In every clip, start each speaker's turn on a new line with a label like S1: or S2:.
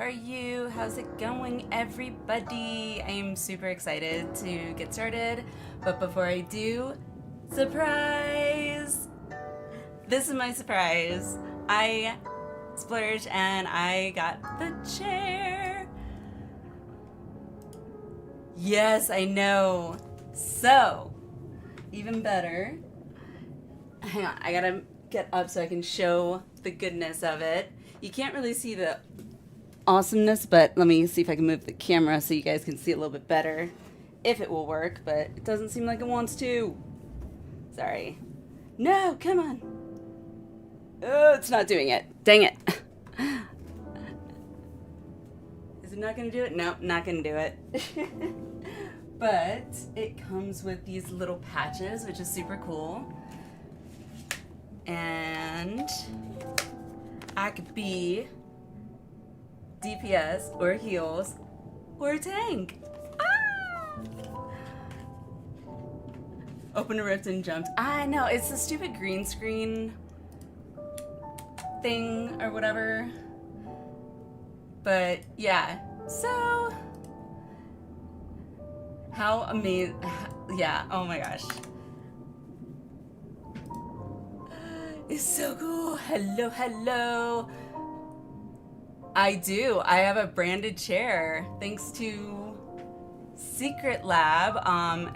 S1: are you? How's it going, everybody? I am super excited to get started, but before I do, surprise! This is my surprise. I splurged and I got the chair. Yes, I know. So, even better. Hang on, I gotta get up so I can show the goodness of it. You can't really see the awesomeness, but let me see if I can move the camera so you guys can see a little bit better. If it will work, but it doesn't seem like it wants to. Sorry. No, come on. Oh, it's not doing it. Dang it. Is it not gonna do it? No, not gonna do it. But it comes with these little patches, which is super cool. And I could be DPS or heals or tank. Ah! Open a rift and jumped. I know, it's the stupid green screen thing or whatever. But yeah, so how amazing. Yeah, oh my gosh. It's so cool. Hello, hello. I do. I have a branded chair thanks to Secret Lab.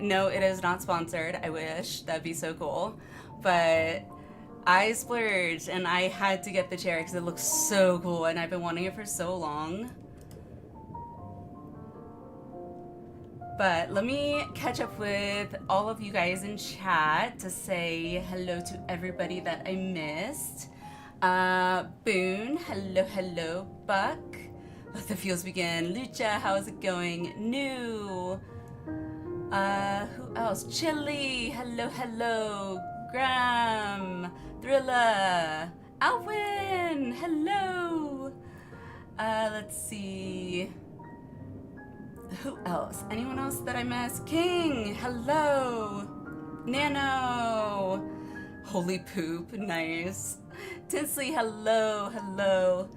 S1: No, it is not sponsored. I wish. That'd be so cool. But I splurged and I had to get the chair because it looks so cool and I've been wanting it for so long. But let me catch up with all of you guys in chat to say hello to everybody that I missed. Boone, hello, hello. Buck, let the feels begin. Lucha, how's it going? New. Who else? Chili, hello, hello. Graham, Thrilla, Alwyn, hello. Let's see. Who else? Anyone else that I missed? King, hello. Nano, holy poop, nice. Tinsley, hello, hello.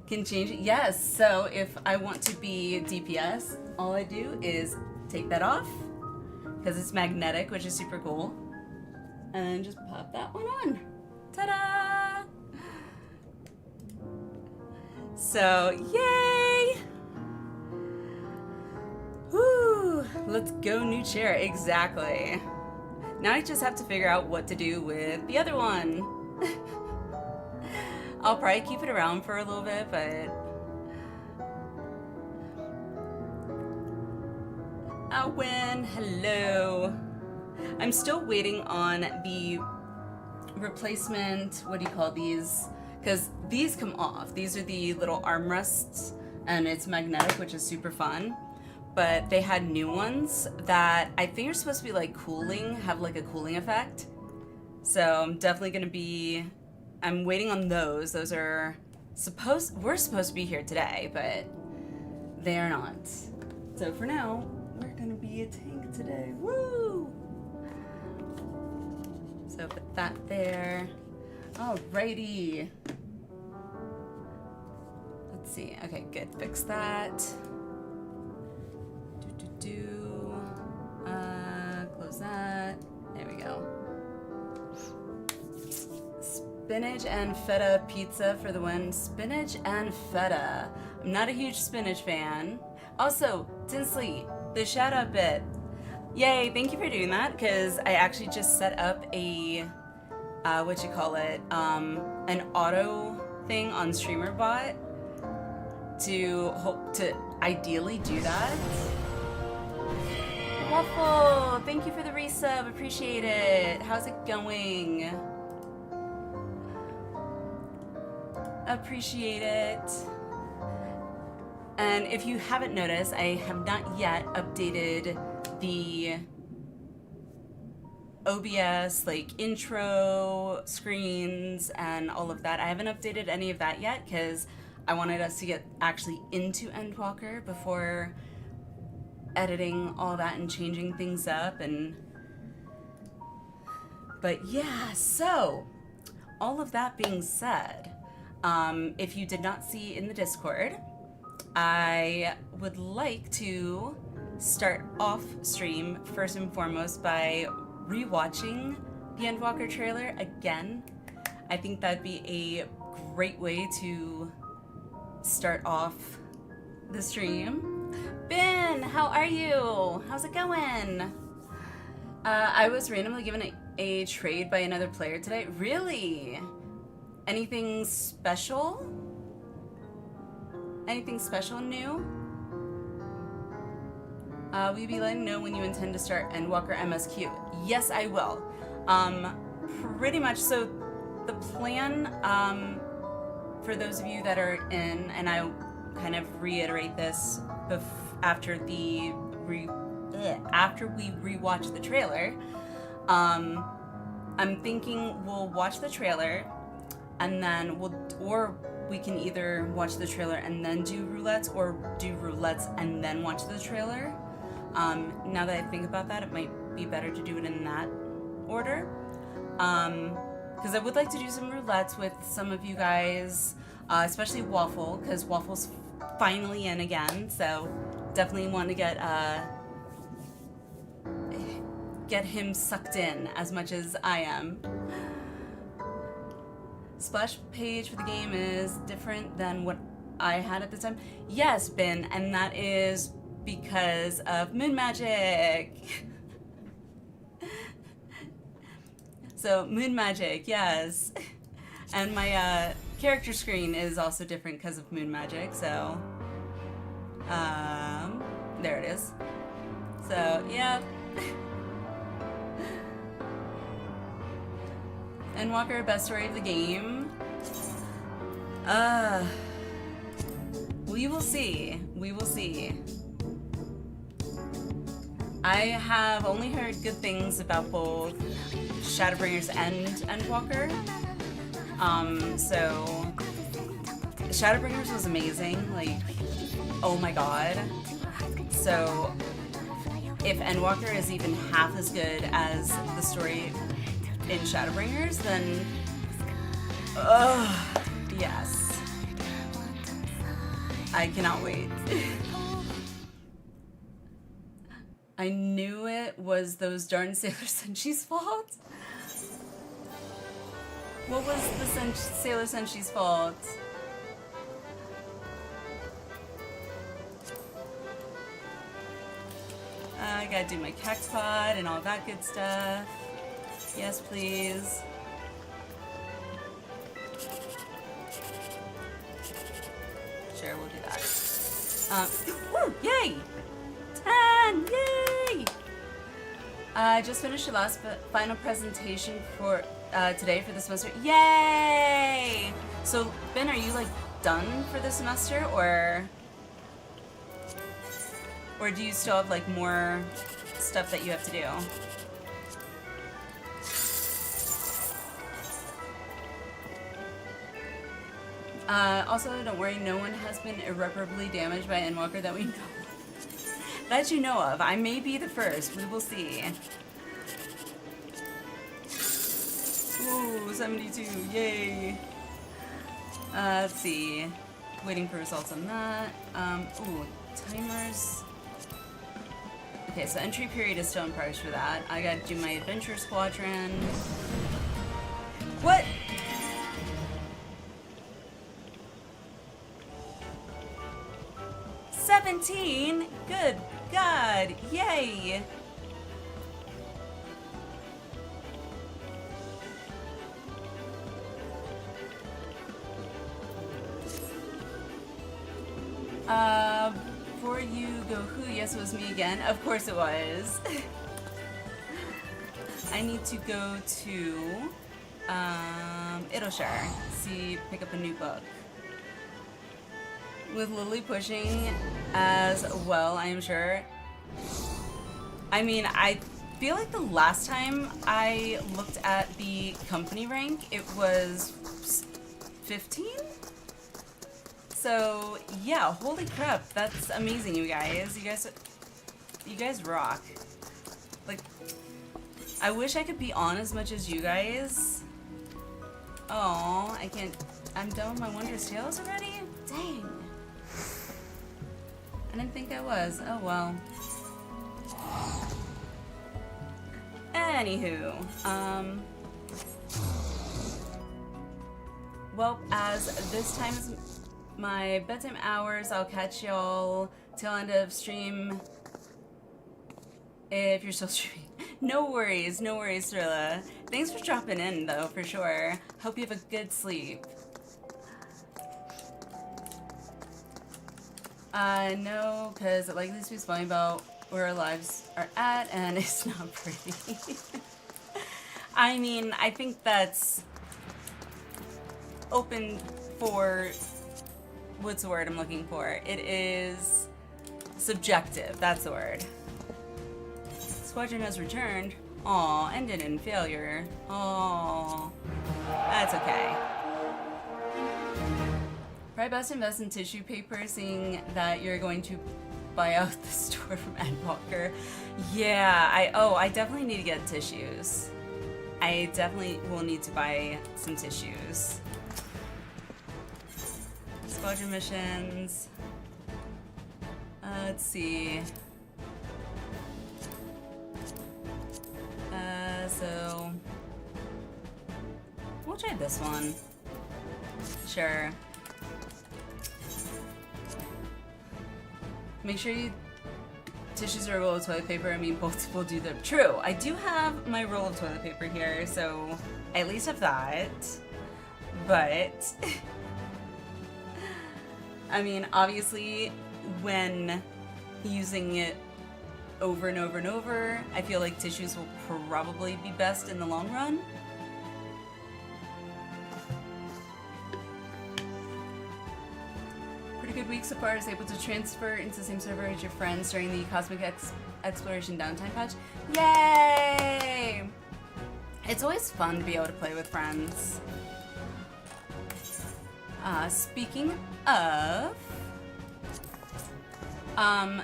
S1: Can change it? Yes, so if I want to be DPS, all I do is take that off because it's magnetic, which is super cool. And just pop that one on. Ta-da! So, yay! Woo! Let's go, new chair. Exactly. Now I just have to figure out what to do with the other one. I'll probably keep it around for a little bit, but I'll win. Hello. I'm still waiting on the replacement, what do you call these? Because these come off. These are the little armrests, and it's magnetic, which is super fun. But they had new ones that I think are supposed to be like cooling, have like a cooling effect. So I'm definitely gonna be, I'm waiting on those. Those are we're supposed to be here today, but they are not. So for now, we're gonna be a tank today. Woo! So put that there. Alrighty. Let's see. Okay, good. Fix that. Close that. There we go. Spinach and feta pizza for the win. Spinach and feta. I'm not a huge spinach fan. Also, Tinsley, the shout out bit. Yay, thank you for doing that, because I actually just set up a, an auto thing on StreamerBot to hope to ideally do that. Waffle, thank you for the resub, appreciate it. How's it going? Appreciate it. And if you haven't noticed, I have not yet updated the OBS like intro screens and all of that. I haven't updated any of that yet because I wanted us to get actually into Endwalker before editing all that and changing things up. But yeah, so all of that being said, if you did not see in the Discord, I would like to start off stream first and foremost by rewatching the Endwalker trailer again. I think that'd be a great way to start off the stream. Ben, how are you? How's it going? I was randomly given a trade by another player today. Really? Anything special? Anything special new? Will you be letting know when you intend to start Endwalker MSQ? Yes, I will. Pretty much. So the plan, for those of you that are in, and I'll kind of reiterate this after we rewatch the trailer, I'm thinking we'll watch the trailer and then we can either watch the trailer and then do roulettes, or do roulettes and then watch the trailer. Now that I think about that, it might be better to do it in that order. Because I would like to do some roulettes with some of you guys, especially Waffle, because Waffle's finally in again, so definitely want to get him sucked in as much as I am. Splash page for the game is different than what I had at the time. Yes, Ben, and that is because of moon magic. So moon magic, yes. And my character screen is also different because of moon magic, so there it is. So yeah. Endwalker, best story of the game. We will see. We will see. I have only heard good things about both Shadowbringers and Endwalker. So Shadowbringers was amazing. Like, oh my god. So if Endwalker is even half as good as the story in Shadowbringers, then yes, I cannot wait. I knew it was those darn Sailor Senshi's fault. What was the Sailor Senshi's fault? I gotta do my cax pod and all that good stuff. Yes, please. Sure, we'll do that. Woo! Yay! 10! Yay! I just finished the last final presentation for today for the semester. Yay! So, Ben, are you like done for the semester, or do you still have like more stuff that you have to do? Also, don't worry, no one has been irreparably damaged by Endwalker that we know of. That you know of. I may be the first. We will see. Ooh, 72. Yay. Let's see. Waiting for results on that. Ooh, timers. Okay, so entry period is still in progress for that. I gotta do my adventure squadron. What? $17? Good God, yay! Before you go who? Yes, it was me again. Of course it was. I need to go to Idoshire. See, pick up a new book. With Lily pushing as well, I am sure. I mean, I feel like the last time I looked at the company rank, it was 15? So, yeah, holy crap, that's amazing, you guys. You guys rock. Like, I wish I could be on as much as you guys. Oh, I can't. I'm done with my Wondrous Tales already? Dang. I didn't think I was. Oh well. Anywho, well, as this time is my bedtime hours, I'll catch y'all till end of stream. If you're still streaming. No worries, Thrilla. Thanks for dropping in, though, for sure. Hope you have a good sleep. No, because it likely speaks volume about where our lives are at, and it's not pretty. I mean, I think that's open for, what's the word I'm looking for? It is subjective, that's the word. Squadron has returned. Aw, ended in failure. Aw, that's okay. Probably best invest in tissue paper, seeing that you're going to buy out the store from Endwalker. Yeah, I definitely need to get tissues. I definitely will need to buy some tissues. Squadron missions. Let's see. So we'll try this one. Sure. Make sure you tissues or a roll of toilet paper. I mean, both will do them. True. I do have my roll of toilet paper here, so I at least have that. But I mean, obviously, when using it over and over and over, I feel like tissues will probably be best in the long run. Pretty good week so far. I was able to transfer into the same server as your friends during the Cosmic Exploration downtime patch. Yay! It's always fun to be able to play with friends. Speaking of,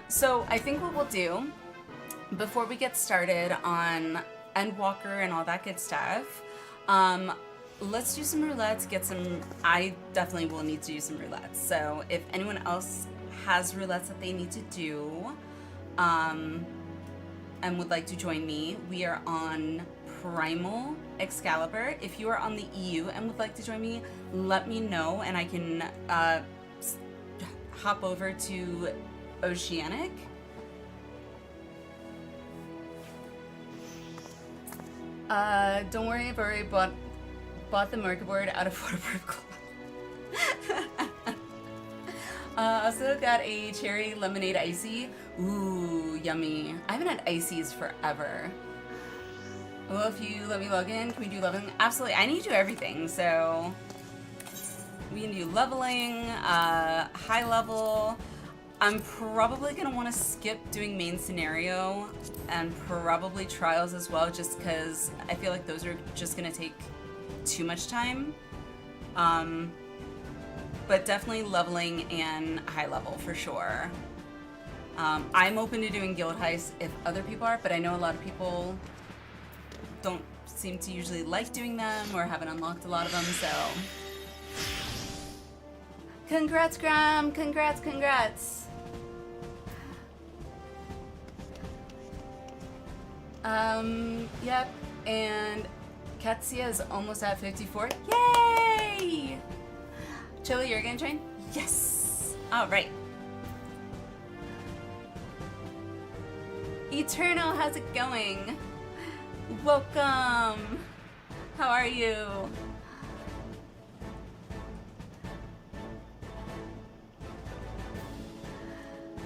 S1: so I think what we'll do before we get started on Endwalker and all that good stuff, let's do some roulettes, get some, I definitely will need to do some roulettes. So if anyone else has roulettes that they need to do, and would like to join me, we are on Primal Excalibur. If you are on the EU and would like to join me, let me know and I can hop over to Oceanic. Don't worry, I've already bought the market board out of waterproof cloth. Also got a cherry lemonade icy. Ooh, yummy. I haven't had ices forever. Well, if you let me log in, can we do leveling? Absolutely, I need to do everything, so we can do leveling, high level. I'm probably gonna want to skip doing main scenario and probably trials as well, just because I feel like those are just gonna take too much time. But definitely leveling and high level for sure. I'm open to doing guild heists if other people are, but I know a lot of people don't seem to usually like doing them or haven't unlocked a lot of them, so. Congrats, Graham! Congrats, congrats! Yep, and Katsia is almost at 54. Yay! Chili, you're gonna join? Yes! Alright. Eternal, how's it going? Welcome! How are you?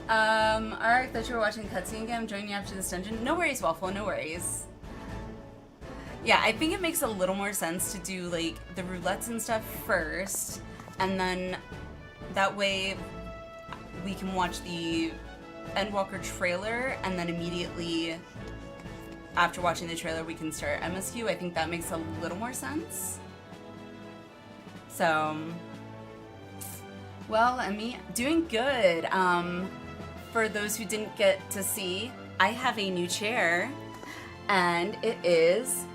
S1: Alright, thought you were watching the cutscene again. I'm joining you after this dungeon. No worries, Waffle, no worries. Yeah, I think it makes a little more sense to do, like, the roulettes and stuff first, and then that way we can watch the Endwalker trailer, and then immediately after watching the trailer we can start MSQ. I think that makes a little more sense. So, well, me doing good. For those who didn't get to see, I have a new chair, and it is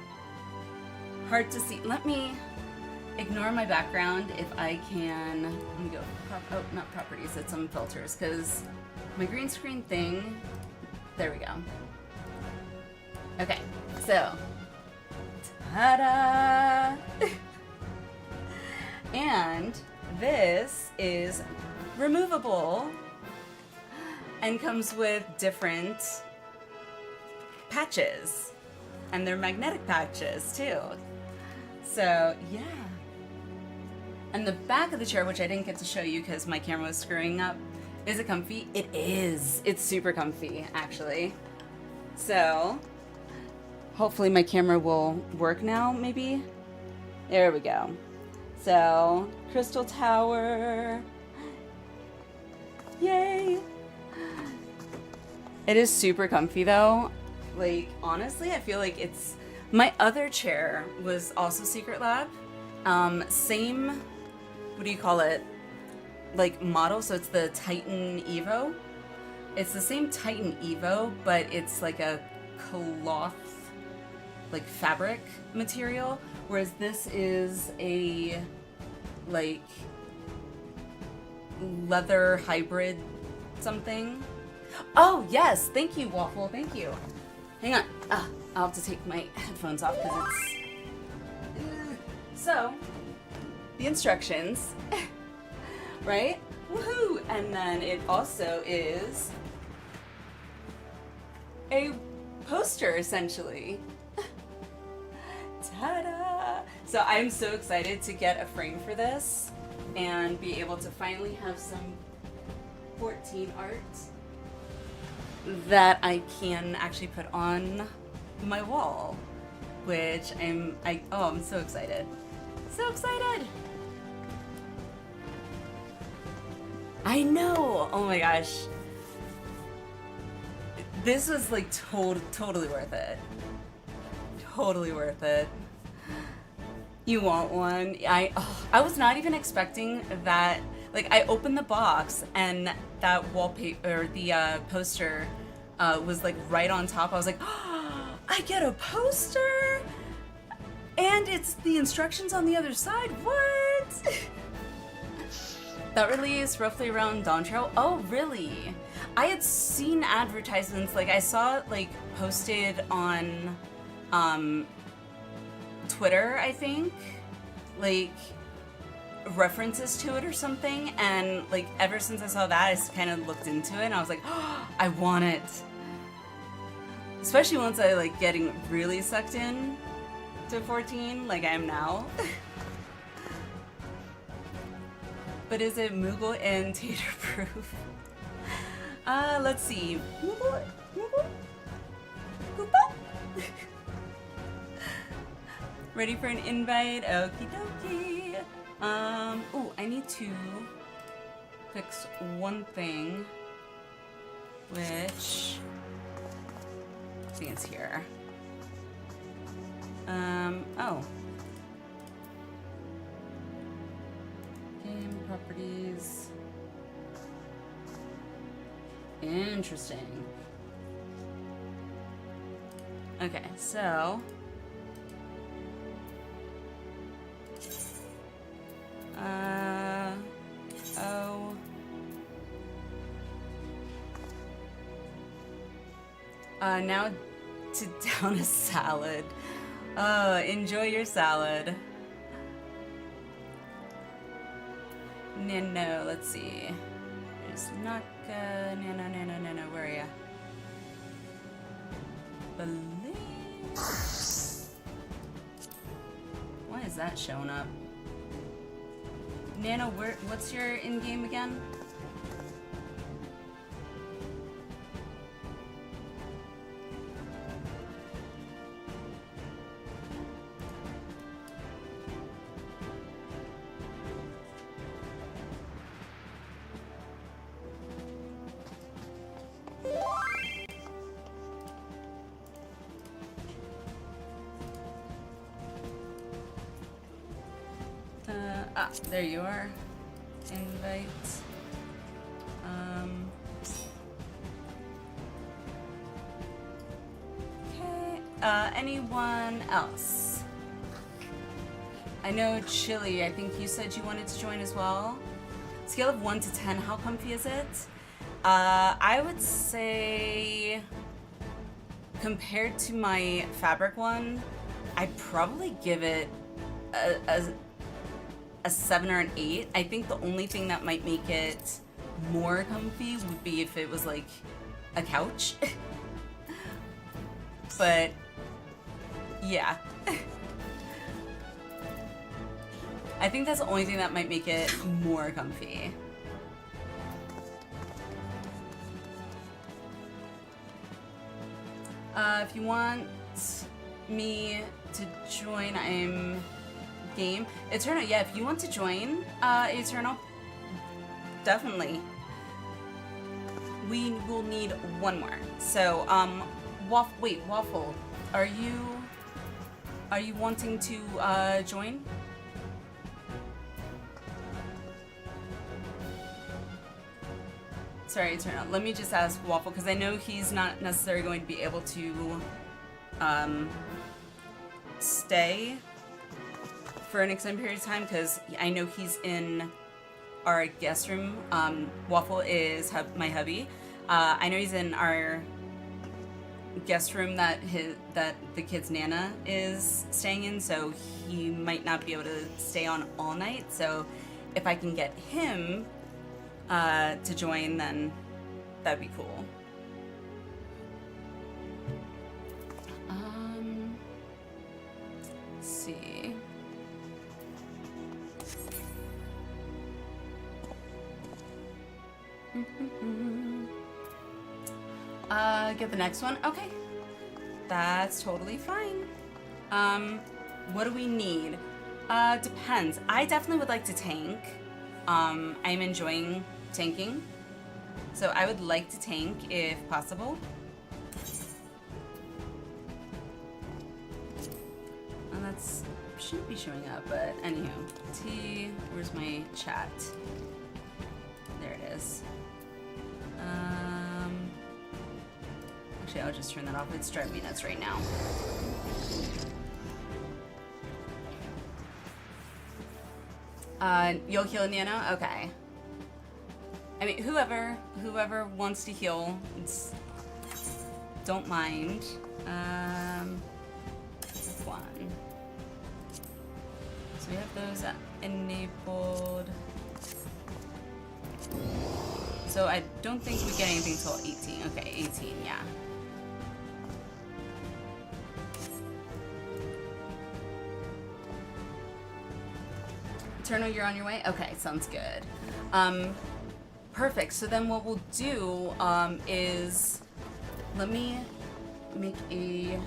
S1: hard to see. Let me ignore my background if I can. Let me go. Oh, not properties. It's some filters, because my green screen thing. There we go. Okay, so ta-da! And this is removable and comes with different patches, and they're magnetic patches too. So yeah. And the back of the chair, which I didn't get to show you because my camera was screwing up, is it comfy? It is. It's super comfy, actually. So hopefully my camera will work now, maybe. There we go. So Crystal Tower. Yay. It is super comfy though. Like, honestly, I feel like it's... My other chair was also Secret Lab. Same... What do you call it? Like model, so it's the Titan Evo. It's the same Titan Evo, but it's like a cloth, like fabric material, whereas this is a like leather hybrid something. Oh yes, thank you, Waffle, thank you. Hang on, I'll have to take my headphones off because it's... So, the instructions, right? Woohoo! And then it also is a poster, essentially. Ta-da! So I'm so excited to get a frame for this and be able to finally have some 14 art that I can actually put on my wall, which I'm so excited. So excited! I know! Oh my gosh. This was like totally worth it. Totally worth it. You want one? I was not even expecting that. Like, I opened the box and that wallpaper, or the poster, was like right on top. I was like, oh, I get a poster? And it's the instructions on the other side? What? That released roughly around Dawn Trail. Oh, really? I had seen advertisements, like I saw it like posted on Twitter, I think, like references to it or something, and like ever since I saw that, I just kind of looked into it and I was like, oh, I want it. Especially once I like getting really sucked in to 14 like I am now. But is it Moogle and Tater proof? Let's see. Moogle? Koopa? Ready for an invite? Okie dokie. Ooh, I need to fix one thing, which I think it's here. Oh. Game properties. Interesting. Okay, so oh. Now to down a salad. Enjoy your salad. No, let's see. There's not no, where are ya? Why is that showing up? Nano, what's your in-game again? There you are. Invite. Okay. Anyone else? I know Chili, I think you said you wanted to join as well. Scale of 1 to 10, how comfy is it? I would say compared to my fabric one, I'd probably give it a 7 or an 8. I think the only thing that might make it more comfy would be if it was like a couch. But yeah. I think that's the only thing that might make it more comfy. If you want me to join, I'm game. Eternal, yeah, if you want to join, Eternal, definitely. We will need one more. So, wait, Waffle, are you wanting to, join? Sorry, Eternal. Let me just ask Waffle, because I know he's not necessarily going to be able to stay for an extended period of time, because I know he's in our guest room. Waffle is my hubby. I know he's in our guest room that the kid's Nana is staying in, so he might not be able to stay on all night. So if I can get him to join, then that'd be cool. Let's see. Get the next one? Okay. That's totally fine. What do we need? Depends. I definitely would like to tank. I'm enjoying tanking, so I would like to tank if possible. And that's shouldn't be showing up, but anywho. Where's my chat? There it is. Actually, I'll just turn that off. It's driving me nuts right now. You'll heal Nano? Okay. I mean, whoever wants to heal, don't mind. One. So we have those enabled. So I don't think we get anything till 18. Okay, 18, yeah. Eternal, you're on your way? Okay, sounds good. Perfect. So then what we'll do is, let me make a,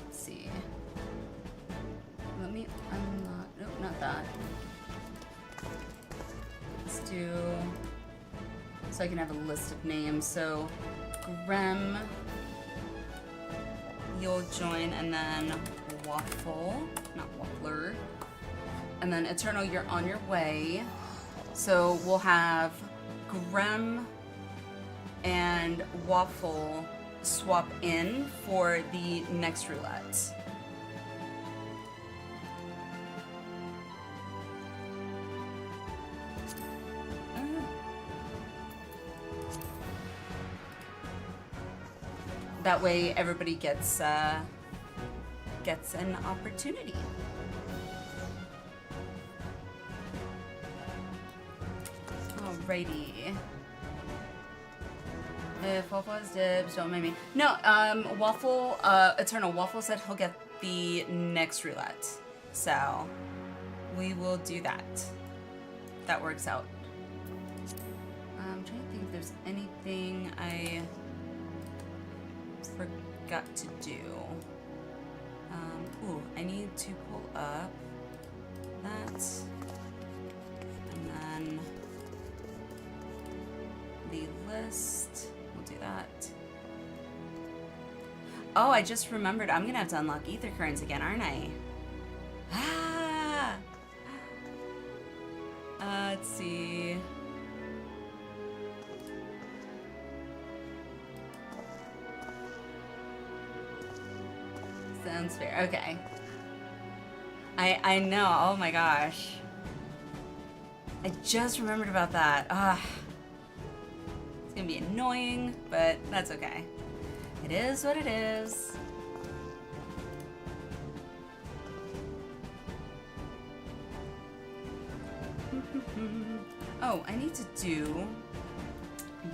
S1: let's see. Let me unlock, nope, not that. Let's do, so I can have a list of names. So Grem, you'll join, and then Waffle, not Waffler. And then Eternal, you're on your way. So we'll have Grem and Waffle swap in for the next roulette. That way everybody gets an opportunity. Alrighty. If Waffle has dibs, don't make me. No, Waffle, Eternal, Waffle said he'll get the next roulette. So, we will do that. That works out. I'm trying to think if there's anything I forgot to do. Ooh, I need to pull up that. And then the list. We'll do that. Oh, I just remembered. I'm gonna have to unlock ether currents again, aren't I? Ah! Let's see. Sounds fair. Okay. I know. Oh my gosh. I just remembered about that. gonna be annoying, but that's okay. It is what it is. Oh, I need to do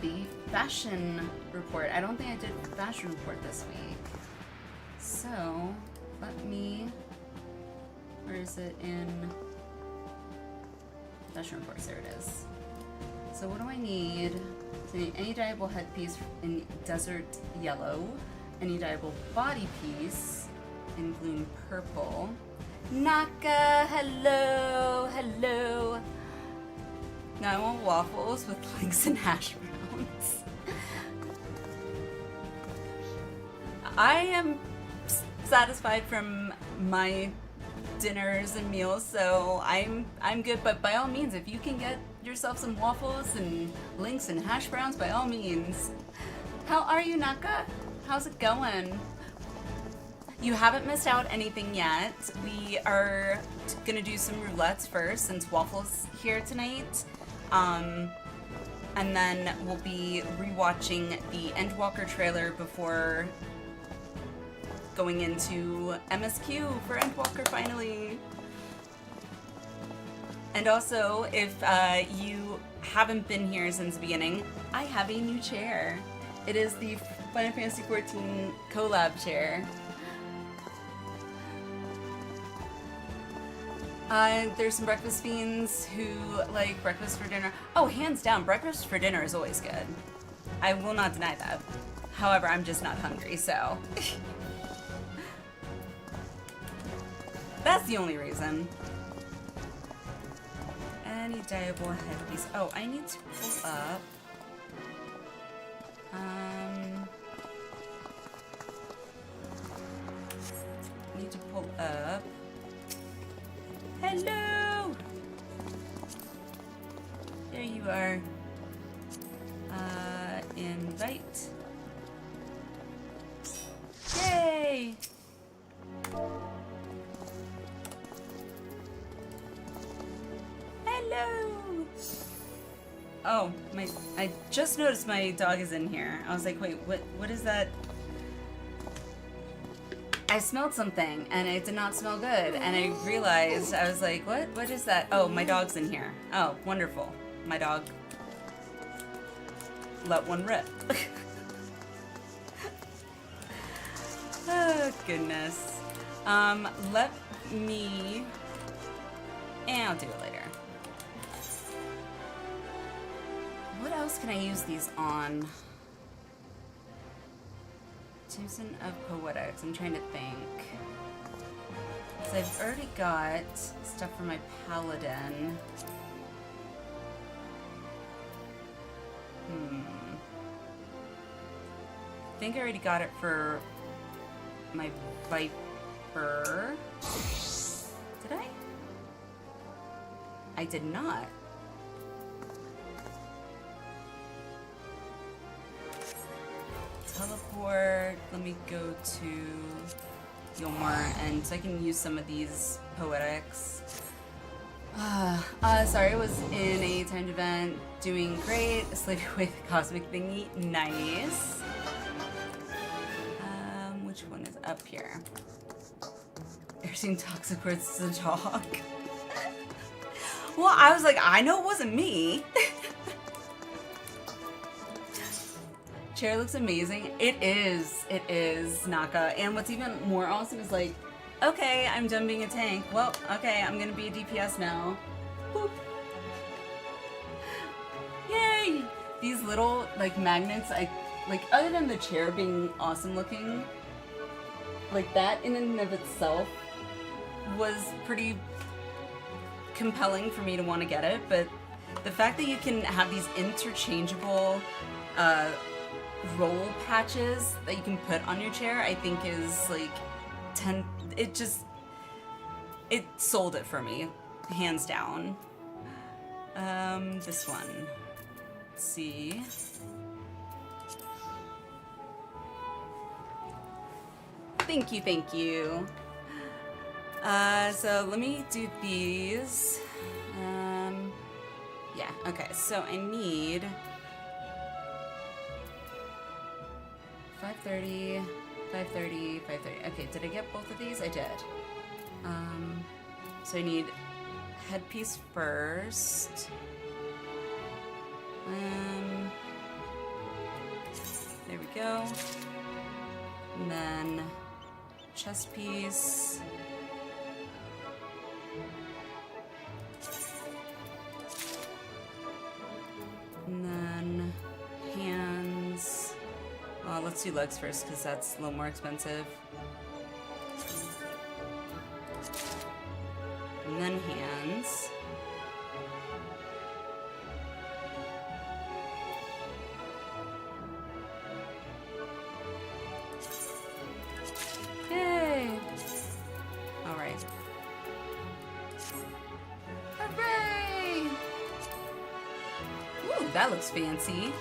S1: the fashion report. I don't think I did the fashion report this week. So, let me... Where is it in... Fashion reports, there it is. So what do I need? So I need any dyeable headpiece in desert yellow, any dyeable body piece in gloom purple. Naka, hello, hello. Now I want waffles with links and hash browns. I am satisfied from my dinners and meals, so I'm good. But by all means, if you can get yourself some waffles and links and hash browns, by all means. How are you, Naka? How's it going? You haven't missed out anything yet. We are gonna do some roulettes first, since Waffle's here tonight. And then we'll be rewatching the Endwalker trailer before going into MSQ for Endwalker finally. And also, if you haven't been here since the beginning, I have a new chair. It is the Final Fantasy XIV collab chair. There's some breakfast fiends who like breakfast for dinner. Oh, hands down, breakfast for dinner is always good. I will not deny that. However, I'm just not hungry, so... That's the only reason. Any dyeable headpiece. Oh, I need to pull up. Need to pull up. Hello! There you are. Invite. Yay! Hello! Oh, I just noticed my dog is in here. I was like, wait, what is that? I smelled something and it did not smell good, and I realized, I was like, what is that? Oh, my dog's in here. Oh, wonderful. My dog let one rip. Oh, goodness. Let me... I'll do it later. What else can I use these on? Susan of Poetics. I'm trying to think. So I've already got stuff for my paladin. I think I already got it for my Viper. Did I? I did not. Teleport. Let me go to Yomar, and so I can use some of these poetics. Sorry, I was in a timed event, doing great, sleeping with Cosmic Thingy, nice. Which one is up here? Everything toxic words to the dog. Well, I was like, I know it wasn't me. Chair looks amazing. It is, Naka. And what's even more awesome is like, okay, I'm done being a tank. Well, okay, I'm gonna be a DPS now. Boop. Yay! These little, like, magnets, like, other than the chair being awesome looking, like, that in and of itself was pretty compelling for me to want to get it, but the fact that you can have these interchangeable, roll patches that you can put on your chair, I think is, like, it sold it for me, hands down. This one. Let's see. Thank you, thank you. So let me do these. Yeah, okay, so I need 5:30, 5:30, 5:30. Okay, did I get both of these? I did. So I need headpiece first. There we go. And then chest piece. And then hands. Oh, let's do legs first because that's a little more expensive. And then hands. Yay! All right. Hooray! Ooh, that looks fancy.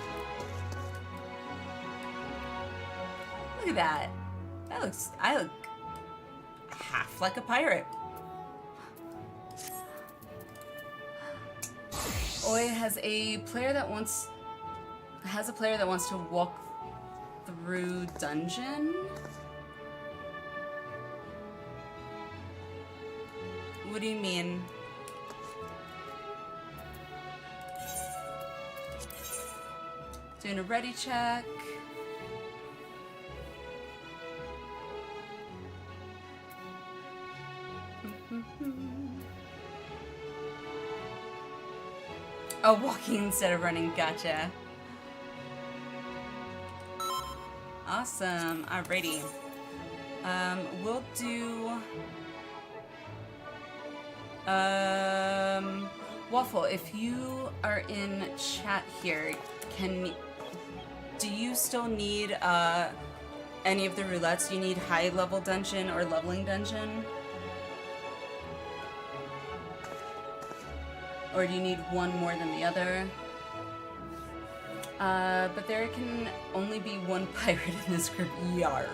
S1: Look at that. I look half like a pirate. Oi has a player that wants to walk through dungeon. What do you mean? Doing a ready check. Oh, walking instead of running. Gotcha. Awesome. Alrighty. We'll do... Waffle, if you are in chat here, do you still need, any of the roulettes? Do you need high level dungeon or leveling dungeon? Or do you need one more than the other? But there can only be one pirate in this group. Yarr.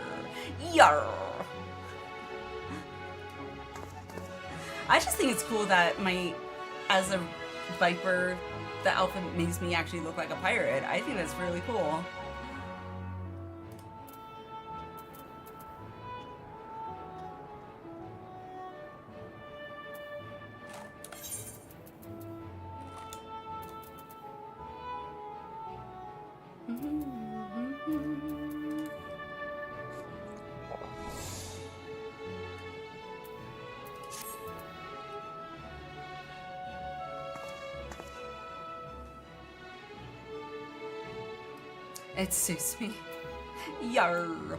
S1: Yarr. I just think it's cool that as a Viper, the outfit makes me actually look like a pirate. I think that's really cool. It suits me. Yarr.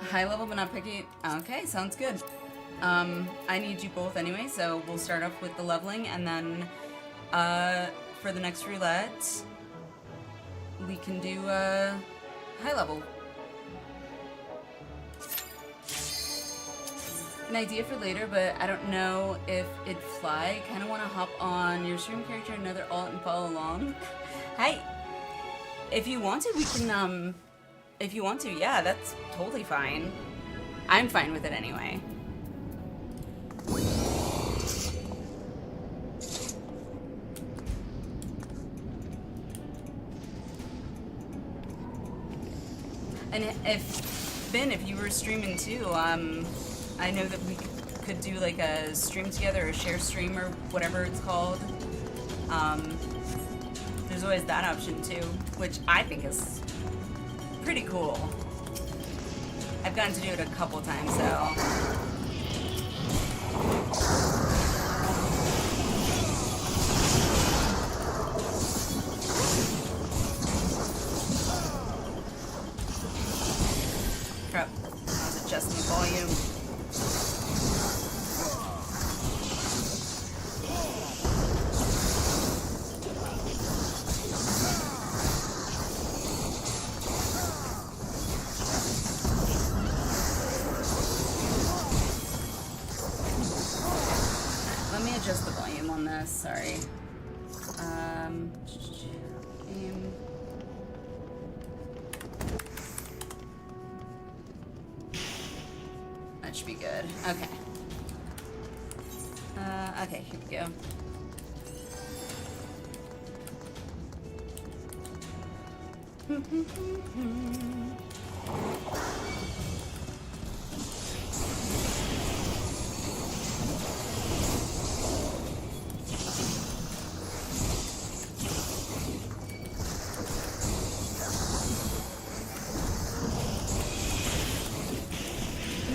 S1: High level but not picky. Okay, sounds good. I need you both anyway, so we'll start off with the leveling, and then for the next roulette, we can do high level. An idea for later, but I don't know if it'd fly. Kind of want to hop on your stream character, another alt, and follow along. Hi. If you want to, we can, if you want to, yeah, that's totally fine. I'm fine with it anyway. And if you were streaming too, I know that we could do like a stream together, or share stream, or whatever it's called. There's always that option too, which I think is pretty cool. I've gotten to do it a couple times, so. Crap, I was adjusting volume. Adjust the volume on this, sorry. Game. That should be good. Okay. Okay, here we go.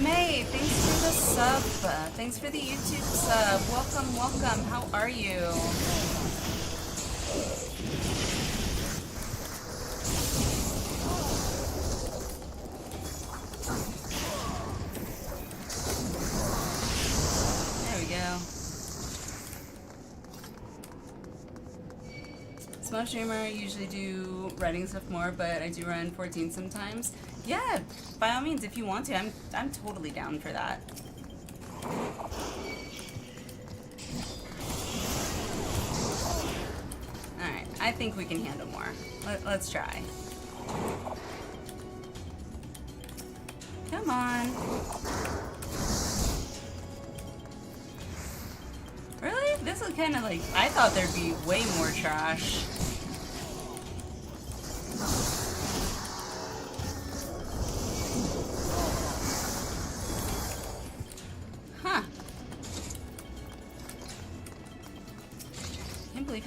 S1: May, thanks for the sub. Thanks for the YouTube sub. Welcome, welcome. How are you? There we go. Small streamer, usually do writing stuff more, but I do run 14 sometimes. Yeah, by all means, if you want to, I'm totally down for that. Alright, I think we can handle more. Let's try. Come on. Really? This is kind of like, I thought there'd be way more trash.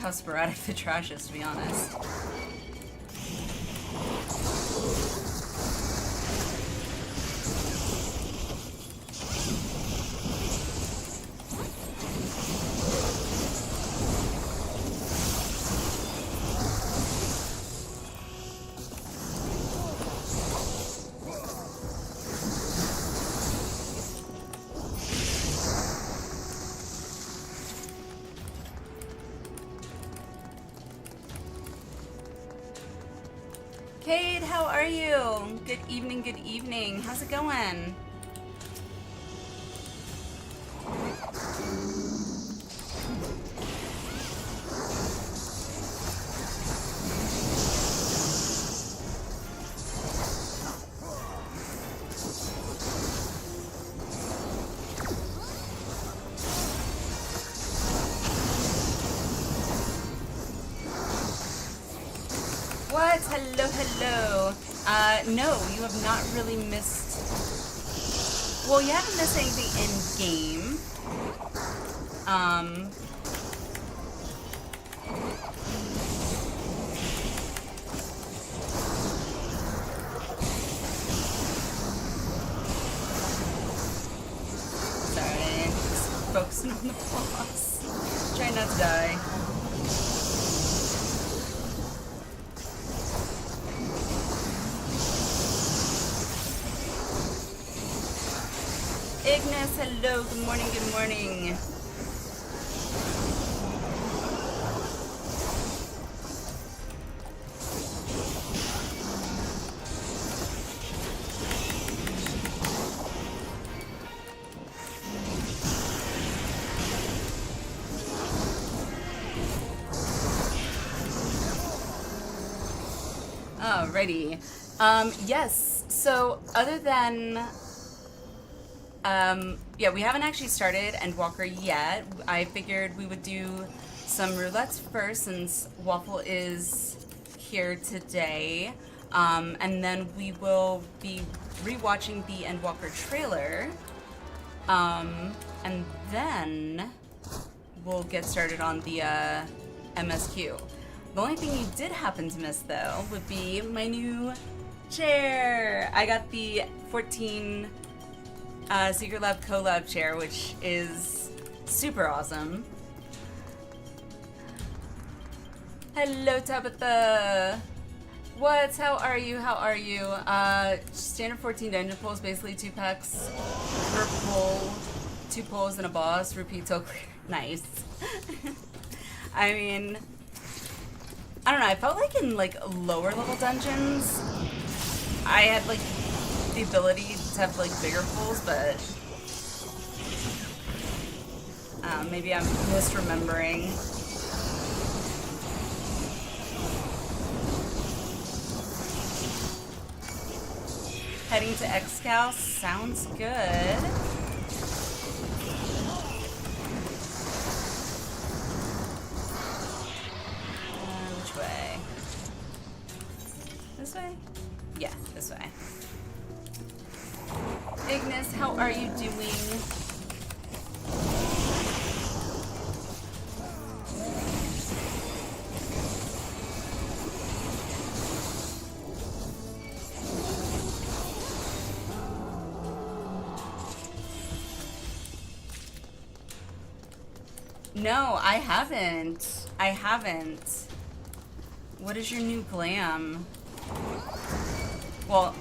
S1: How sporadic the trash is, to be honest. Kate, how are you? Good evening, good evening. How's it going? What? Hello, hello. No, you have not really missed... Well, you haven't missed anything in-game. Sorry, just focusing on the boss. Try not to die. Ignis, hello, good morning, good morning. Alrighty. Yes, so other than... yeah, we haven't actually started Endwalker yet. I figured we would do some roulettes first since Waffle is here today. And then we will be rewatching the Endwalker trailer. And then we'll get started on the MSQ. The only thing you did happen to miss, though, would be my new chair. I got the 14... Secret Lab collab chair, which is super awesome. Hello, Tabitha. What? How are you? How are you? Standard 14 dungeon pulls, basically 2 packs per pull, 2 pulls and a boss. Repeat till clear. Nice. I mean, I don't know. I felt like in like lower level dungeons, I had like the ability to have like bigger pulls, but maybe I'm misremembering. Heading to XCal sounds good. way? Yeah, this way. Ignis, how are you doing? No, I haven't. I haven't. What is your new glam? Well,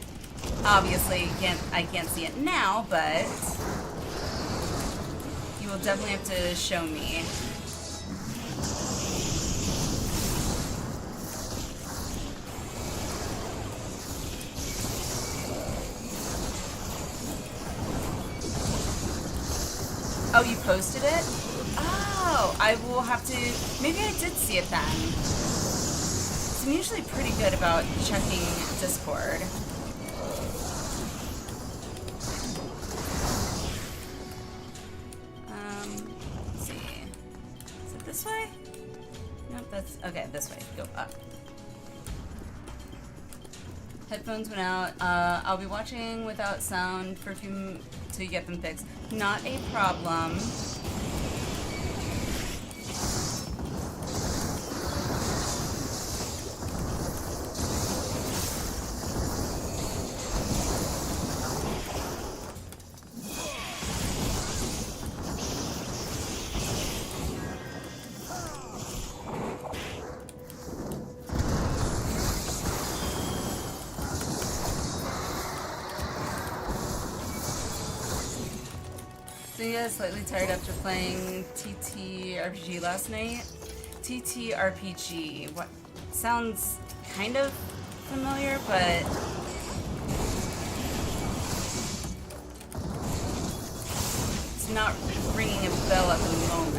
S1: obviously I can't see it now, but you will definitely have to show me. Oh, you posted it? Oh, I will have to... Maybe I did see it then. So I'm usually pretty good about checking Discord. Let's see. Is it this way? Nope, that's... Okay, this way. Go up. Headphones went out. I'll be watching without sound for a few till you get them fixed. Not a problem. Slightly tired after playing TTRPG last night. TTRPG. What? Sounds kind of familiar, but it's not ringing a bell at the moment.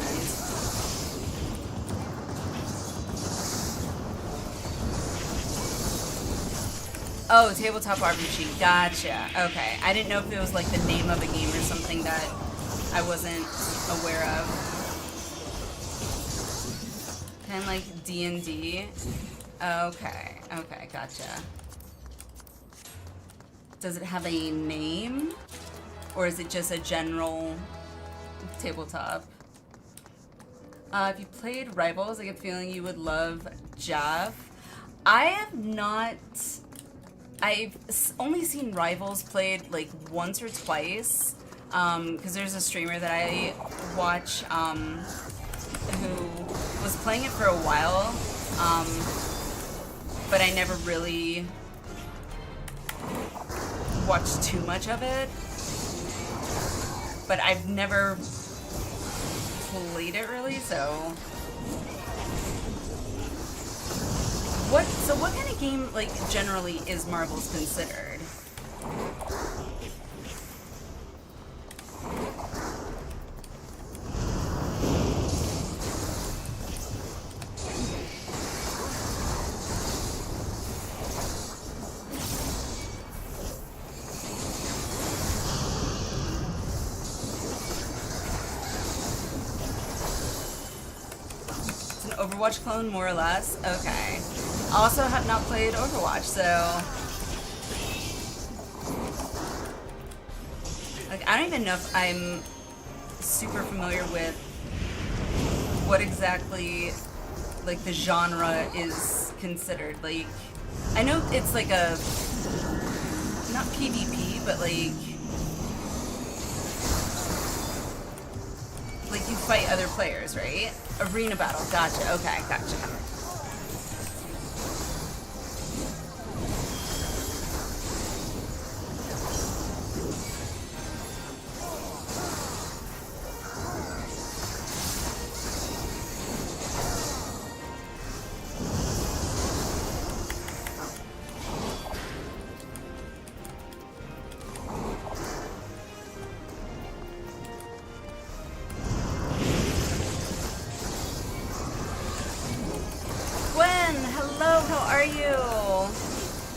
S1: Oh, tabletop RPG. Gotcha. Okay. I didn't know if it was like the name of a game or something that I wasn't aware of. Kind of like D&D. Okay, okay, gotcha. Does it have a name? Or is it just a general tabletop? If you played Rivals, I get a feeling you would love Jav. I have not... I've only seen Rivals played like once or twice. Because there's a streamer that I watch who was playing it for a while, but I never really watched too much of it. But I've never played it really, so... What kind of game, like, generally is Marvel's considered? Overwatch clone, more or less. Okay. I also have not played Overwatch, so... Like, I don't even know if I'm super familiar with what exactly, like, the genre is considered. Like, I know it's like a... not PvP, but like... Like, you fight other players, right? Arena battle. Gotcha. Okay, gotcha.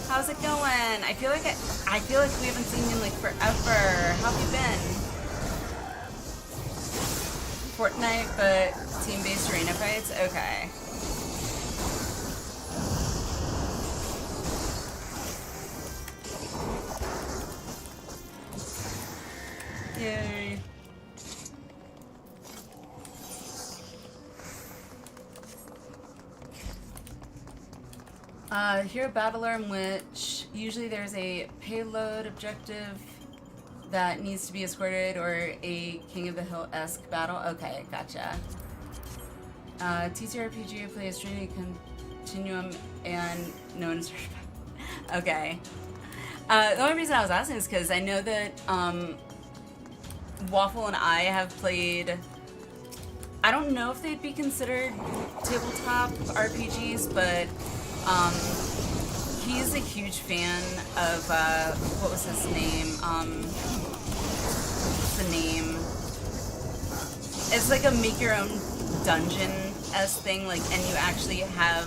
S1: How's it going? I feel like we haven't seen you in like forever. How have you been? Fortnite, but team-based arena fights? Okay. Yay. Here a battler in which usually there's a payload objective that needs to be escorted or a King of the Hill-esque battle. Okay, gotcha. TTRPG plays Trinity Continuum and no one's okay. The only reason I was asking is because I know that Waffle and I have played. I don't know if they'd be considered tabletop RPGs, but he's a huge fan of what was his name? What's the name? It's like a make your own dungeon-esque thing, like, and you actually have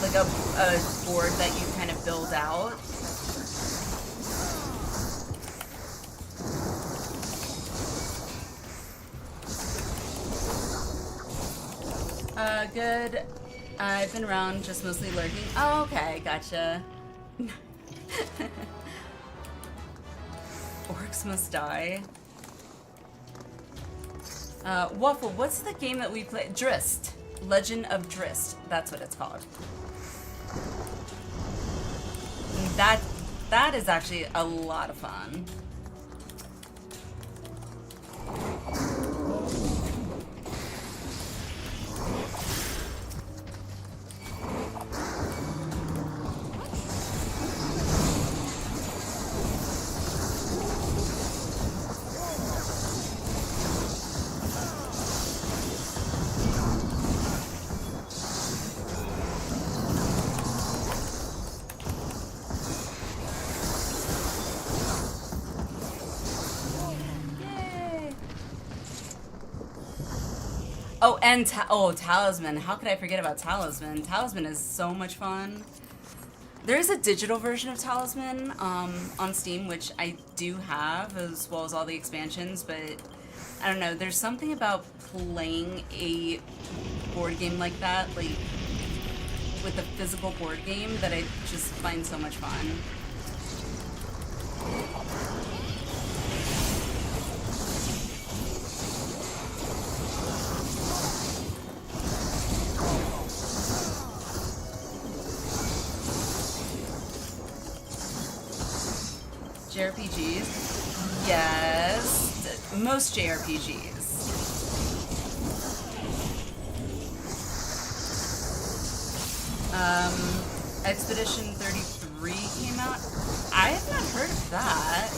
S1: like a board that you kind of build out. Good. I've been around, just mostly lurking. Oh, okay, gotcha. Orcs must die. Waffle, what's the game that we play? Drist. Legend of Drist. That's what it's called. That is actually a lot of fun. Oh, and Talisman. How could I forget about Talisman? Talisman is so much fun. There is a digital version of Talisman on Steam, which I do have, as well as all the expansions, but I don't know. There's something about playing a board game like that, like with a physical board game, that I just find so much fun. JRPGs? Yes. Most JRPGs. Expedition 33 came out. I have not heard of that.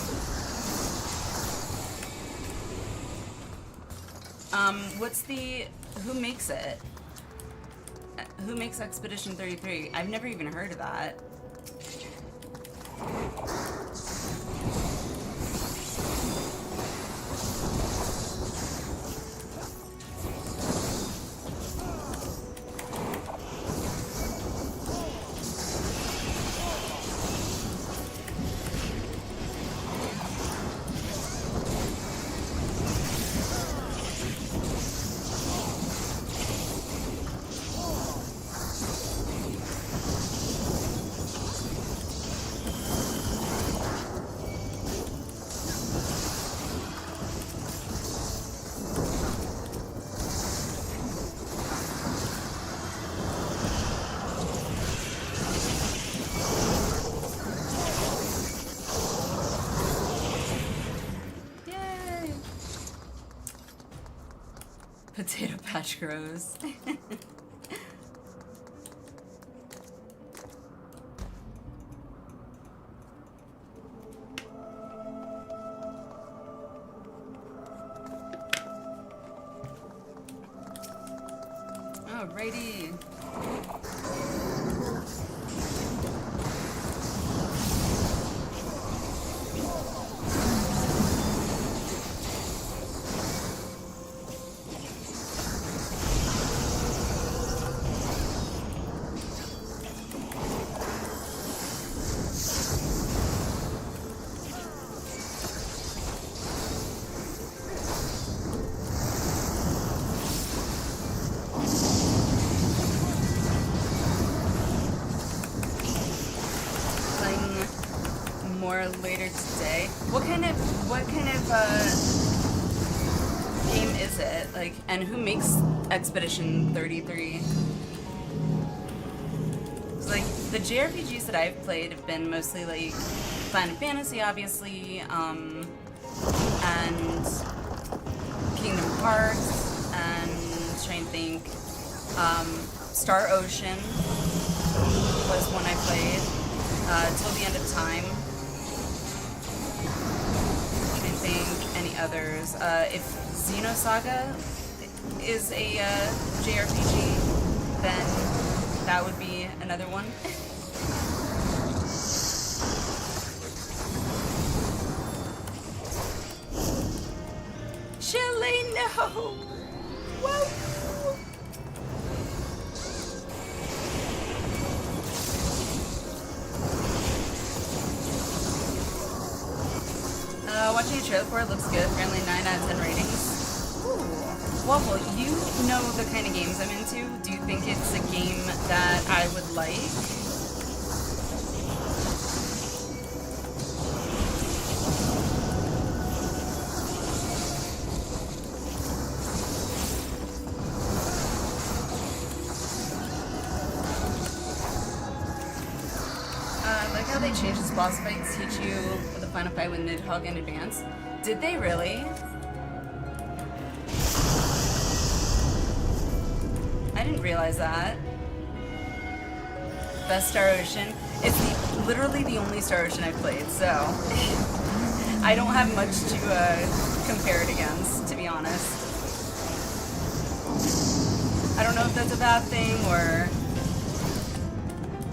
S1: Who makes it? Who makes Expedition 33? I've never even heard of that. Potato Patch Grows. Alrighty. more later today. What kind of game is it? Like, and who makes Expedition 33? So, like, the JRPGs that I've played have been mostly like Final Fantasy, obviously, and Kingdom Hearts, and trying to think, Star Ocean was one I played, Till the End of Time. Trying to think any others. If Xenosaga is a JRPG, then that would be another one. Chile, no! Whoa! Watching a trailer for it looks good. Apparently 9 out of 10 ratings. Ooh. Waffle, you know the kind of games I'm into. Do you think it's a game that I would like? I like how they changed the boss fight to teach you the final fight with Nidhogg in advance. Did they really? I didn't realize that. Best Star Ocean. It's literally the only Star Ocean I've played, so I don't have much to compare it against, to be honest. I don't know if that's a bad thing or,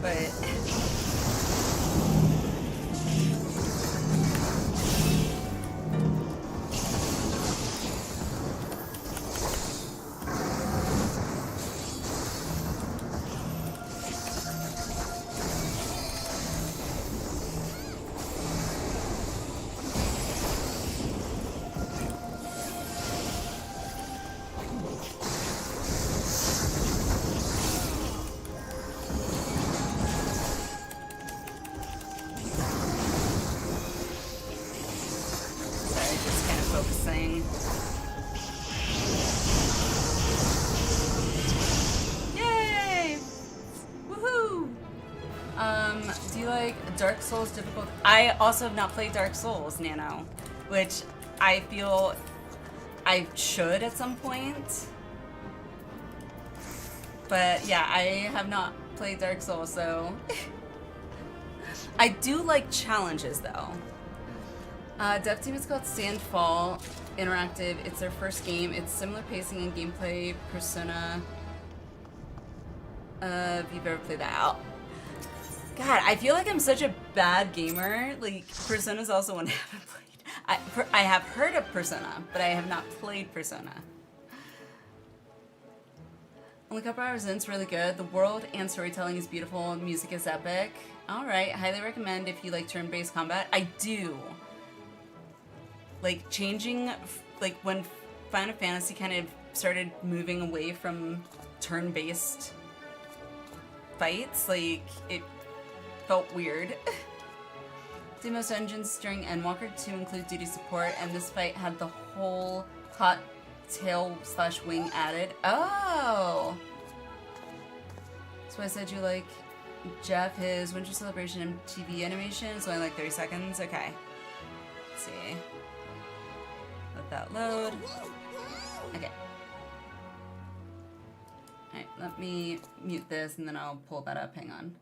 S1: but. Dark Souls difficult. I also have not played Dark Souls, Nano, which I feel I should at some point. But yeah, I have not played Dark Souls, so I do like challenges though. Dev team is called Sandfall Interactive. It's their first game. It's similar pacing and gameplay Persona. If you've ever played that out. God, I feel like I'm such a bad gamer. Like, Persona's also one I haven't played. I have heard of Persona, but I have not played Persona. Only a couple hours in, it's really good. The world and storytelling is beautiful, and music is epic. Alright, highly recommend if you like turn-based combat. I do. Like, changing, like, when Final Fantasy kind of started moving away from turn-based fights, like, it felt weird. Do most engines during Endwalker to include duty support, and this fight had the whole hot tail / wing added. Oh! That's why I said you like Jeff, his Winter Celebration MTV animation is only like 30 seconds. Okay. Let's see. Let that load. Okay. Alright, let me mute this and then I'll pull that up. Hang on.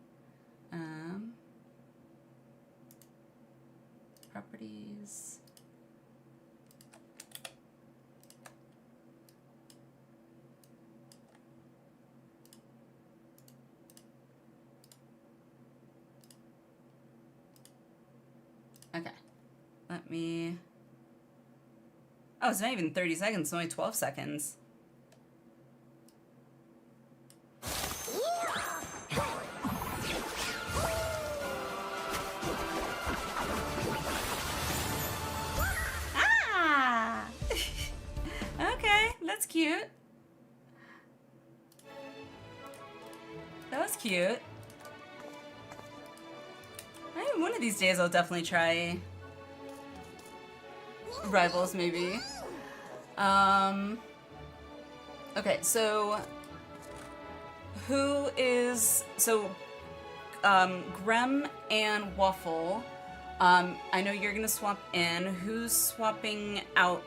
S1: Properties. Okay. Let me... Oh, it's not even 30 seconds, it's only 12 seconds. That's cute. That was cute. I One of these days I'll definitely try Rivals, maybe. Okay, so who is Grem and Waffle? I know you're gonna swap in. Who's swapping out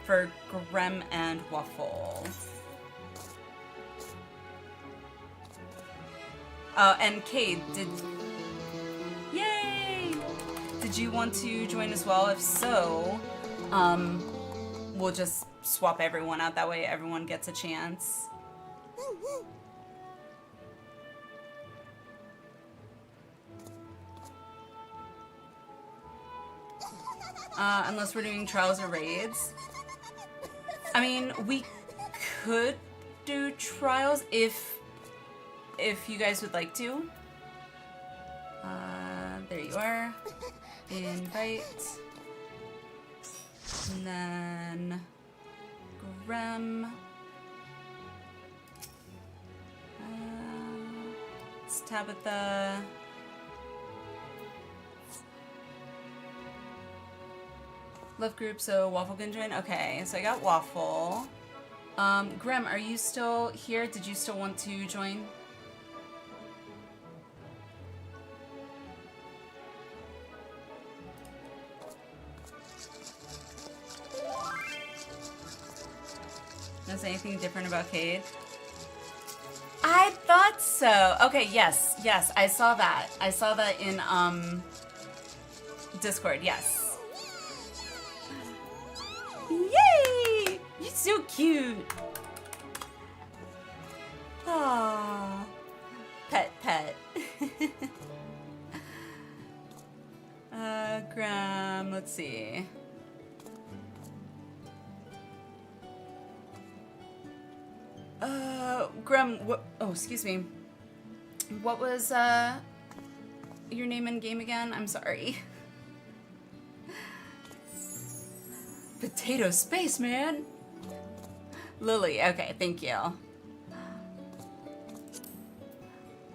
S1: for Grem and Waffle? And Cade, yay! Did you want to join as well? If so, we'll just swap everyone out. That way everyone gets a chance. Unless we're doing trials or raids. I mean, we could do trials if you guys would like to. There you are. Invite. And then Grem. It's Tabitha. Love group, so Waffle can join? Okay, so I got Waffle. Grem, are you still here? Did you still want to join? Is anything different about Cade? I thought so. Okay, yes, I saw that. I saw that in Discord, yes. Yay! You're so cute. Aww. Pet. Graham, let's see. Graham, what? Oh, excuse me. What was your name in game again? I'm sorry. Potato Spaceman. Lily. Okay, thank you.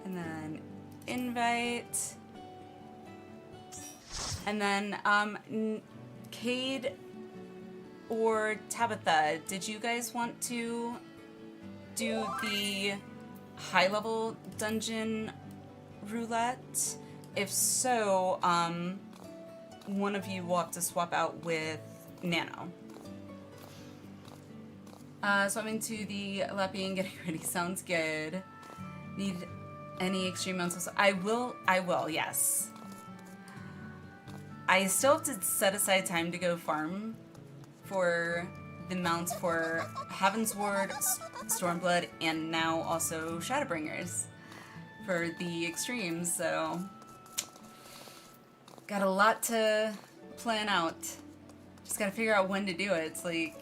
S1: And then invite. And then Cade or Tabitha, did you guys want to do the high-level dungeon roulette? If so, one of you will have to swap out with Nano. So I'm into the lapping and getting ready. Sounds good. Need any extreme mounts? I will, yes. I still have to set aside time to go farm for the mounts for Heavensward, Stormblood, and now also Shadowbringers for the extremes, so got a lot to plan out. Just gotta figure out when to do it. It's like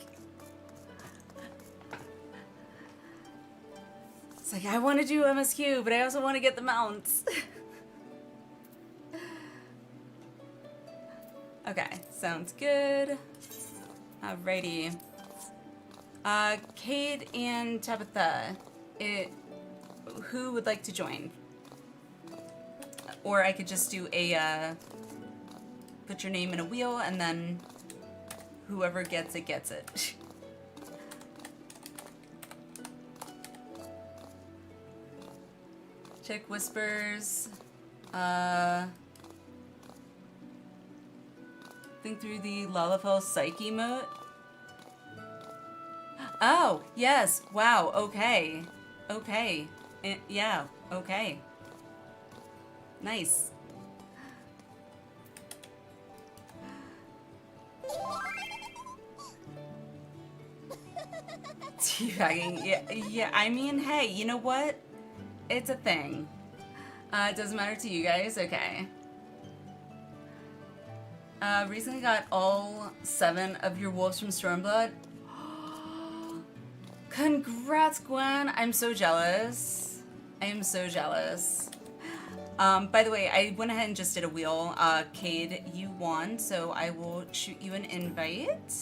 S1: I want to do MSQ, but I also want to get the mounts. Okay, sounds good. Alrighty. Cade and Tabitha, who would like to join? Or I could just do a, put your name in a wheel and then whoever gets it, gets it. Check whispers. Think through the Lalafell Psyche mode. Oh, yes. Wow. Okay. Okay. Yeah. Okay. Nice. Teabagging. Yeah. I mean, hey, you know what? It's a thing. It doesn't matter to you guys. Okay. Recently got all 7 of your wolves from Stormblood. Congrats, Gwen! I'm so jealous. I am so jealous. By the way, I went ahead and just did a wheel. Cade, you won, so I will shoot you an invite.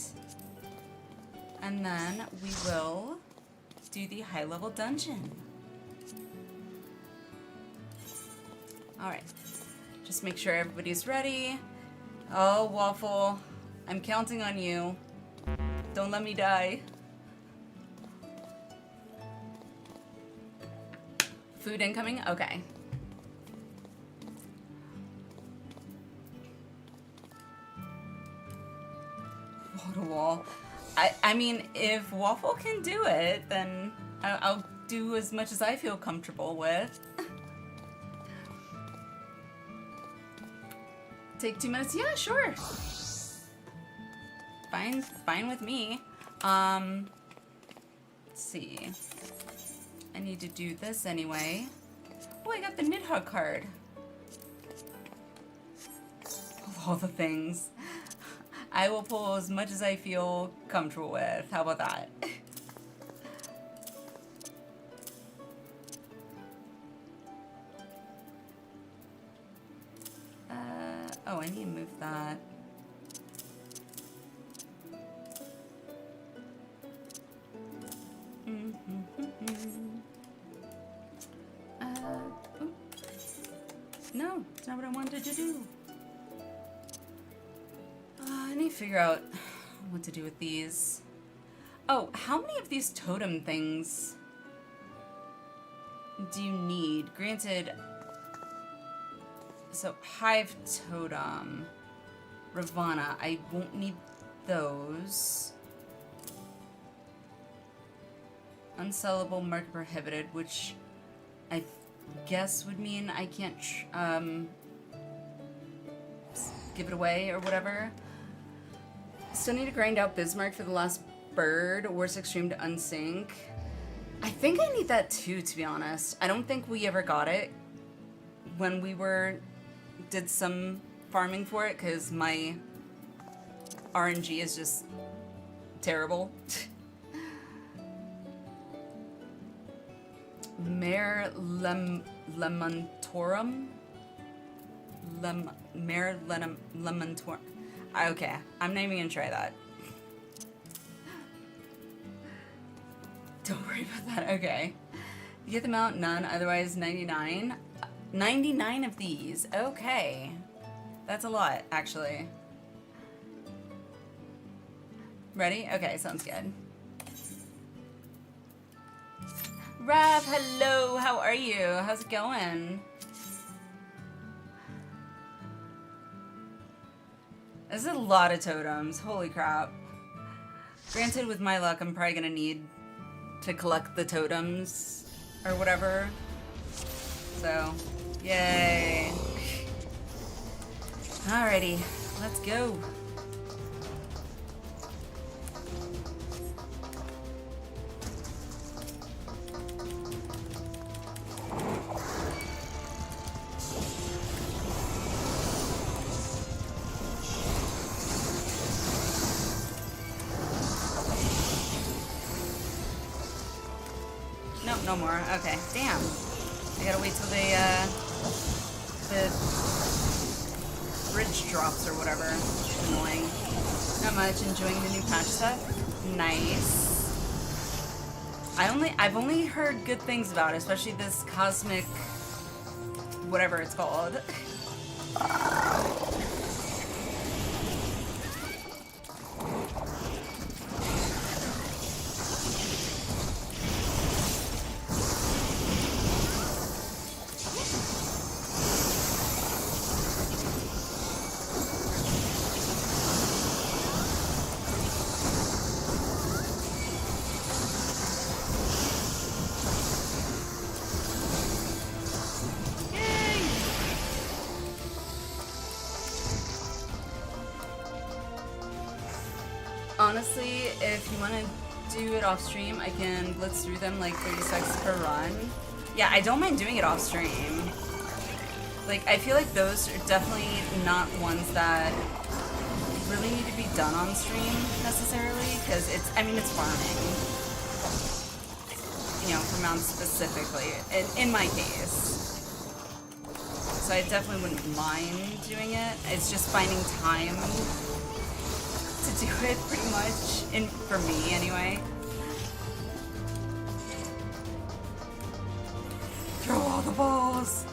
S1: And then we will do the high-level dungeon. Alright. Just make sure everybody's ready. Oh, Waffle, I'm counting on you. Don't let me die. Food incoming? Okay. Wall to wall. I mean, if Waffle can do it, then I'll do as much as I feel comfortable with. Take 2 minutes? Yeah, sure. Fine with me. Let's see. I need to do this anyway. Oh, I got the Nidhogg card. Of all the things. I will pull as much as I feel comfortable with. How about that? Oh, I need to move that. No, it's not what I wanted to do. I need to figure out what to do with these. Oh, how many of these totem things do you need? Granted, so Hive Totem, Ravana, I won't need those. Unsellable, market prohibited, which I guess would mean I can't give it away or whatever. Still need to grind out Bismarck for the last bird. Worst extreme to unsync. I think I need that too, to be honest. I don't think we ever got it when we did some farming for it, because my RNG is just terrible. Mare Lemontorum? Mare Lemontorum. Okay, I'm not even gonna try that. Don't worry about that, okay. You get them out, none, otherwise 99. 99 of these, okay. That's a lot, actually. Ready? Okay, sounds good. Rav, hello, how are you? How's it going? This is a lot of totems, holy crap. Granted, with my luck, I'm probably gonna need to collect the totems or whatever. So, yay. Alrighty, let's go. Nope, no more. Okay, damn. I gotta wait till the bridge drops or whatever. Annoying. Not much. Enjoying the new patch stuff. Nice. I've only heard good things about it, especially this cosmic whatever it's called. Honestly, if you want to do it off stream, I can blitz through them like 30 seconds per run. Yeah, I don't mind doing it off stream. Like, I feel like those are definitely not ones that really need to be done on stream necessarily, because it's, I mean, it's farming. You know, for mounts specifically, in my case. So I definitely wouldn't mind doing it. It's just finding time to do it, pretty much, for me anyway. Throw all the balls.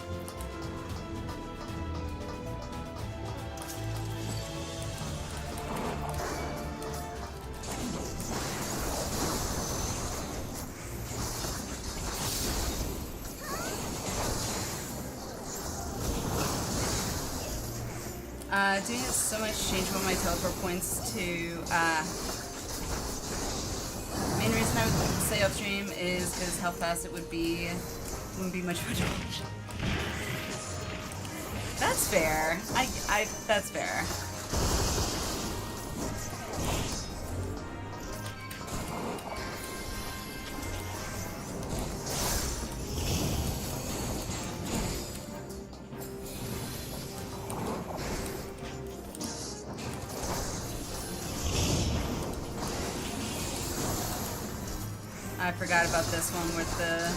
S1: Doing it so much change one of my teleport points to, main reason I would say upstream is because how fast it wouldn't be much of a change. That's fair. That's fair. I forgot about this one with the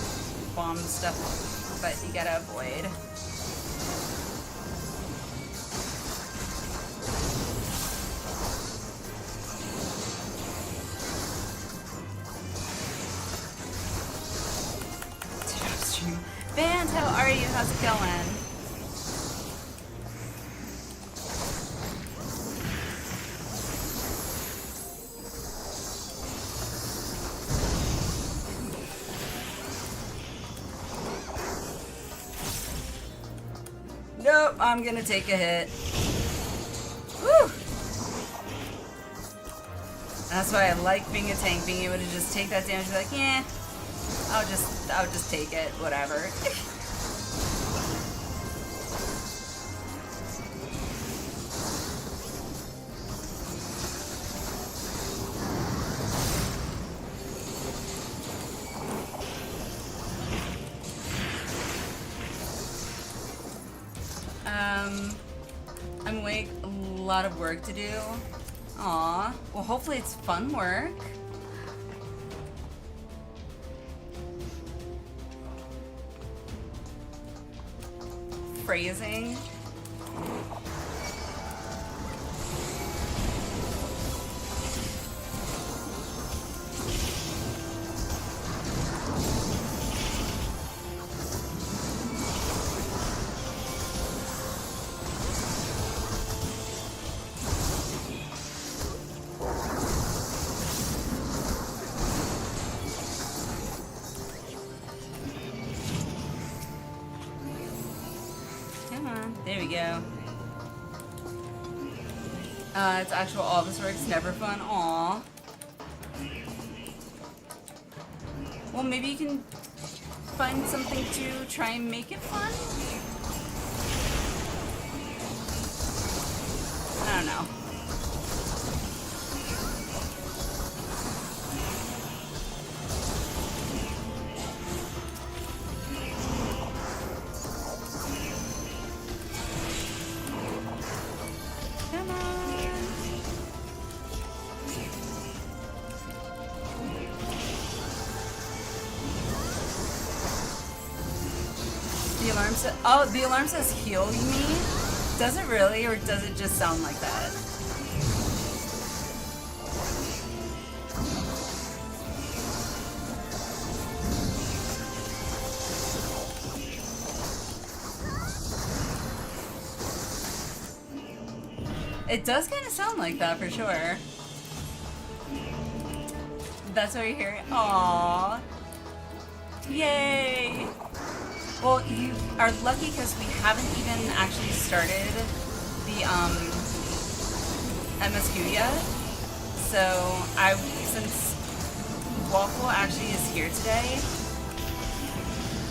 S1: bomb stuff, but you gotta avoid. Vance, how are you? How's it going? Nope, I'm gonna take a hit. Woo! That's why I like being a tank, being able to just take that damage and be like, yeah, I'll just take it, whatever. I'm awake, a lot of work to do. Aw, well hopefully it's fun work. Phrasing. There we go. It's actual office work. It's never fun. Aww. Well, maybe you can find something to try and make it fun? I don't know. Oh, the alarm says heal, you mean? Does it really, or does it just sound like that? It does kind of sound like that, for sure. That's what you're hearing. Aww. Yay! Well, you are lucky because we haven't even actually started the MSQ yet. So since Waffle actually is here today,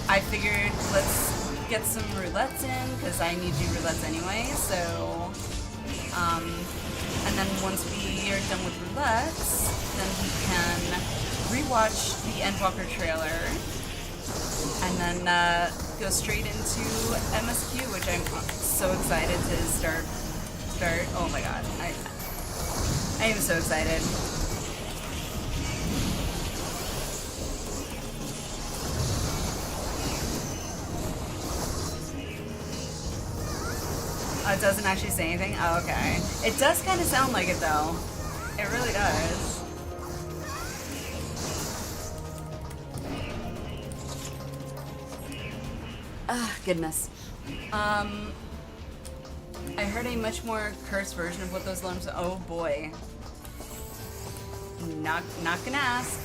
S1: I figured let's get some roulettes in because I need to do roulettes anyway. So, and then once we are done with roulettes, then we can rewatch the Endwalker trailer. And then go straight into MSQ, which I'm so excited to start. Oh my god, I am so excited. Oh, it doesn't actually say anything? Oh, okay. It does kind of sound like it though. It really does. Ah, goodness. I heard a much more cursed version of what those alarms are. Oh boy. Not gonna ask.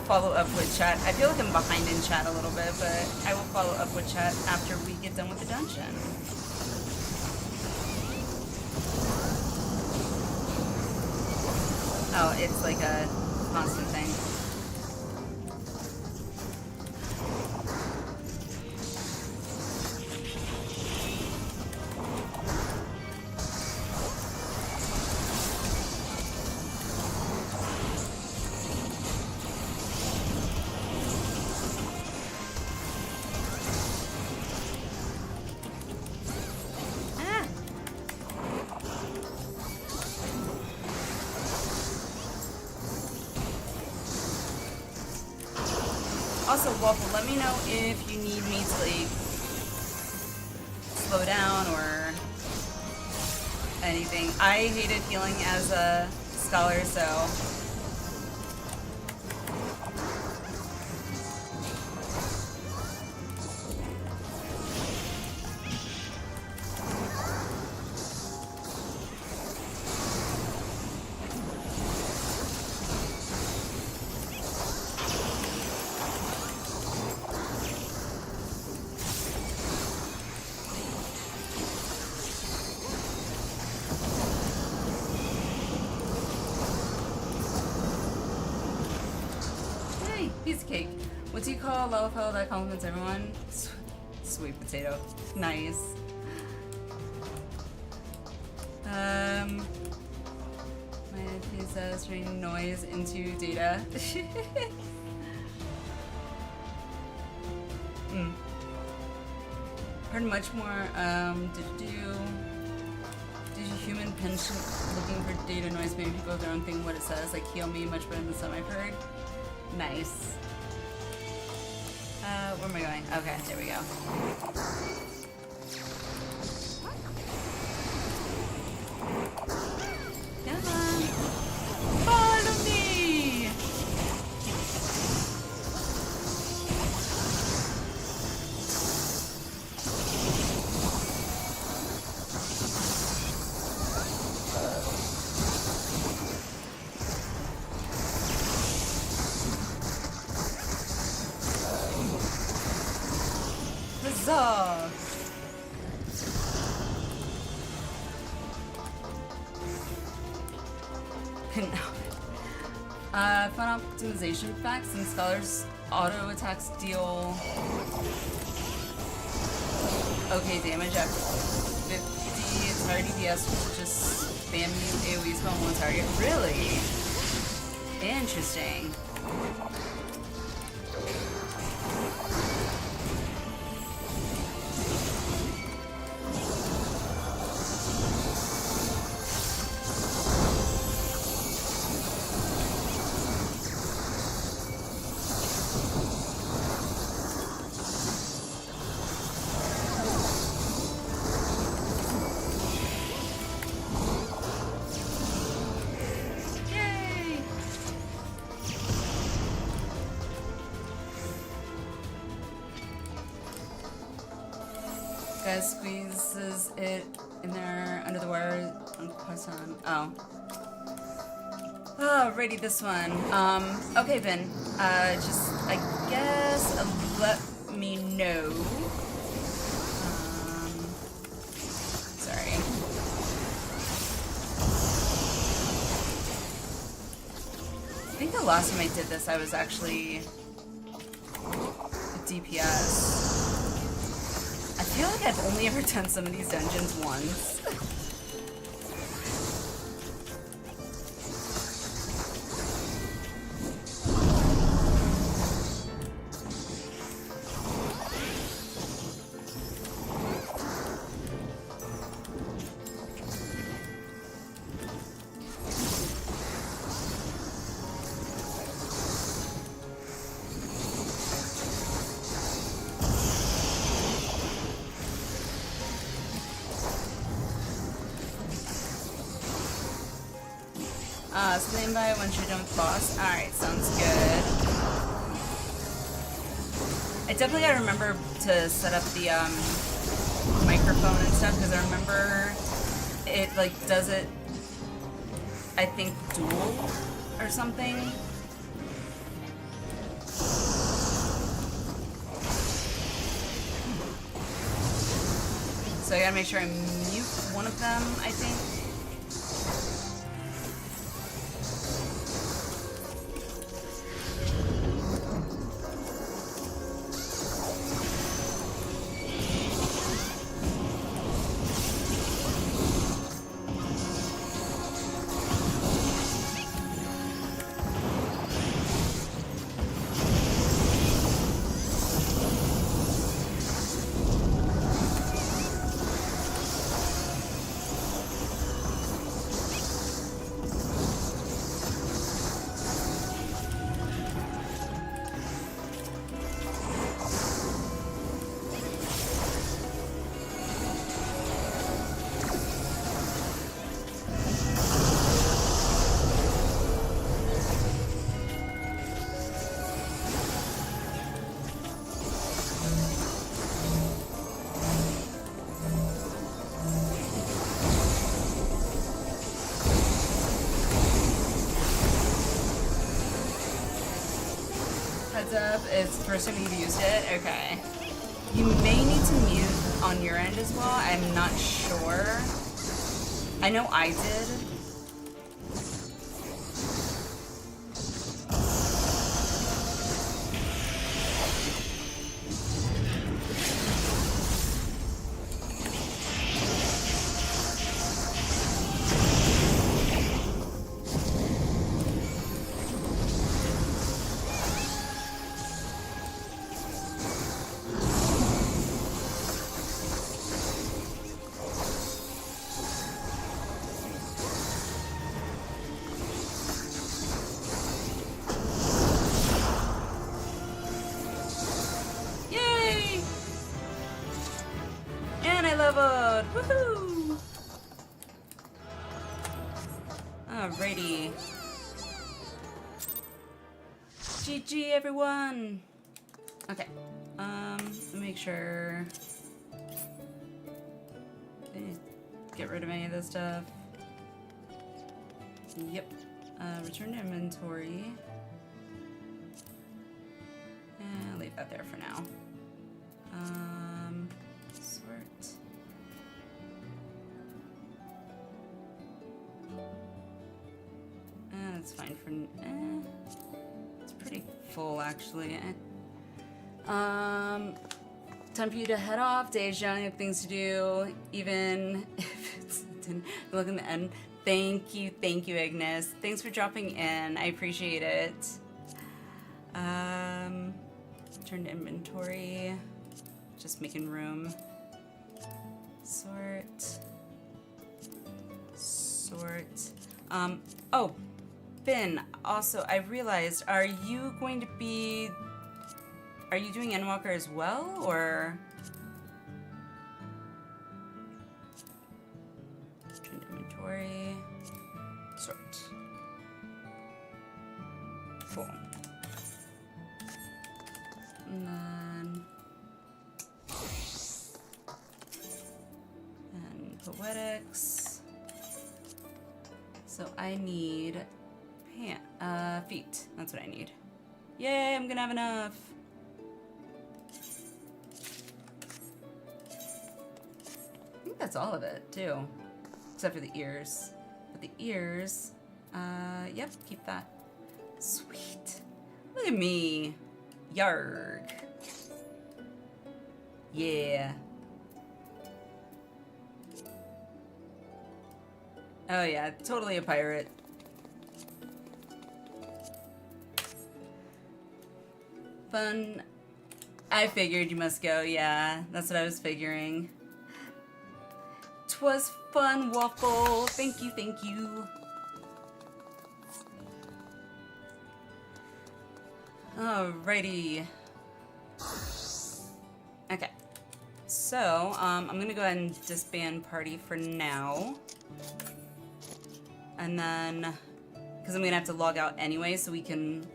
S1: follow up with chat. I feel like I'm behind in chat a little bit, but I will follow up with chat after we get done with the dungeon. Oh, it's like a constant thing. Also, Waffle, let me know if you need me to, like, slow down or anything. I hated healing as a scholar, so... Piece of cake. What do you call a LVL that compliments everyone? Sweet potato. Nice. My IP says turning noise into data. Heard much more. Did you human pension looking for data noise? Maybe people have their own thing. What it says, like heal me, much better than some I've heard. Nice. Where am I going? Okay, there we go. Come on. Follow me! Huzzah! Fun optimization facts and scholars auto attacks deal okay damage at 50 entire DPS, which just spam you AoE spell one target. Really? Interesting. Guys squeezes it in there under the wire on quest on. Oh. Alrighty, this one. Okay, Vin. Just, I guess, let me know. Sorry. I think the last time I did this, I was actually a DPS. I feel like I've only ever done some of these dungeons once. Stand by once you're done with boss. Alright, sounds good. I definitely gotta remember to set up the microphone and stuff, because I remember it like does it, I think, dual or something. So I gotta make sure I mute one of them, I think. Up. It's the first time you've used it? Okay. You may need to mute on your end as well. I'm not sure. I know I did. Leveled! Woohoo! Alrighty. GG everyone! Okay. Let me make sure. Get rid of any of this stuff. Yep. Return to inventory. And I'll leave that there for now. Sort. That's fine for. It's pretty full actually. Time for you to head off. Day's young, you have things to do. Even if it's look in the end. Thank you, Ignis. Thanks for dropping in. I appreciate it. Turn to inventory. Just making room. Sort. Oh, Finn, also, I realized, are you doing Endwalker as well, or? Turn to inventory. Sort. Cool. And then poetics. So I need feet. That's what I need. Yay, I'm gonna have enough. I think that's all of it too, except for the ears. But the ears, yep, keep that. Sweet. Look at me. Yarg. Yeah. Oh yeah, totally a pirate. Fun. I figured you must go, yeah. That's what I was figuring. 'Twas fun, Waffle. Thank you, thank you. Alrighty. Okay. So, I'm gonna go ahead and disband party for now. And then, because I'm gonna have to log out anyway so we can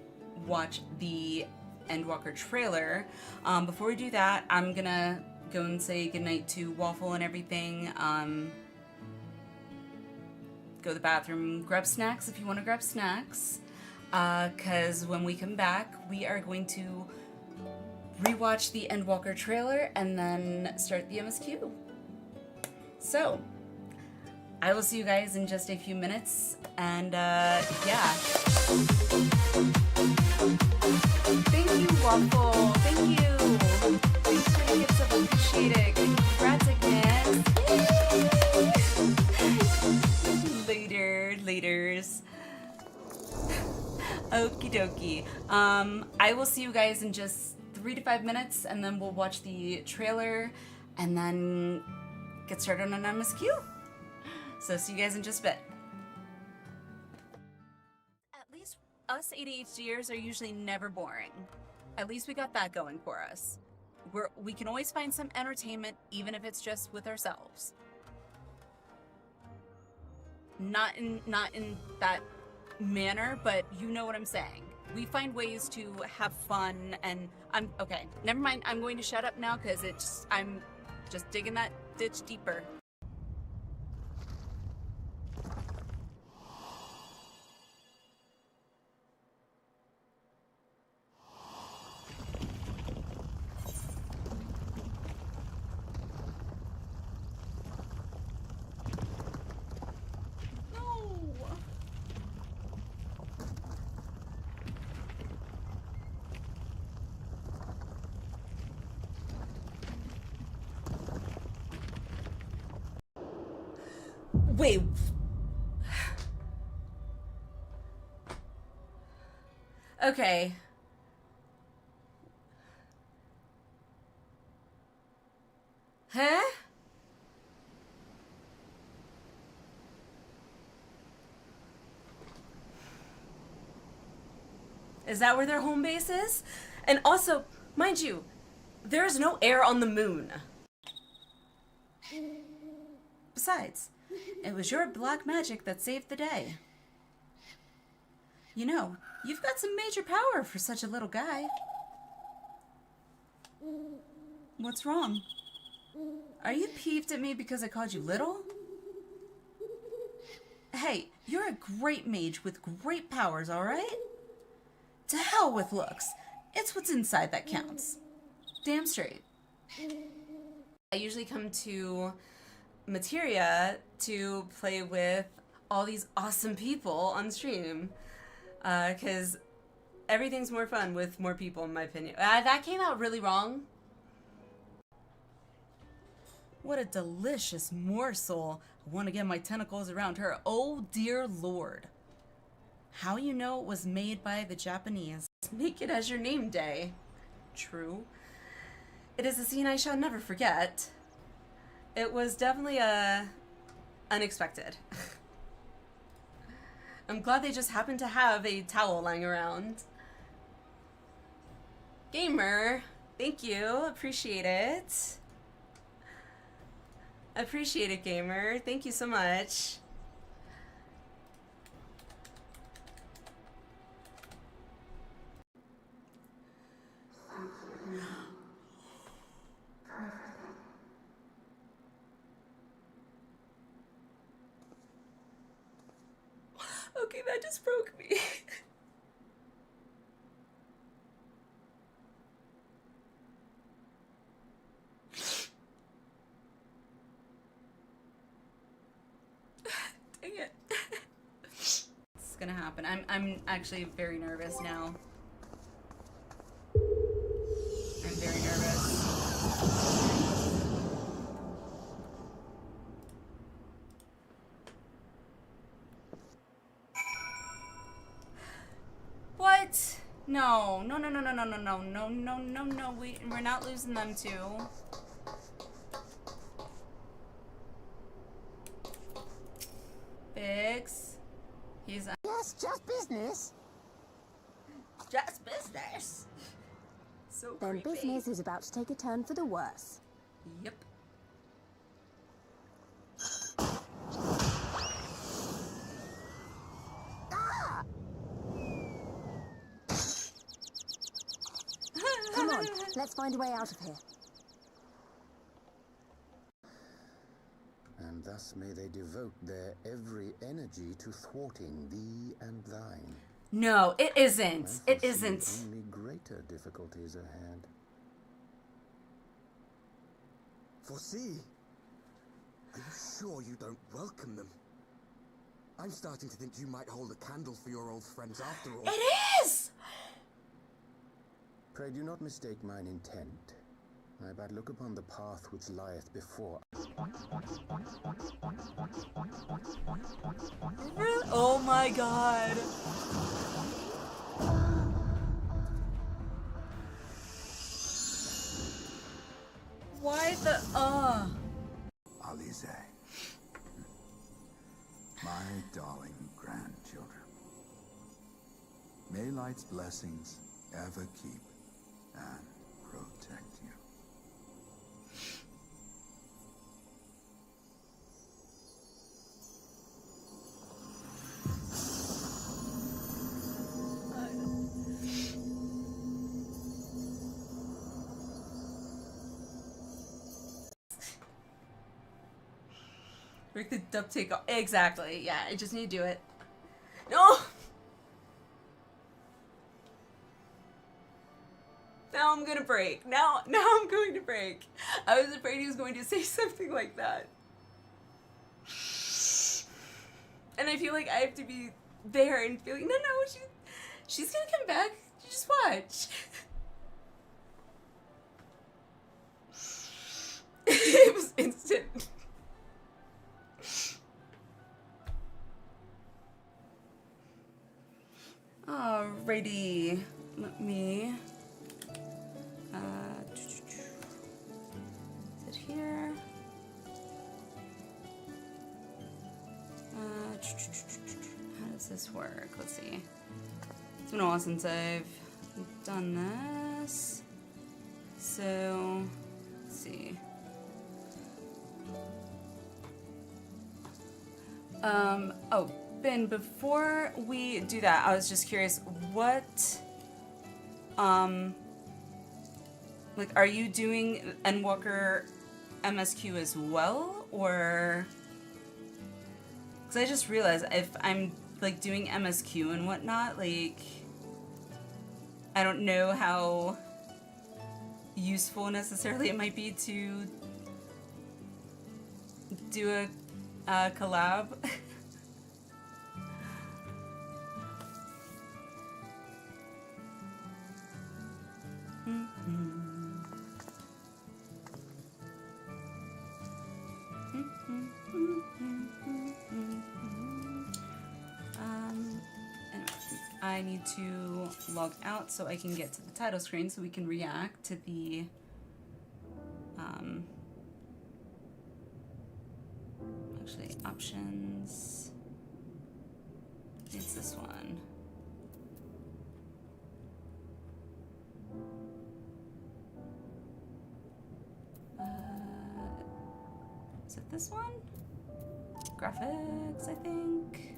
S1: watch the Endwalker trailer. Before we do that, I'm gonna go and say goodnight to Waffle and everything. Go to the bathroom, grab snacks if you want to grab snacks. Because when we come back, we are going to rewatch the Endwalker trailer and then start the MSQ. So, I will see you guys in just a few minutes, and yeah. Thank you, Waffle. Thank you. Thanks for the gifts, I appreciate it. Congrats again. Laters. Okie dokie. I will see you guys in just 3 to 5 minutes, and then we'll watch the trailer, and then get started on MSQ. So see you guys in just a bit. At least us ADHDers are usually never boring. At least we got that going for us. We can always find some entertainment, even if it's just with ourselves. Not in that manner, but you know what I'm saying. We find ways to have fun, and okay, never mind. I'm going to shut up now because I'm just digging that ditch deeper. Wait. Okay. Huh? Is that where their home base is? And also, mind you, there is no air on the moon. Besides, it was your black magic that saved the day. You know, you've got some major power for such a little guy. What's wrong? Are you peeved at me because I called you little? Hey, you're a great mage with great powers, alright? To hell with looks. It's what's inside that counts. Damn straight. I usually come to Materia to play with all these awesome people on stream. Because everything's more fun with more people, in my opinion. That came out really wrong. What a delicious morsel. I want to get my tentacles around her. Oh dear lord. How you know it was made by the Japanese? Make it as your name day. True. It is a scene I shall never forget. It was definitely unexpected. I'm glad they just happened to have a towel lying around. Gamer, thank you. Appreciate it. Appreciate it, Gamer. Thank you so much. Okay, that just broke me. Dang it. It's gonna happen. I'm actually very nervous now. I'm very nervous. What? No. We're not losing them too. Biggs. He's
S2: yes, just business.
S1: Just business. So
S2: Then
S1: creepy.
S2: business is about to take a turn for the worse.
S1: Yep.
S2: Ah! Come on, let's find a way out of here.
S3: And thus may they devote their every energy to thwarting thee and thine.
S1: No, it isn't. It isn't.
S3: Only greater difficulties ahead.
S4: Foresee? Are you sure you don't welcome them? I'm starting to think you might hold a candle for your old friends after all.
S1: It is!
S3: Pray do not mistake mine intent. I but look upon the path which lieth before.
S1: Really? Oh my god. Why the
S5: Alize, my darling grandchildren, may light's blessings ever keep and protect you.
S1: Break the duct tape off. Exactly. Yeah, I just need to do it. No! Now I'm gonna break. Now I'm going to break. I was afraid he was going to say something like that. And I feel like I have to be there and feeling, no, she's gonna come back. You just watch. It was instant. Alrighty, let me sit here. How does this work? Let's see. It's been a while since I've done this. So, let's see. Oh, Ben, before we do that, I was just curious, what, like, are you doing Endwalker MSQ as well, or, because I just realized if I'm, like, doing MSQ and whatnot, like, I don't know how useful necessarily it might be to do a collab. I need to log out so I can get to the title screen so we can react to the actually options. It's this one. Is it this one? Graphics, I think.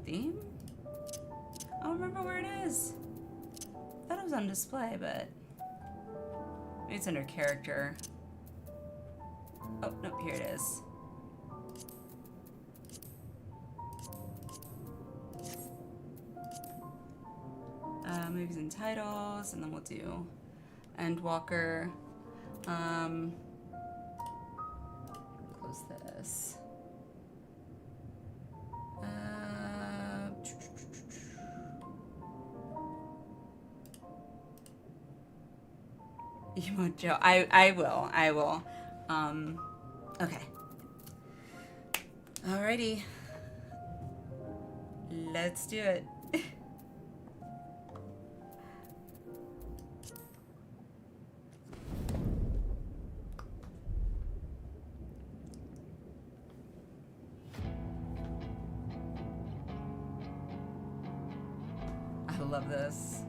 S1: Theme? I don't remember where it is. I thought it was on display, but maybe it's under character. Oh, nope, here it is. Movies and titles, and then we'll do Endwalker. Close this. Emote Joe. I will. Okay. Alrighty. Let's do it. I love this.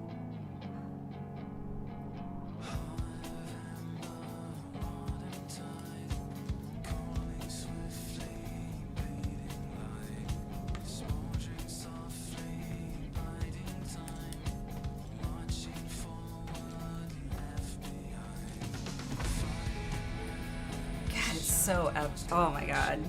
S1: God, it's so up. Oh my God.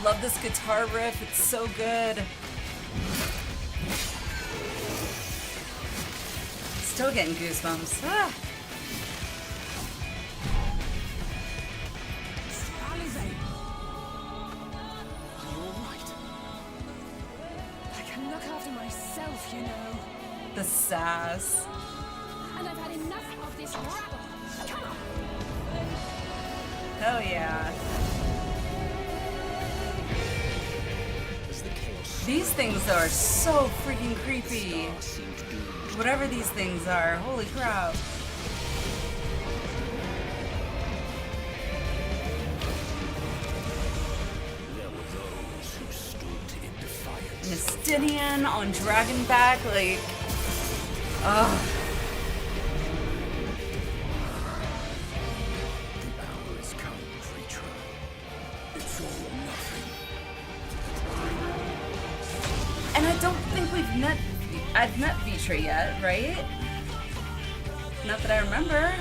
S1: love this guitar riff. It's so good. Still getting goosebumps. Ah.
S6: Look after myself, you know.
S1: The sass.
S6: And I've had enough of this rabble. Come on.
S1: Hell yeah. These things are so freaking creepy. Whatever these things are, holy crap. Nestinian on Dragonback, like, ugh.
S5: The hour is come, creature. It's all or nothing.
S1: And I don't think I've met Vitra yet, right? Not that I remember.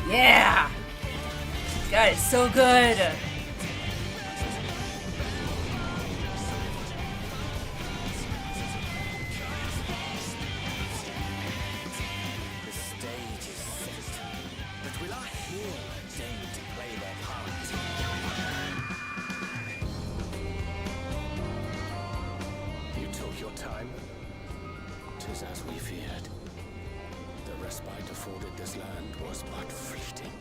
S1: Yeah! God, it's so good!
S4: The stage is set, but will our hero deign to play their part?
S5: You took your time. 'Tis as we feared. The respite afforded this land was but fleeting.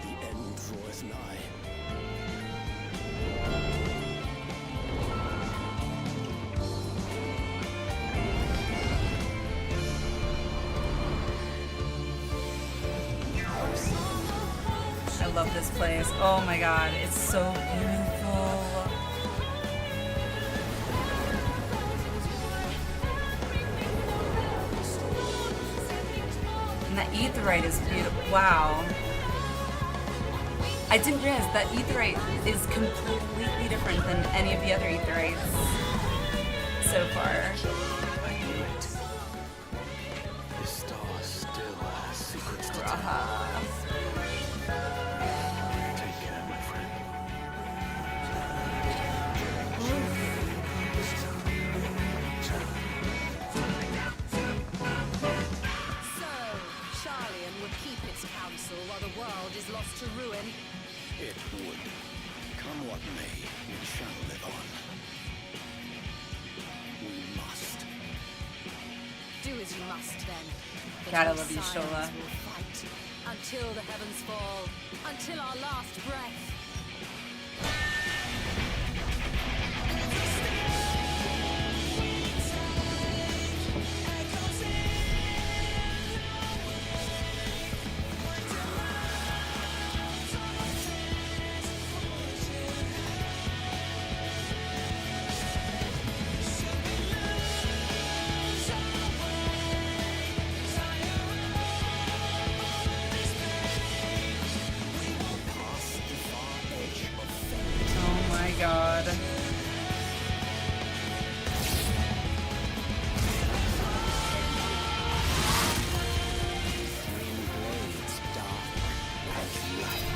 S5: The end draweth nigh.
S1: I love this place. Oh my god, it's so beautiful. And that aetheryte is beautiful. Wow. I didn't realize that aetheryte is completely different than any of the other aetherytes so far.
S5: I knew it. The star still has secrets to tell.
S1: Raha.
S5: Take care, my friend.
S6: So, Charlian will keep its counsel while the world is lost to ruin.
S5: It would. Come what may, we shall live on. We must.
S6: Do as you must then. But
S1: God, I
S6: your
S1: love you,
S6: scions
S1: Shola.
S6: will fight until the heavens fall, until our last breath.
S1: Oh my god.
S4: Blades dark as light.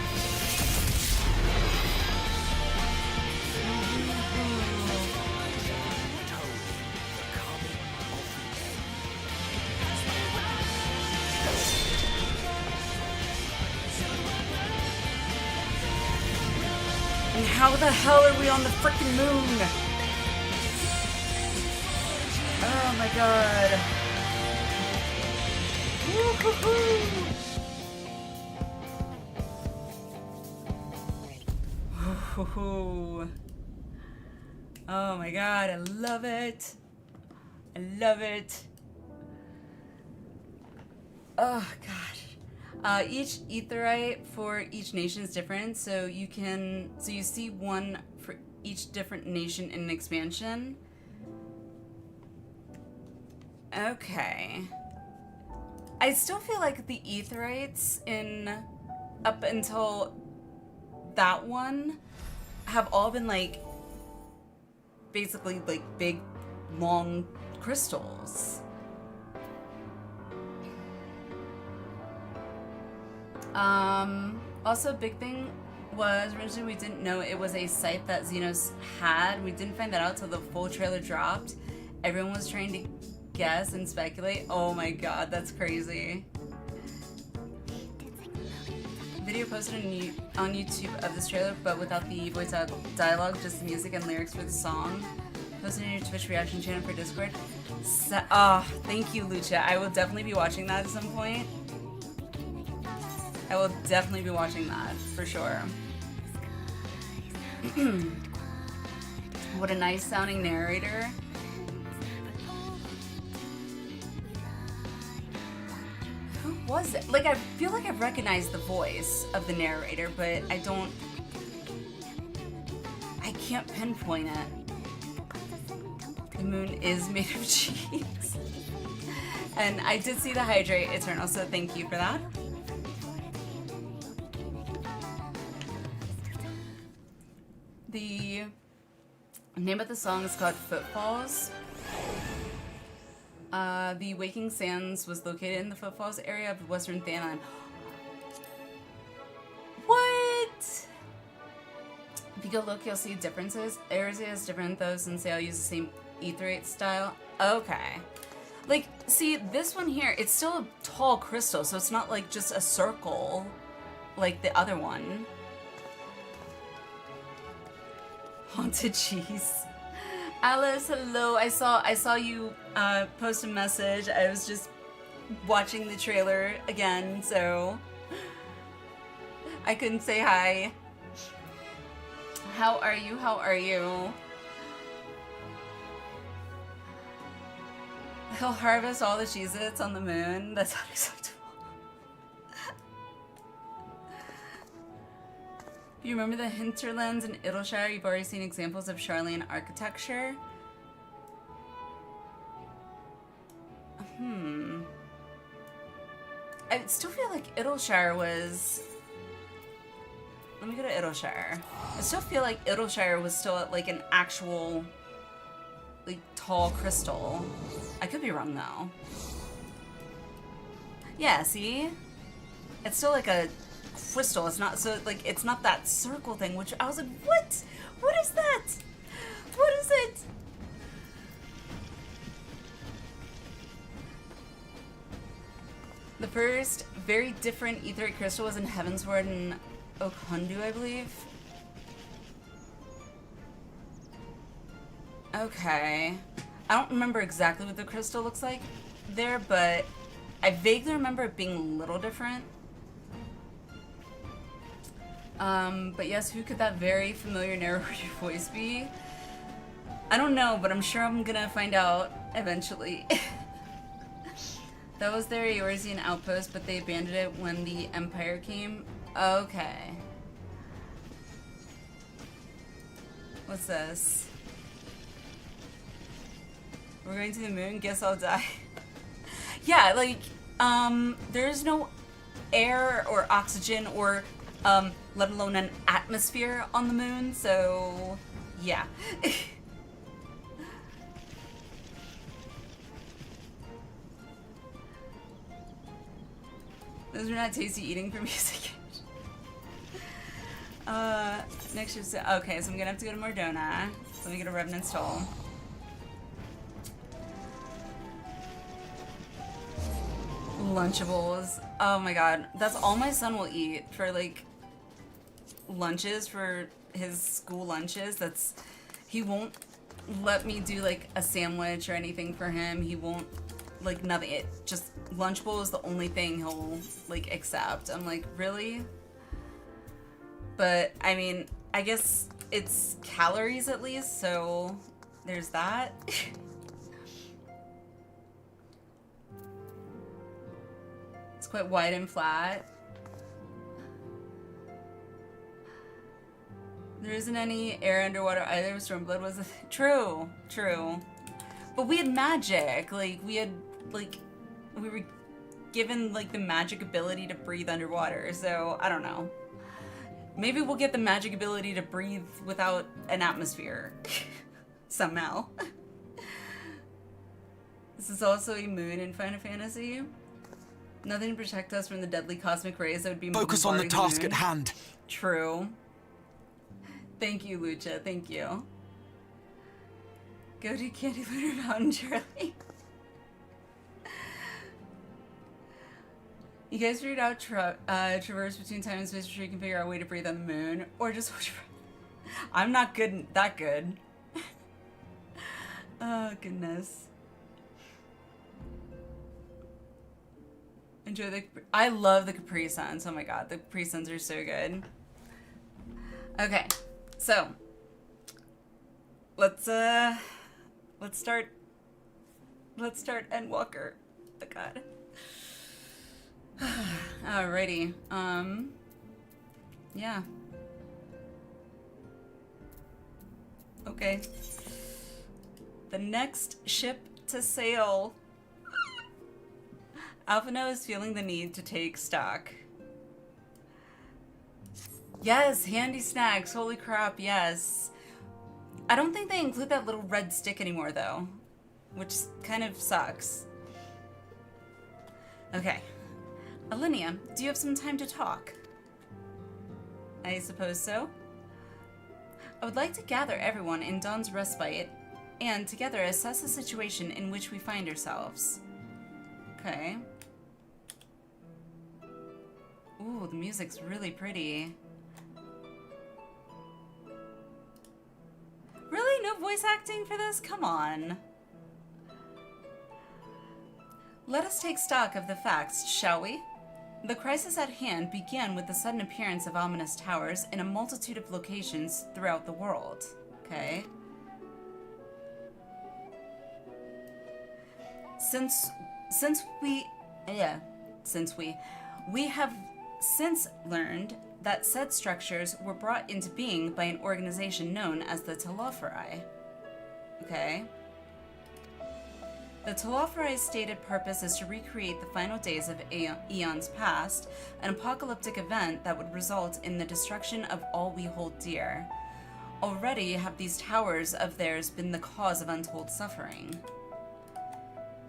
S1: And how the hell are we on the freaking moon? Oh my god. Woo-hoo-hoo. Woo-hoo-hoo. Oh my god, I love it. I love it. Oh gosh. Each aetheryte for each nation is different, so you see one for each different nation in an expansion. Okay. I still feel like the aetherytes up until that one have all been like basically like big long crystals. Also, big thing was originally we didn't know it was a site that Xenos had. We didn't find that out till the full trailer dropped. Everyone was trying to guess and speculate. Oh my god, that's crazy. Video posted on YouTube of this trailer, but without the voice out dialogue, just the music and lyrics for the song. Posted on your Twitch reaction channel for Discord. So, thank you, Lucha. I will definitely be watching that at some point. I will definitely be watching that, for sure. What a nice sounding narrator. Who was it? Like, I feel like I've recognized the voice of the narrator, but I can't pinpoint it. The moon is made of cheese. And I did see the Hydrate Eternal, so thank you for that. The name of the song is called Footfalls. The Waking Sands was located in the Footfalls area of Western Thailand. What? If you go look, you'll see differences. Area is different though, since they all use the same etherate style. Okay. Like, see, this one here, it's still a tall crystal, so it's not like just a circle like the other one. Haunted cheese. Alice, hello. I saw you post a message. I was just watching the trailer again, so I couldn't say hi. How are you? How are you? He'll harvest all the Cheez-Its on the moon. That's unacceptable. You remember the hinterlands in Idleshire? You've already seen examples of Charlian architecture. I still feel like Idleshire was... Let me go to Idleshire. I still feel like Idleshire was still like an actual, like, tall crystal. I could be wrong though. Yeah, see? It's still like a crystal. It's not so like it's not that circle thing, which I was like, what? What is that? What is it? The first very different etheric crystal was in Heavensward in Okhundu, I believe. Okay. I don't remember exactly what the crystal looks like there, but I vaguely remember it being a little different. But yes, who could that very familiar narrator voice be? I don't know, but I'm sure I'm gonna find out eventually. That was their Eorzean outpost, but they abandoned it when the Empire came. Okay. What's this? We're going to the moon, guess I'll die. Yeah, like, there's no air or oxygen or, let alone an atmosphere on the moon, so, yeah. Those are not tasty eating for music. Next is, okay, so I'm gonna have to go to Mordona. So let me get a Revenant Soul. Lunchables. Oh my god. That's all my son will eat for, like, lunches, for his school lunches. That's, he won't let me do, like, a sandwich or anything for him. He won't, like, nothing. It just, Lunchable is the only thing he'll, like, accept. I'm like, really? But, I mean, I guess it's calories at least, so there's that. It's quite wide and flat. There isn't any air underwater either. Stormblood was a true. But we had magic. Like, we had, like, we were given, like, the magic ability to breathe underwater. So, I don't know. Maybe we'll get the magic ability to breathe without an atmosphere. Somehow. This is also a moon in Final Fantasy. Nothing to protect us from the deadly cosmic rays that would be
S7: Focus on the
S1: bombarding
S7: task
S1: moon.
S7: at hand.
S1: True. Thank you, Lucha. Thank you. Go to Candy Lunar Mountain, Charlie. You guys figured out traverse between time and space, where you can figure out a way to breathe on the moon, or just I'm not that good. Oh goodness. Enjoy I love the Capri Suns. Oh my god, the Capri Suns are so good. Okay, so let's start Endwalker. Oh god. Alrighty. Yeah. Okay. The next ship to sail. Alphino is feeling the need to take stock. Yes, handy snacks. Holy crap, yes. I don't think they include that little red stick anymore, though, which kind of sucks. Okay. Alinea, do you have some time to talk? I suppose so. I would like to gather everyone in Dawn's Respite and together assess the situation in which we find ourselves. Okay. Ooh, the music's really pretty. Really? No voice acting for this? Come on. Let us take stock of the facts, shall we? The crisis at hand began with the sudden appearance of ominous towers in a multitude of locations throughout the world. Okay. We have since learned that said structures were brought into being by an organization known as the Telophori. Okay. The Telophori's stated purpose is to recreate the final days of eons past, an apocalyptic event that would result in the destruction of all we hold dear. Already have these towers of theirs been the cause of untold suffering.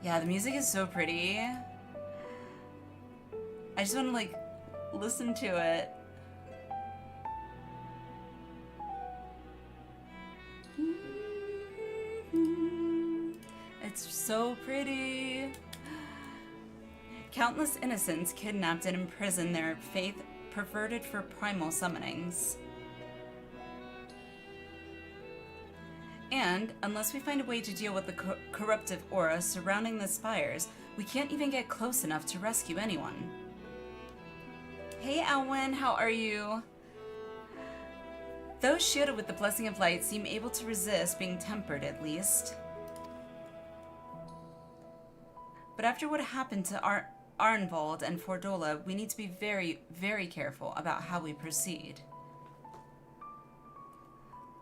S1: Yeah, the music is so pretty. I just want to, like, listen to it. It's so pretty. Countless innocents kidnapped and imprisoned, their faith perverted for primal summonings. And, unless we find a way to deal with the corruptive aura surrounding the spires, we can't even get close enough to rescue anyone. Hey Alwyn, how are you? Those shielded with the blessing of light seem able to resist being tempered, at least. But after what happened to Arnvald and Fordola, we need to be very, very careful about how we proceed.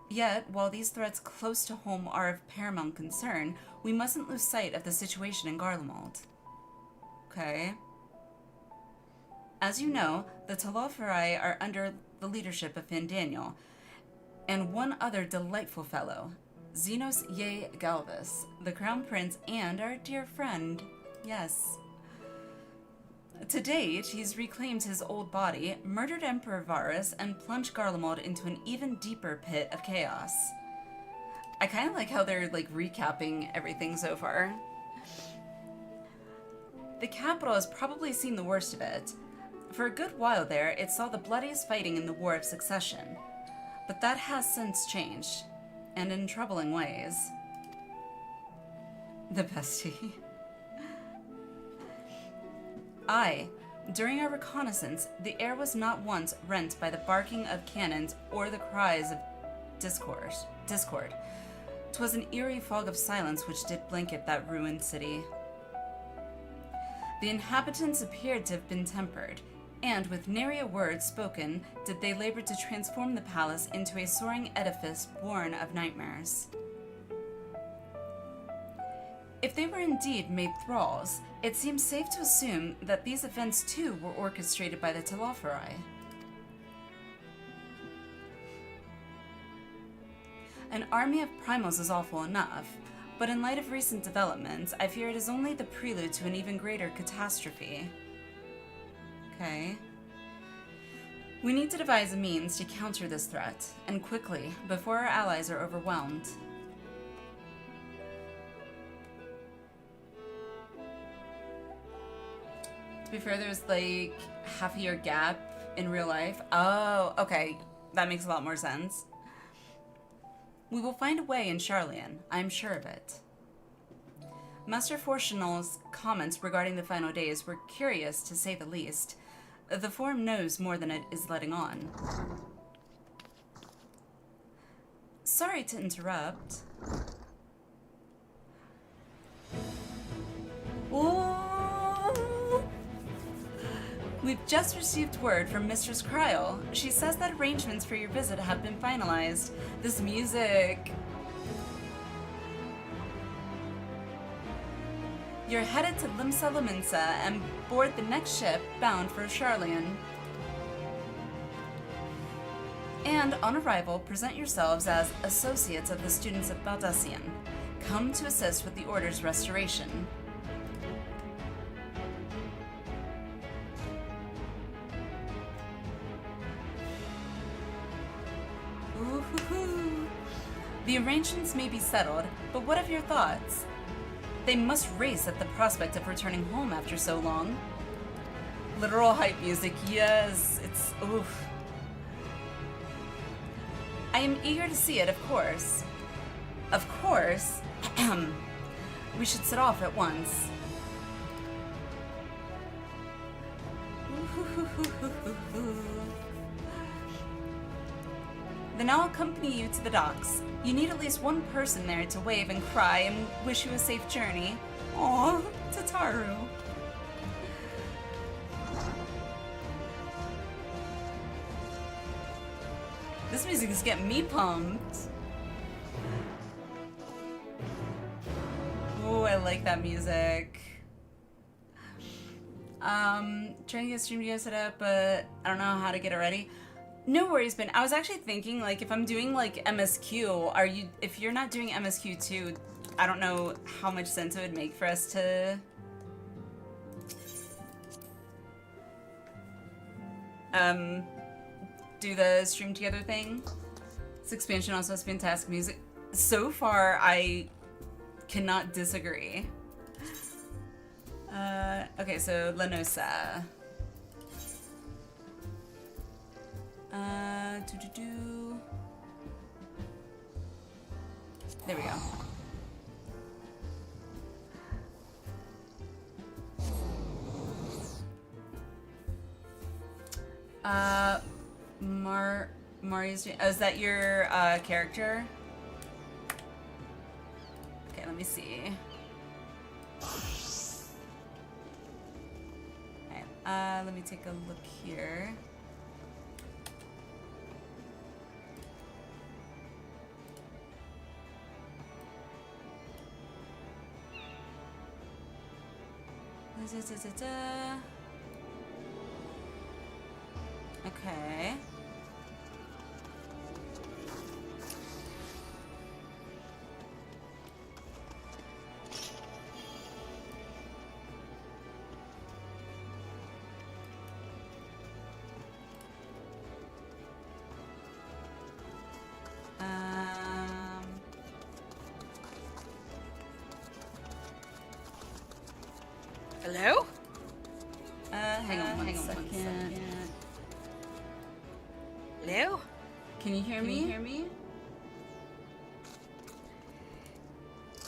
S1: Yet, while these threats close to home are of paramount concern, we mustn't lose sight of the situation in Garlemald. Okay. As you know, the Telophori are under the leadership of Fandaniel, and one other delightful fellow, Xenos Ye Galvis, the Crown Prince and our dear friend. Yes. To date, he's reclaimed his old body, murdered Emperor Varus, and plunged Garlemald into an even deeper pit of chaos. I kind of like how they're, like, recapping everything so far. The capital has probably seen the worst of it. For a good while there, it saw the bloodiest fighting in the War of Succession. But that has since changed, and in troubling ways. The bestie. During our reconnaissance, the air was not once rent by the barking of cannons or the cries of discord. 'Twas an eerie fog of silence which did blanket that ruined city. The inhabitants appeared to have been tempered, and with nary a word spoken did they labor to transform the palace into a soaring edifice born of nightmares. If they were indeed made thralls, it seems safe to assume that these events too were orchestrated by the Telophori. An army of primals is awful enough, but in light of recent developments, I fear it is only the prelude to an even greater catastrophe. Okay. We need to devise a means to counter this threat, and quickly, before our allies are overwhelmed. To be fair, there's like half a year gap in real life. Oh, okay. That makes a lot more sense. We will find a way in Charlian. I'm sure of it. Master Fortunal's comments regarding the final days were curious, to say the least. The Forum knows more than it is letting on. Sorry to interrupt. Ooh. We've just received word from Mistress Kryl. She says that arrangements for your visit have been finalized. This music... You're headed to Limsa Laminsa and board the next ship bound for Charlian. And on arrival, present yourselves as associates of the students of Baldassian, come to assist with the Order's restoration. Ooh-hoo-hoo. The arrangements may be settled, but what of your thoughts? They must race at the prospect of returning home after so long. Literal hype music, yes, it's oof. I am eager to see it, of course. Of course. We should set off at once. Then I'll accompany you to the docks. You need at least one person there to wave and cry and wish you a safe journey. Aw, Tataru. This music is getting me pumped. Oh, I like that music. Trying to get stream video set up, but I don't know how to get it ready. No worries, Ben. I was actually thinking, like, if I'm doing, like, MSQ, if you're not doing MSQ too, I don't know how much sense it would make for us to... do the stream together thing. This expansion also has fantastic music. So far, I cannot disagree. Okay, so Lanosa. There we go. Mario's. Oh, is that your character? Okay, let me see. Okay, let me take a look here. Okay.
S7: Hello?
S1: Hang on one second.
S7: Hello?
S1: Can you hear me?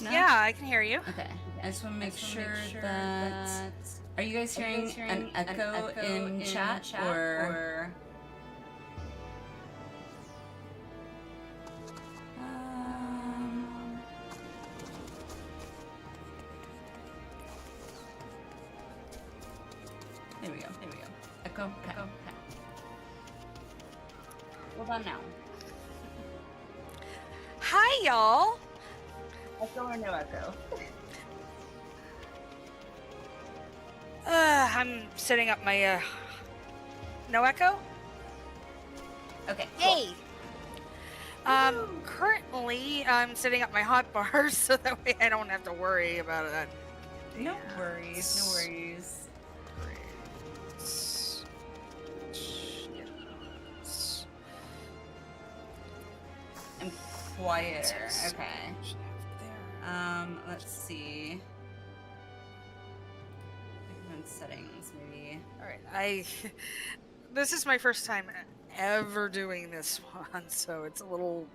S1: No?
S7: Yeah, I can hear you.
S1: Okay. I just want to make sure that... Are you guys hearing an echo in chat or... There we go. Echo. Okay. What about now?
S7: Hi, y'all.
S1: Echo or no echo?
S7: I'm setting up my, no echo?
S1: Okay.
S7: Hey! Currently, I'm setting up my hot bars so that way I don't have to worry about that.
S1: No worries. quieter. Okay.
S7: There.
S1: Let's see. Microphone settings, maybe.
S7: All right, this is my first time ever doing this one, so it's a little.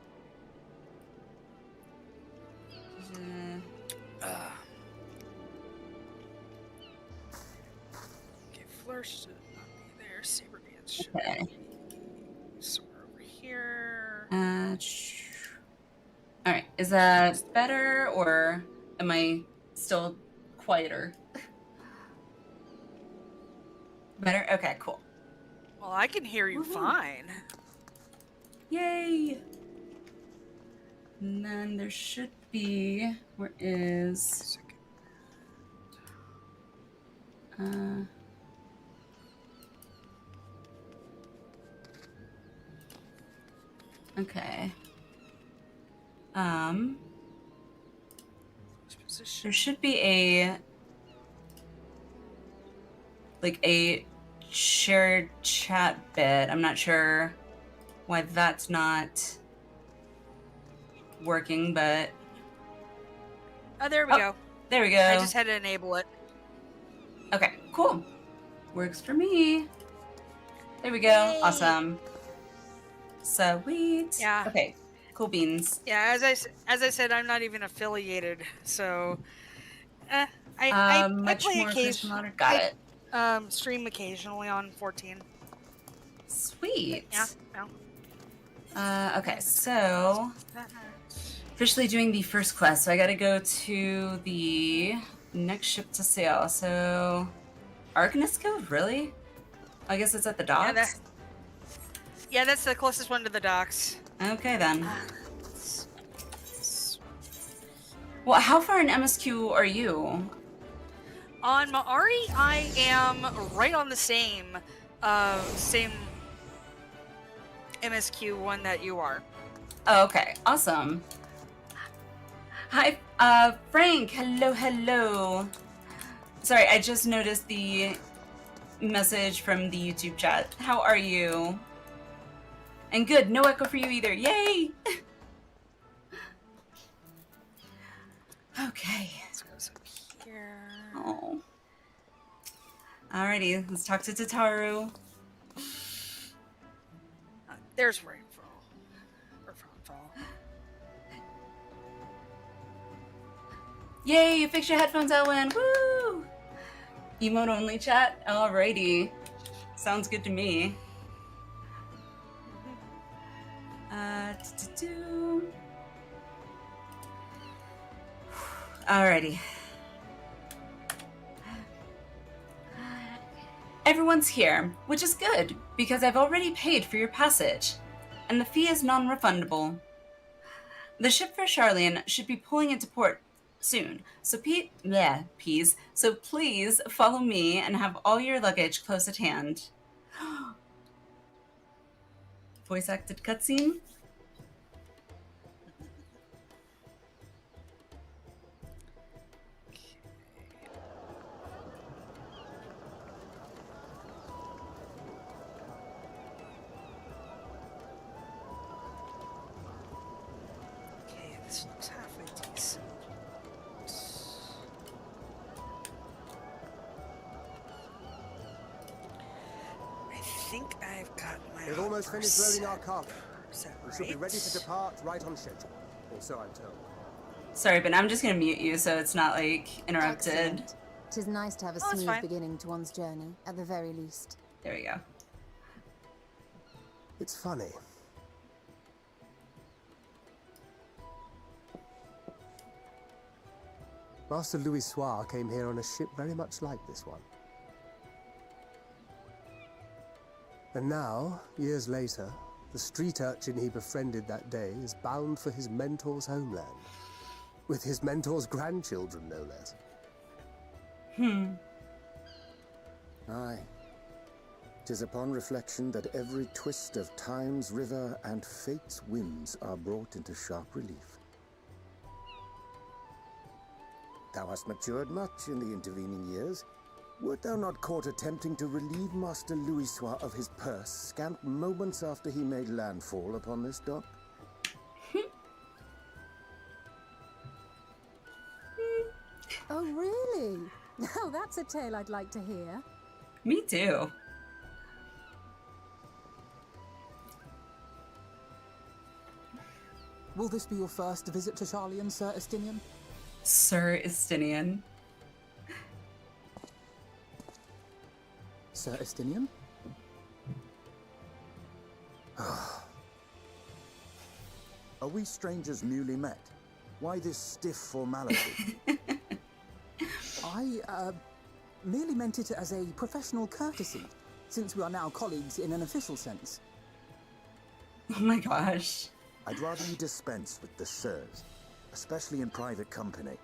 S7: Okay, Flourish should not be there. Saber Dance should
S1: Okay.
S7: be somewhere over here.
S1: All right. Is that better, or am I still quieter? Better? Okay, cool.
S7: Well, I can hear you fine.
S1: Yay! And then there should be, where is, okay. There should be a, like a shared chat bit. I'm not sure why that's not working, but
S7: Oh, there we go.
S1: there we go.
S7: I just had to enable it.
S1: Okay, cool. Works for me. There we go.
S7: Yay.
S1: Awesome. Sweet.
S7: Yeah.
S1: Okay. Cool beans.
S7: Yeah, as I said, I'm not even affiliated, so I
S1: Much
S7: play
S1: more
S7: occasionally.
S1: Christian Got it.
S7: Stream occasionally on 14.
S1: Sweet.
S7: Yeah.
S1: Okay, so officially doing the first quest. So I gotta go to the next ship to sail. So MSQ, really? I guess it's at the docks.
S7: Yeah, that's the closest one to the docks.
S1: Okay then. Well, how far in MSQ are you?
S7: On Ma'ari, I am right on the same MSQ one that you are.
S1: Oh, okay. Awesome. Hi, Frank. Hello, hello. Sorry, I just noticed the message from the YouTube chat. How are you? And good. No echo for you either. Yay! Okay.
S7: Let's go up here.
S1: Oh. Alrighty, let's talk to Tataru.
S7: There's Rainfall. Or Fall.
S1: Yay, you fixed your headphones, Ellen. Woo! Emote only chat? Alrighty. Sounds good to me. Alrighty. Everyone's here, which is good, because I've already paid for your passage, and the fee is non-refundable. The ship for Charlian should be pulling into port soon, so so please follow me and have all your luggage close at hand. Voice acted cutscene?
S7: Okay, this looks halfway decent. I think I've got my.
S8: We've almost finished loading our cargo.
S7: Is that
S8: We should be
S7: right?
S8: ready to depart right on schedule. Or so I'm told.
S1: Sorry, but I'm just gonna mute you so it's not, like, interrupted.
S2: Excellent. 'Tis nice to have a
S7: Oh, it's
S2: smooth
S7: fine.
S2: beginning to one's journey, at the very least.
S1: There we go.
S8: It's funny. Master Louis Soir came here on a ship very much like this one. And now, years later, the street urchin he befriended that day is bound for his mentor's homeland. With his mentor's grandchildren, no less.
S3: Aye. 'Tis upon reflection that every twist of time's river and fate's winds are brought into sharp relief. Thou hast matured much in the intervening years. Wert thou not caught attempting to relieve Master Louis Soir of his purse scant moments after he made landfall upon this dock?
S2: Oh, really? Now that's a tale I'd like to hear.
S1: Me too.
S9: Will this be your first visit to Charlian, Sir Estinian?
S1: Sir Estinian.
S9: Sir Estinian?
S3: Are we strangers newly met? Why this stiff formality?
S9: I merely meant it as a professional courtesy, since we are now colleagues in an official sense.
S1: Oh my gosh.
S3: I'd rather you dispense with the sirs, especially in private company.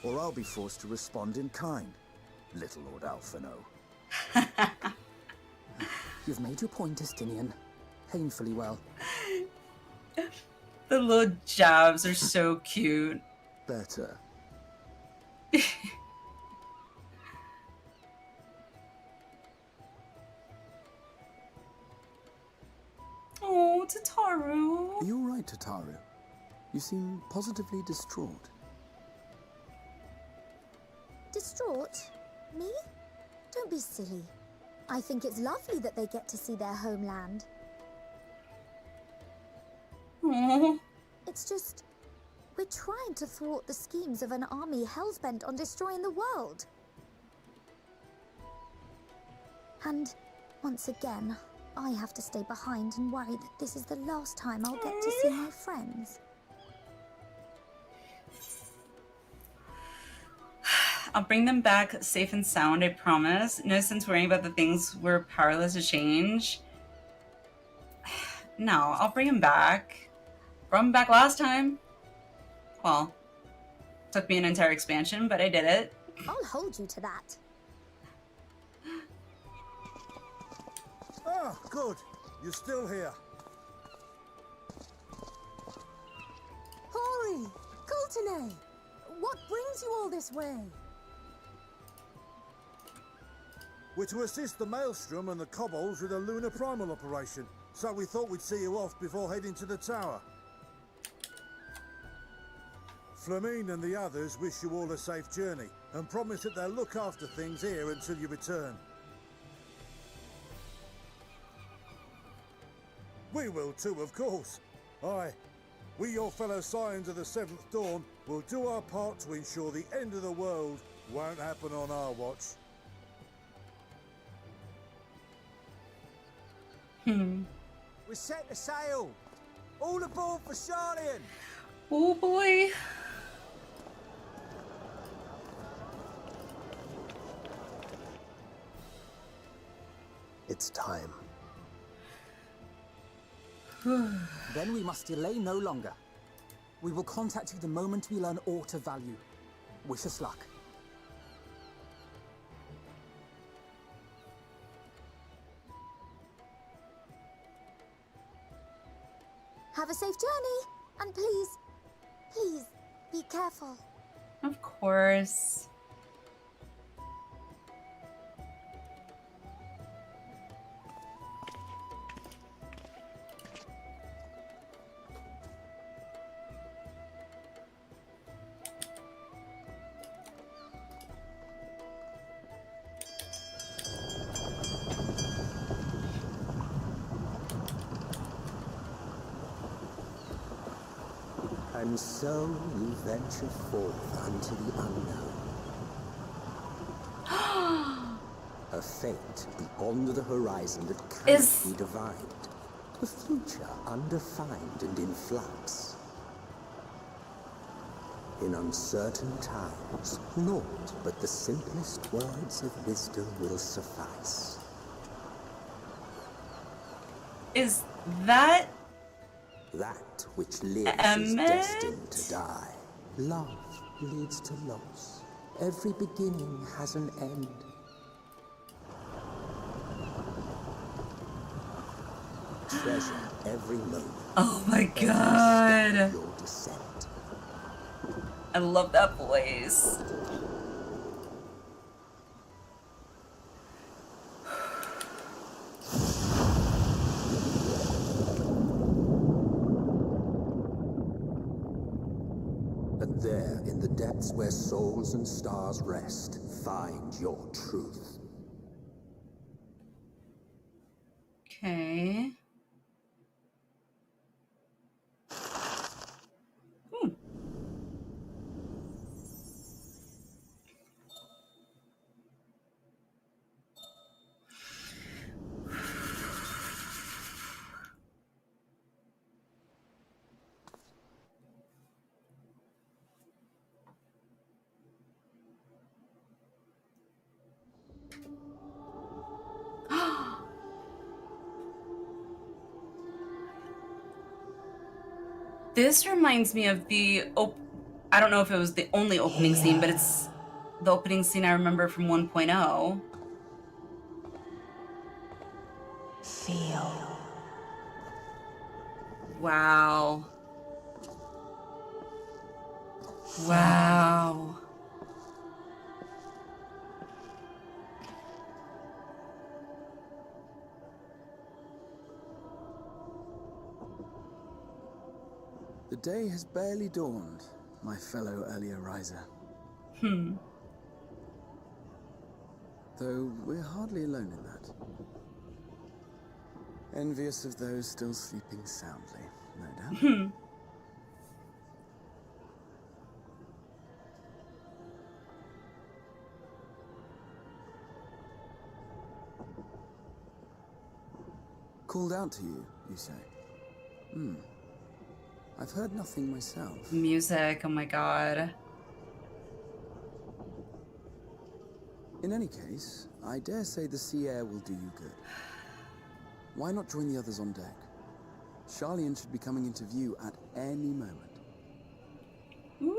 S3: Or I'll be forced to respond in kind, little Lord Alphino.
S9: You've made your point, Estinian. Painfully well.
S1: The little jabs are so cute.
S3: Better.
S1: Oh, Tataru.
S3: Are you all right, Tataru? You seem positively distraught.
S10: Distraught? Me? Don't be silly. I think it's lovely that they get to see their homeland.
S1: Oh.
S10: It's just, we're trying to thwart the schemes of an army hellbent on destroying the world. And, once again, I have to stay behind and worry that this is the last time I'll get to see my friends.
S1: I'll bring them back safe and sound, I promise. No sense worrying about the things we're powerless to change. No, I'll bring him back. Brought him back last time. Well, took me an entire expansion, but I did it.
S10: I'll hold you to that.
S11: Ah, good. You're still here.
S2: Hori! Kultine! What brings you all this way?
S11: We're to assist the Maelstrom and the Kobolds with a lunar primal operation, so we thought we'd see you off before heading to the tower. Flamine and the others wish you all a safe journey, and promise that they'll look after things here until you return. We will too, of course. Aye, we, your fellow Scions of the Seventh Dawn, will do our part to ensure the end of the world won't happen on our watch.
S12: We're set to sail. All aboard for Charlian.
S1: Oh boy.
S8: It's time.
S9: Then we must delay no longer. We will contact you the moment we learn aught of value. Wish us luck.
S10: Have a safe journey, and please, please, be careful.
S1: Of course.
S3: And so you venture forth unto the unknown. A fate beyond the horizon that cannot be divined. A future undefined and in flux. In uncertain times, naught but the simplest words of wisdom will suffice.
S1: Is that
S3: That which lives is
S1: Emmett?
S3: destined to die. Love leads to loss. Every beginning has an end. Treasure every moment.
S1: Oh my
S3: every step
S1: god.
S3: of your descent.
S1: I love that voice.
S3: And depths where souls and stars rest, find your truth.
S1: Okay. This reminds me of the I don't know if it was the only opening scene, but it's the opening scene I remember from 1.0.
S6: Feel.
S1: Wow. Wow.
S3: The day has barely dawned, my fellow earlier riser. Though we're hardly alone in that. Envious of those still sleeping soundly, no doubt. Called out to you, you say? I've heard nothing myself.
S1: Music, oh my god.
S3: In any case, I dare say the sea air will do you good. Why not join the others on deck? Charlian should be coming into view at any moment.
S1: Ooh.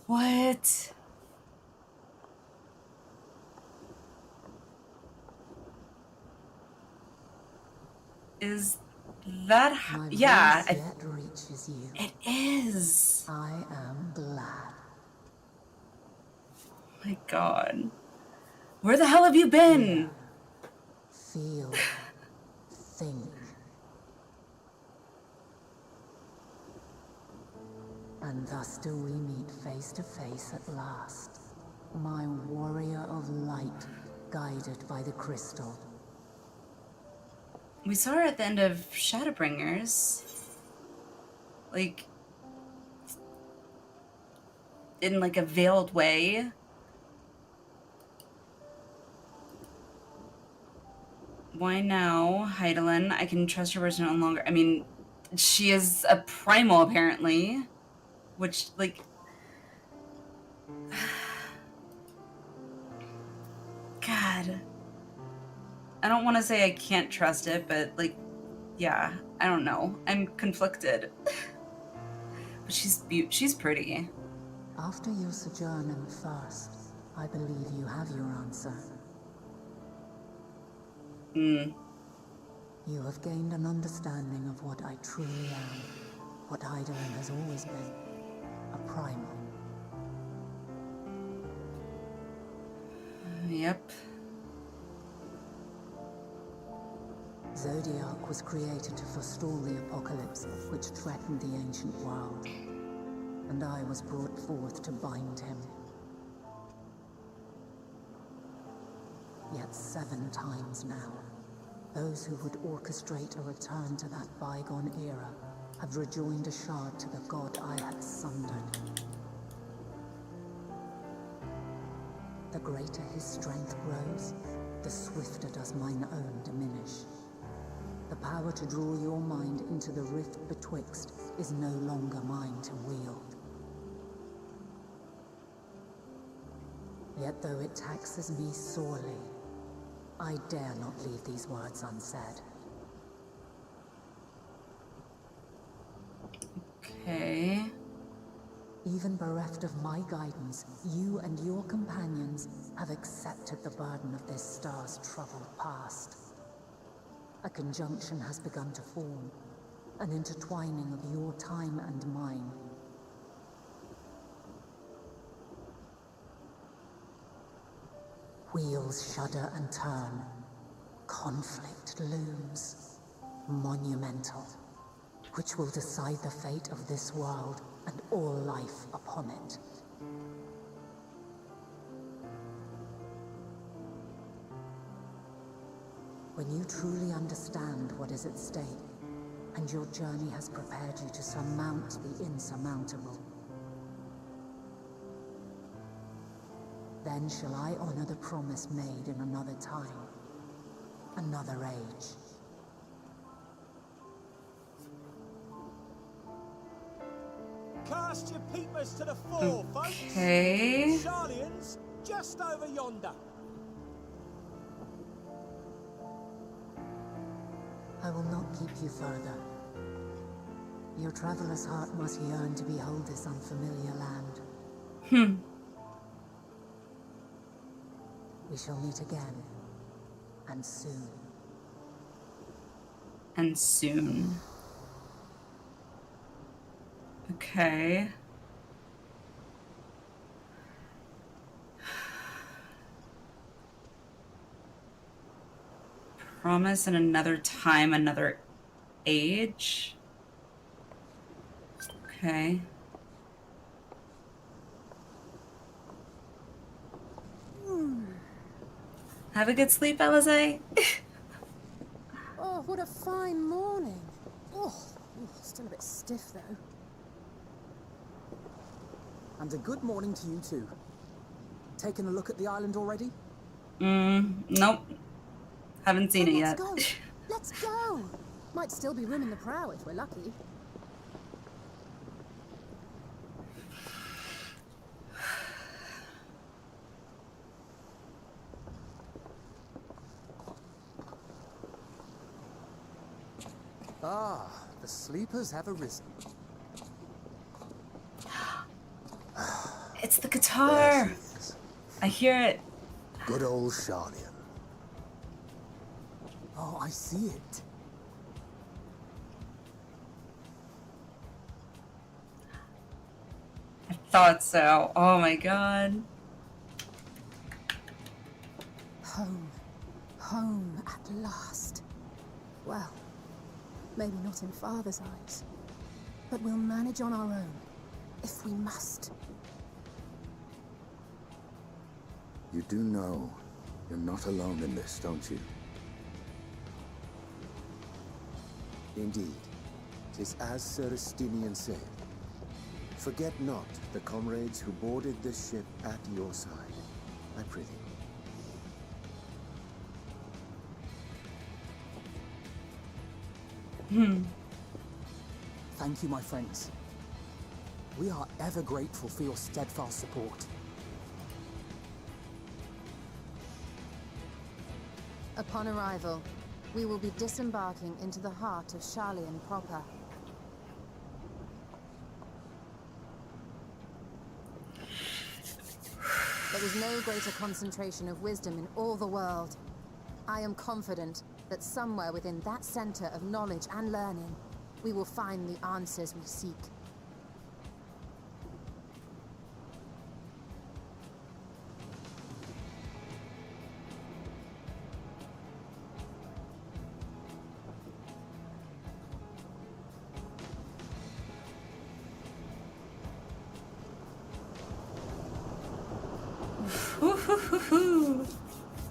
S1: What? Is that yeah,
S6: Yet reaches you.
S1: it is.
S6: I am glad.
S1: Oh my god. Where the hell have you been?
S6: Feel. Think. And thus do we meet face to face at last. My warrior of light, guided by the crystal.
S1: We saw her at the end of Shadowbringers. Like, in like a veiled way. Why now, Heidelin? I can trust your person no longer. I mean, she is a primal, apparently. Which, like... God. I don't want to say I can't trust it, but, like, yeah, I don't know. I'm conflicted. But she's pretty.
S6: After your sojourn in the First, I believe you have your answer. You have gained an understanding of what I truly am. What Heidelin has always been. A primal.
S1: Yep.
S6: Zodiac was created to forestall the apocalypse which threatened the ancient world. And I was brought forth to bind him. Yet 7 times now, those who would orchestrate a return to that bygone era have rejoined a shard to the god I had sundered. The greater his strength grows, the swifter does mine own diminish. The power to draw your mind into the rift betwixt is no longer mine to wield. Yet though it taxes me sorely, I dare not leave these words unsaid.
S1: Okay.
S6: Even bereft of my guidance, you and your companions have accepted the burden of this star's troubled past. A conjunction has begun to form, an intertwining of your time and mine. Wheels shudder and turn. Conflict looms. Monumental. Which will decide the fate of this world and all life upon it. When you truly understand what is at stake, and your journey has prepared you to surmount the insurmountable, then shall I honor the promise made in another time, another age.
S12: Cast your peepers to the fore,
S1: Okay.
S12: folks. Sharlian's just over yonder.
S6: I will not keep you further. Your traveler's heart must yearn to behold this unfamiliar land. We shall meet again, and soon.
S1: And soon. Okay. Promise in another time, another age. Okay. Have a good sleep, Alizé.
S2: Oh, what a fine morning. Oh, still a bit stiff though.
S9: And a good morning to you too. Taking a look at the island already?
S1: Nope. Haven't seen it yet.
S2: Let's go. Let's go. Might still be room in the prow if we're lucky.
S3: Ah, the sleepers have arisen.
S1: It's the guitar. I hear it.
S3: Good old Sharlian.
S9: Oh, I see it.
S1: I thought so. Oh my god.
S2: Home. Home at last. Well, maybe not in Father's eyes, but we'll manage on our own, if we must.
S3: You do know you're not alone in this, don't you? Indeed, 'tis as Sir Estinian said. Forget not the comrades who boarded this ship at your side, I prithee.
S9: Thank you, my friends. We are ever grateful for your steadfast support.
S2: Upon arrival, we will be disembarking into the heart of Sharlian proper. There is no greater concentration of wisdom in all the world. I am confident that somewhere within that center of knowledge and learning, we will find the answers we seek.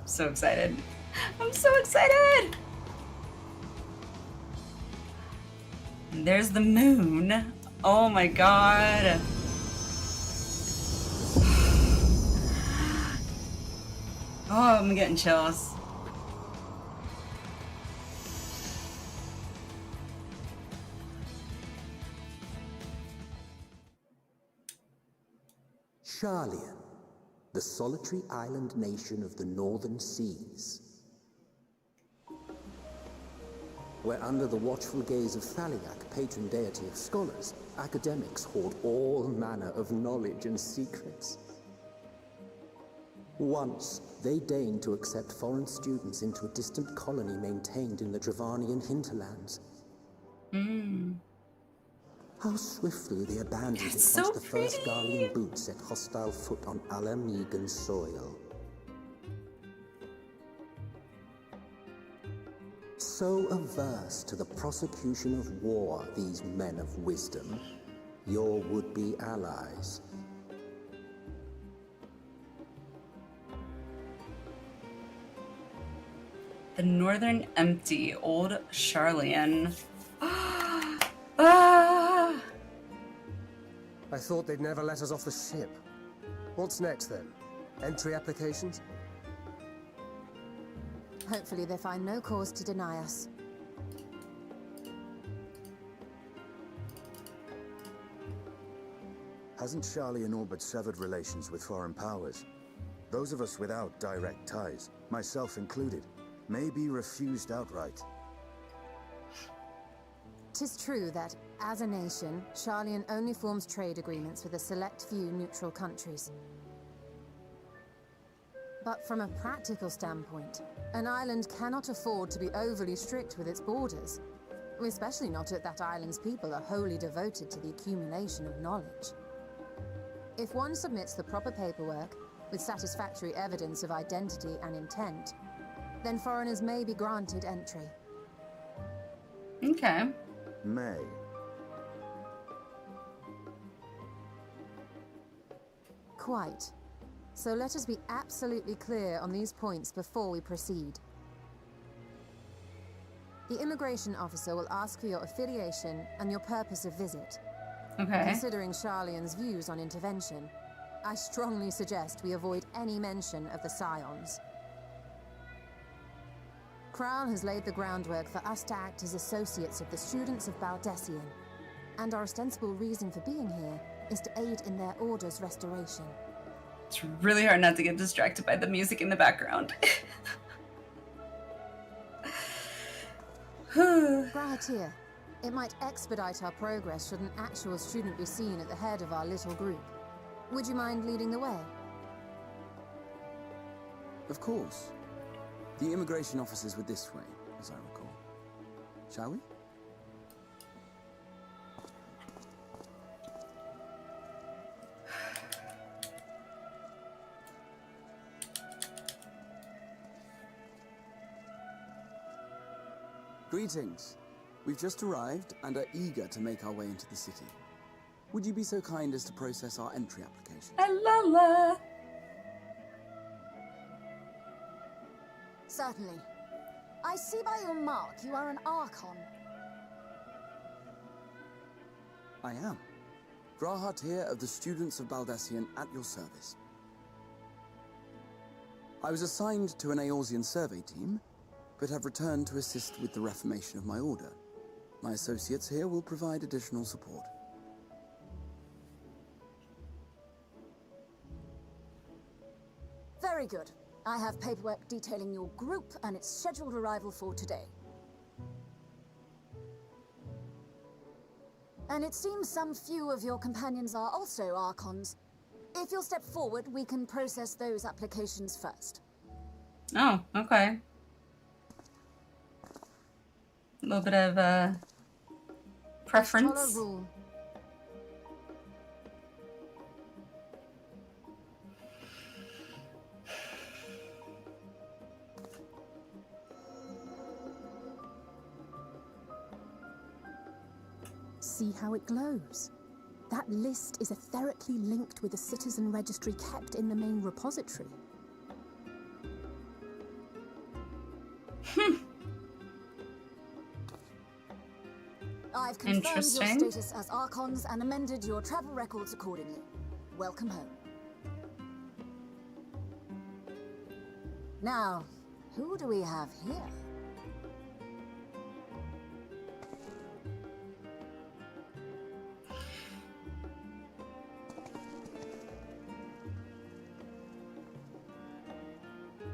S1: So excited. I'm so excited! And there's the moon. Oh my god. Oh, I'm getting chills.
S13: Sharlian, the solitary island nation of the northern seas. Where under the watchful gaze of Thaliak, patron deity of scholars, academics hoard all manner of knowledge and secrets. Once, they deigned to accept foreign students into a distant colony maintained in the Dravanian hinterlands. How swiftly they abandoned it
S1: so
S13: once the first Garlean boot set hostile foot on Alamegan soil. So averse to the prosecution of war, these men of wisdom, your would-be allies.
S1: The Northern Empty, Old Sharlian.
S8: I thought they'd never let us off the ship. What's next then? Entry applications?
S2: Hopefully they find no cause to deny us.
S3: Hasn't Sharlian all but severed relations with foreign powers? Those of us without direct ties, myself included, may be refused outright.
S2: 'Tis true that, as a nation, Sharlian only forms trade agreements with a select few neutral countries. But from a practical standpoint, an island cannot afford to be overly strict with its borders, especially not if that island's people are wholly devoted to the accumulation of knowledge. If one submits the proper paperwork, with satisfactory evidence of identity and intent, then foreigners may be granted entry.
S1: Okay.
S3: May.
S2: Quite. So let us be absolutely clear on these points before we proceed. The immigration officer will ask for your affiliation and your purpose of visit.
S1: Okay.
S2: Considering Sharlian's views on intervention, I strongly suggest we avoid any mention of the Scions. Crown has laid the groundwork for us to act as associates of the students of Baldessian, and our ostensible reason for being here is to aid in their order's restoration.
S1: It's really hard not to get distracted by the music in the background.
S2: Brahatir, it might expedite our progress should an actual student be seen at the head of our little group. Would you mind leading the way?
S3: Of course. The immigration officers were this way, as I recall. Shall we? Greetings. We've just arrived and are eager to make our way into the city. Would you be so kind as to process our entry application?
S1: La la.
S14: Certainly. I see by your mark you are an Archon.
S3: I am. Brahatir of the Students of Baldessian at your service. I was assigned to an Eorzean survey team, but have returned to assist with the reformation of my order. My associates here will provide additional support.
S14: Very good. I have paperwork detailing your group and its scheduled arrival for today. And it seems some few of your companions are also Archons. If you'll step forward, we can process those applications first.
S1: Oh, okay. A little bit of preference.
S2: Follow rule. See how it glows? That list is etherically linked with the citizen registry kept in the main repository.
S14: I've confirmed your status as Archons and amended your travel records accordingly. Welcome home. Now, who do we have here?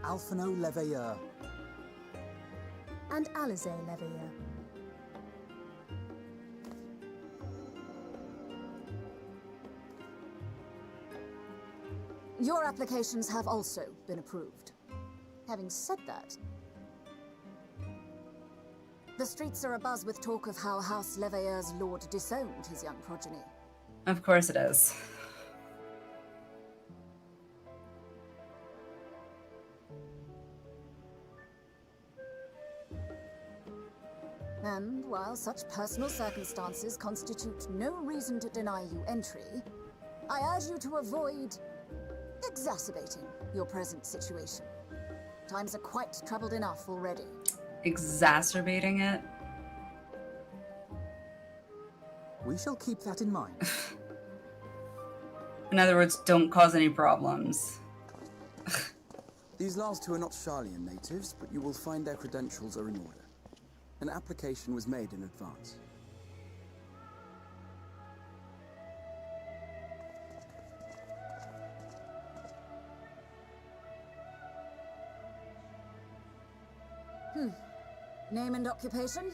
S9: Alphino Leveilleur.
S2: And Alizé Leveilleur.
S14: Your applications have also been approved. Having said that, the streets are abuzz with talk of how House Leveilleur's lord disowned his young progeny.
S1: Of course it is.
S14: And while such personal circumstances constitute no reason to deny you entry, I urge you to avoid exacerbating your present situation. Times are quite troubled enough already.
S1: Exacerbating it?
S9: We shall keep that in mind.
S1: In other words, don't cause any problems.
S3: These last two are not Charlian natives, but you will find their credentials are in order. An application was made in advance.
S14: Name and occupation?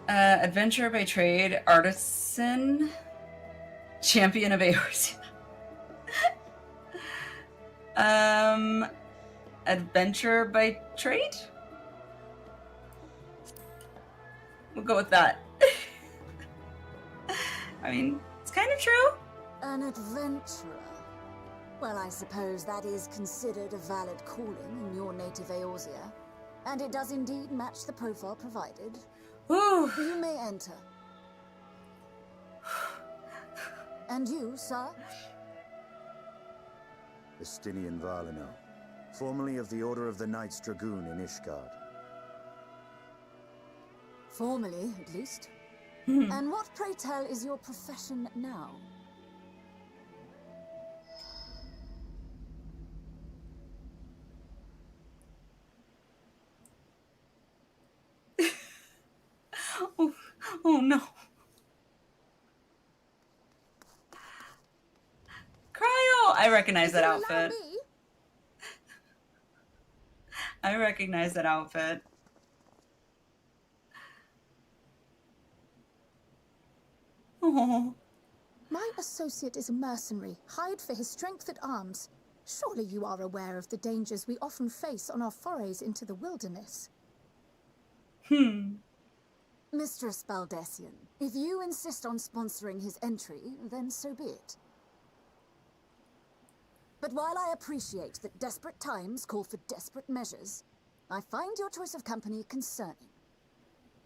S1: Adventurer by trade, artisan, champion of Eorzea. Adventurer by trade? We'll go with that. I mean, it's kind of true.
S14: An adventurer. Well, I suppose that is considered a valid calling in your native Eorzea. And it does indeed match the profile provided.
S1: Ooh.
S14: You may enter. And you, sir?
S15: Estinian Valino, formerly of the Order of the Knights Dragoon in Ishgard.
S14: Formerly, at least. And what, pray tell, is your profession now?
S1: Oh no. Cryo! I recognize that outfit. I recognize that outfit. Oh.
S2: My associate is a mercenary, hired for his strength at arms. Surely you are aware of the dangers we often face on our forays into the wilderness.
S14: Mistress Baldessian, if you insist on sponsoring his entry, then so be it. But while I appreciate that desperate times call for desperate measures, I find your choice of company concerning.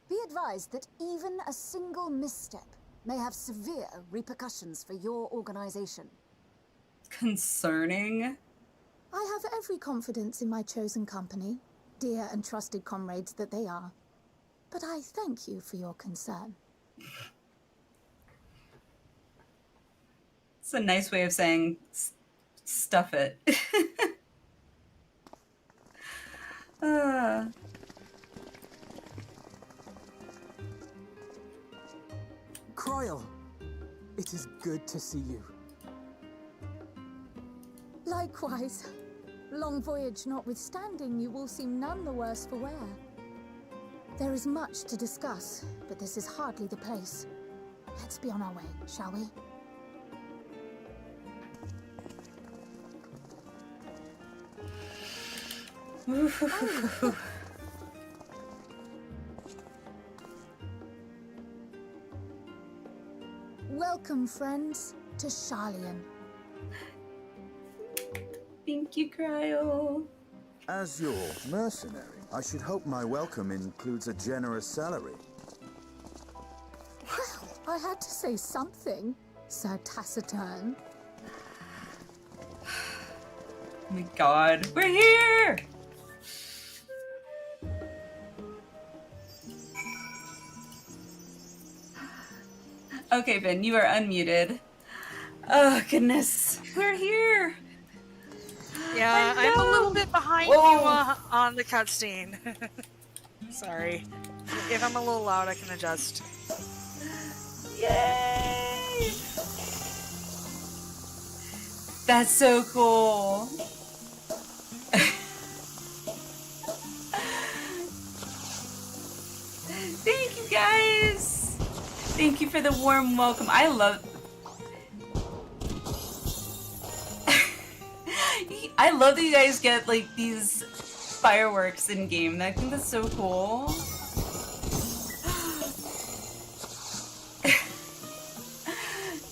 S14: Be advised that even a single misstep may have severe repercussions for your organization.
S1: Concerning?
S2: I have every confidence in my chosen company, dear and trusted comrades that they are. But I thank you for your concern.
S1: It's a nice way of saying stuff it.
S9: Cryo, it is good to see you.
S2: Likewise. Long voyage notwithstanding, you will seem none the worse for wear. There is much to discuss, but this is hardly the place. Let's be on our way, shall we? Welcome, friends, to Charlian.
S1: Thank you, Cryo.
S15: As your mercenary, I should hope my welcome includes a generous salary.
S2: Well, I had to say something, Sir Taciturn.
S1: Oh my god, we're here! Okay, Ben, you are unmuted. Oh, goodness. We're here!
S7: Yeah, I'm a little bit behind you on the cutscene. Sorry. If I'm a little loud, I can adjust.
S1: Yay! That's so cool. Thank you guys. Thank you for the warm welcome. I love that you guys get like these fireworks in game. I think that's so cool.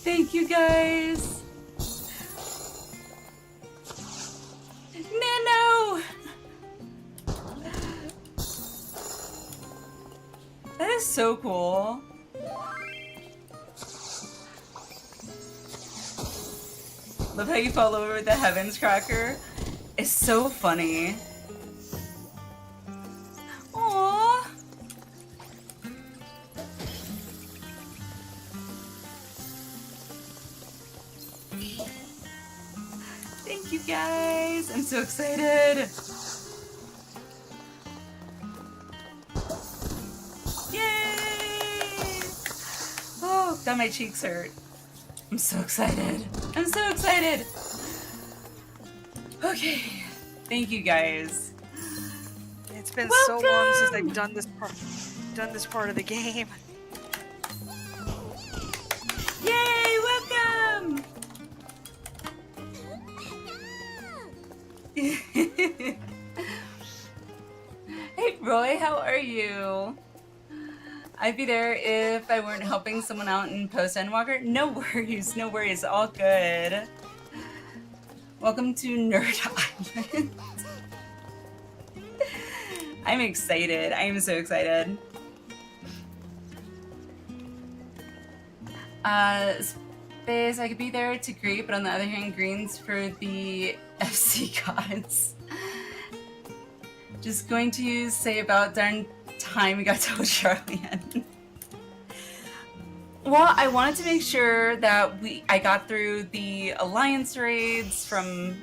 S1: Thank you guys. Nano. That is so cool. Love how you fall over the heavens cracker. It's so funny. Aww. Thank you guys. I'm so excited. Yay! Oh, God, my cheeks hurt. I'm so excited. I'm so excited. Okay. Thank you guys.
S7: It's been so long since I've done this part of the game.
S1: Yay! Welcome! Hey Roy, how are you? I'd be there if I weren't helping someone out in post Endwalker. No worries, no worries, all good. Welcome to Nerd Island. I'm excited. I am so excited. Space, I could be there to greet, but on the other hand, greens for the FC gods. Just going to say about darn time we got to Charlian. Well, I wanted to make sure that I got through the Alliance raids from...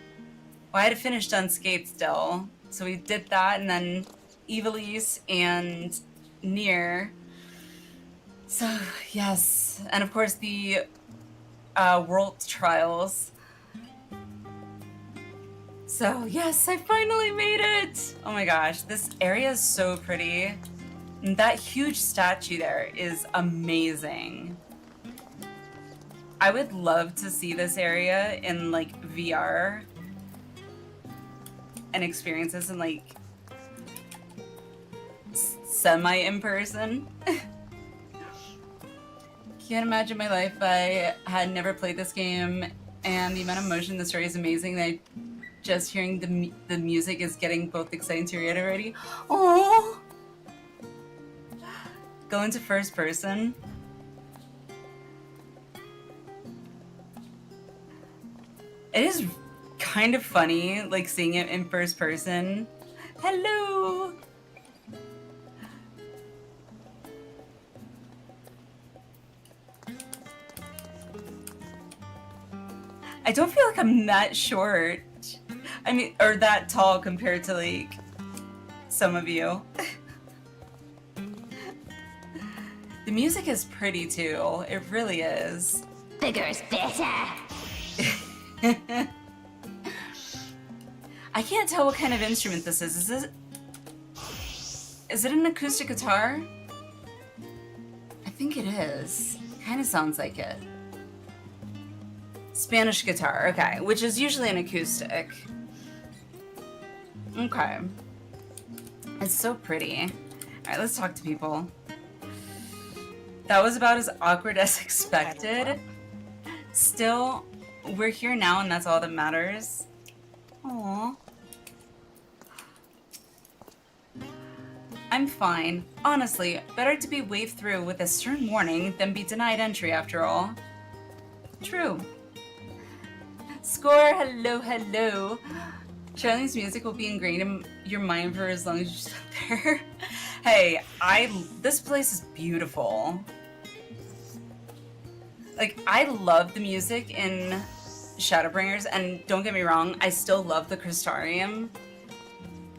S1: Well, I had to finish Unscathed still. So we did that, and then Evilise and Nier. So, yes. And of course the World Trials. So, yes, I finally made it! Oh my gosh, this area is so pretty. And that huge statue there is amazing. I would love to see this area in, like, VR. And experience this in, like, semi-in-person. Can't imagine my life if I had never played this game, and the amount of emotion in the story is amazing that just hearing the music is getting both exciting to read already. Oh, go into first person. It is kind of funny, like seeing it in first person. Hello. I don't feel like I'm that short. I mean, or that tall compared to, like, some of you. The music is pretty, too. It really is.
S10: Bigger's better!
S1: I can't tell what kind of instrument this is. Is it an acoustic guitar? I think it is. Kind of sounds like it. Spanish guitar, okay, which is usually an acoustic. Okay. It's so pretty. Alright, let's talk to people. That was about as awkward as expected. Still, we're here now and that's all that matters. Aww. I'm fine. Honestly, better to be waved through with a stern warning than be denied entry after all. True. Score, hello, hello. Charlene's music will be ingrained in your mind for as long as you sit there. Hey, this place is beautiful. Like, I love the music in Shadowbringers, and don't get me wrong, I still love the Crystarium.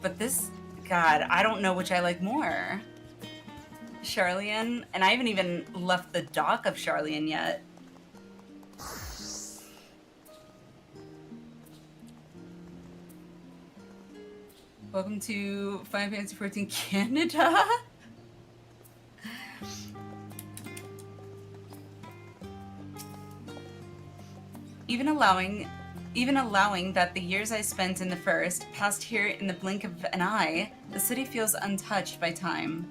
S1: But this, God, I don't know which I like more. Charlian, and I haven't even left the dock of Charlian yet. Welcome to Final Fantasy XIV Canada. Even allowing that the years I spent in the first passed here in the blink of an eye, the city feels untouched by time.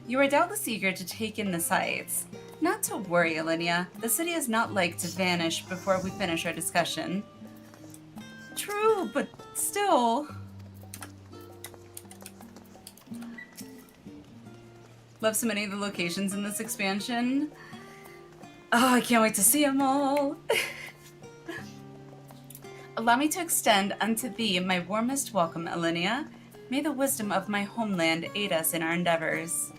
S1: You are doubtless eager to take in the sights. Not to worry, Alinea. The city is not like to vanish before we finish our discussion. True, but still. Love so many of the locations in this expansion. Oh, I can't wait to see them all. Allow me to extend unto thee my warmest welcome, Alinea. May the wisdom of my homeland aid us in our endeavors.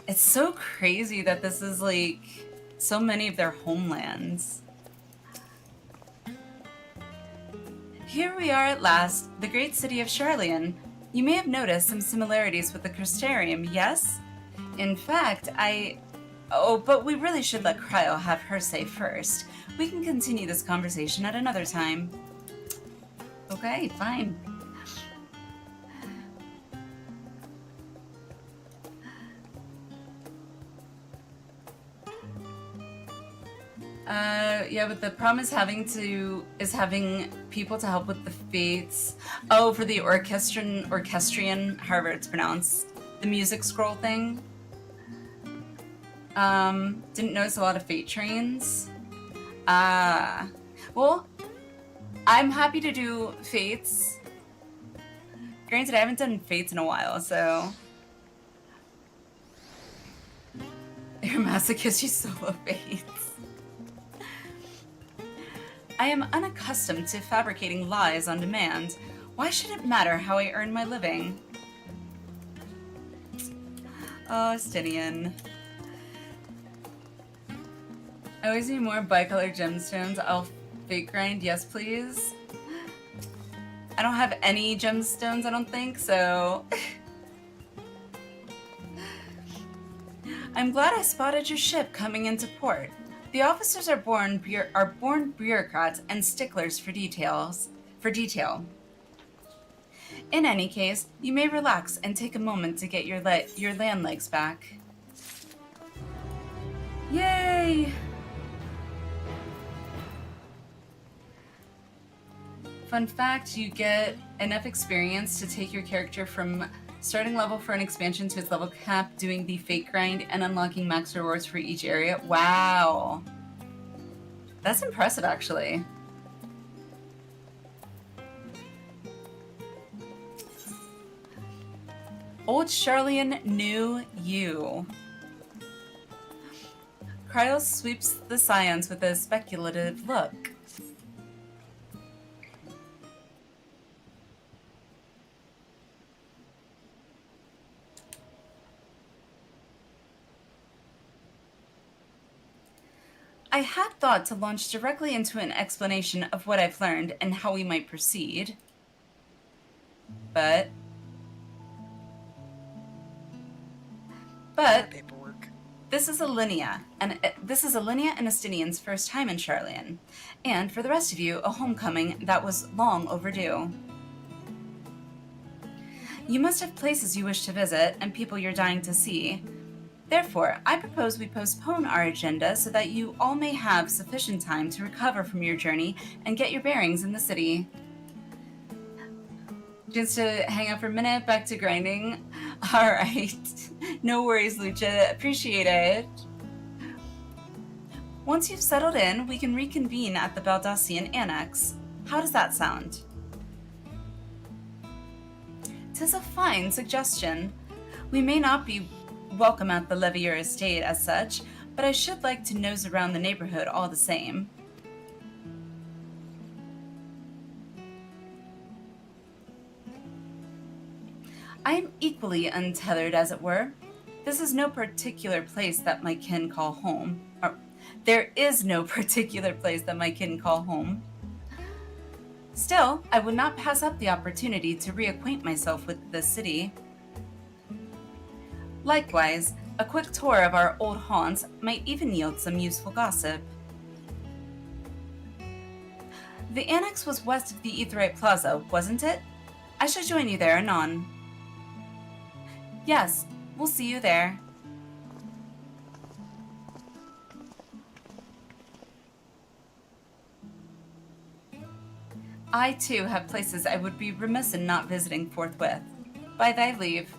S1: It's so crazy that this is like so many of their homelands. Here we are at last, the great city of Charlian. You may have noticed some similarities with the Crystarium, yes? In fact, Oh, but we really should let Cryo have her say first. We can continue this conversation at another time. Okay, fine. Yeah, but the problem is having people to help with the fates. Oh, for the orchestrion, however it's pronounced, the music scroll thing. Didn't notice a lot of fate trains. Well, I'm happy to do fates. Granted, I haven't done fates in a while, so. You're a masochist, you solo fates. I am unaccustomed to fabricating lies on demand. Why should it matter how I earn my living? Oh, Stinian. I always need more bicolored gemstones. I'll fake grind, yes please. I don't have any gemstones, I don't think, so... I'm glad I spotted your ship coming into port. The officers are born bureaucrats and sticklers for detail. In any case, you may relax and take a moment to get your land legs back. Yay! Fun fact, you get enough experience to take your character from starting level for an expansion to its level cap, doing the fake grind, and unlocking max rewards for each area. Wow. That's impressive, actually. Old Charlian knew you. Cryo sweeps the scions with a speculative look. I had thought to launch directly into an explanation of what I've learned and how we might proceed. But this is Alinea, and Estinian's first time in Charlian, and for the rest of you, a homecoming that was long overdue. You must have places you wish to visit and people you're dying to see. Therefore, I propose we postpone our agenda so that you all may have sufficient time to recover from your journey and get your bearings in the city. Just to hang out for a minute, back to grinding. Alright. No worries, Lucha. Appreciate it. Once you've settled in, we can reconvene at the Baldassian Annex. How does that sound? 'Tis a fine suggestion. We may not be welcome at the Levier estate as such, but I should like to nose around the neighborhood all the same. I am equally untethered, as it were. This is no particular place that my kin call home. There is no particular place that my kin call home. Still, I would not pass up the opportunity to reacquaint myself with the city. Likewise, a quick tour of our old haunts might even yield some useful gossip. The annex was west of the Aetheryte Plaza, wasn't it? I should join you there anon. Yes, we'll see you there. I too have places I would be remiss in not visiting forthwith. By thy leave.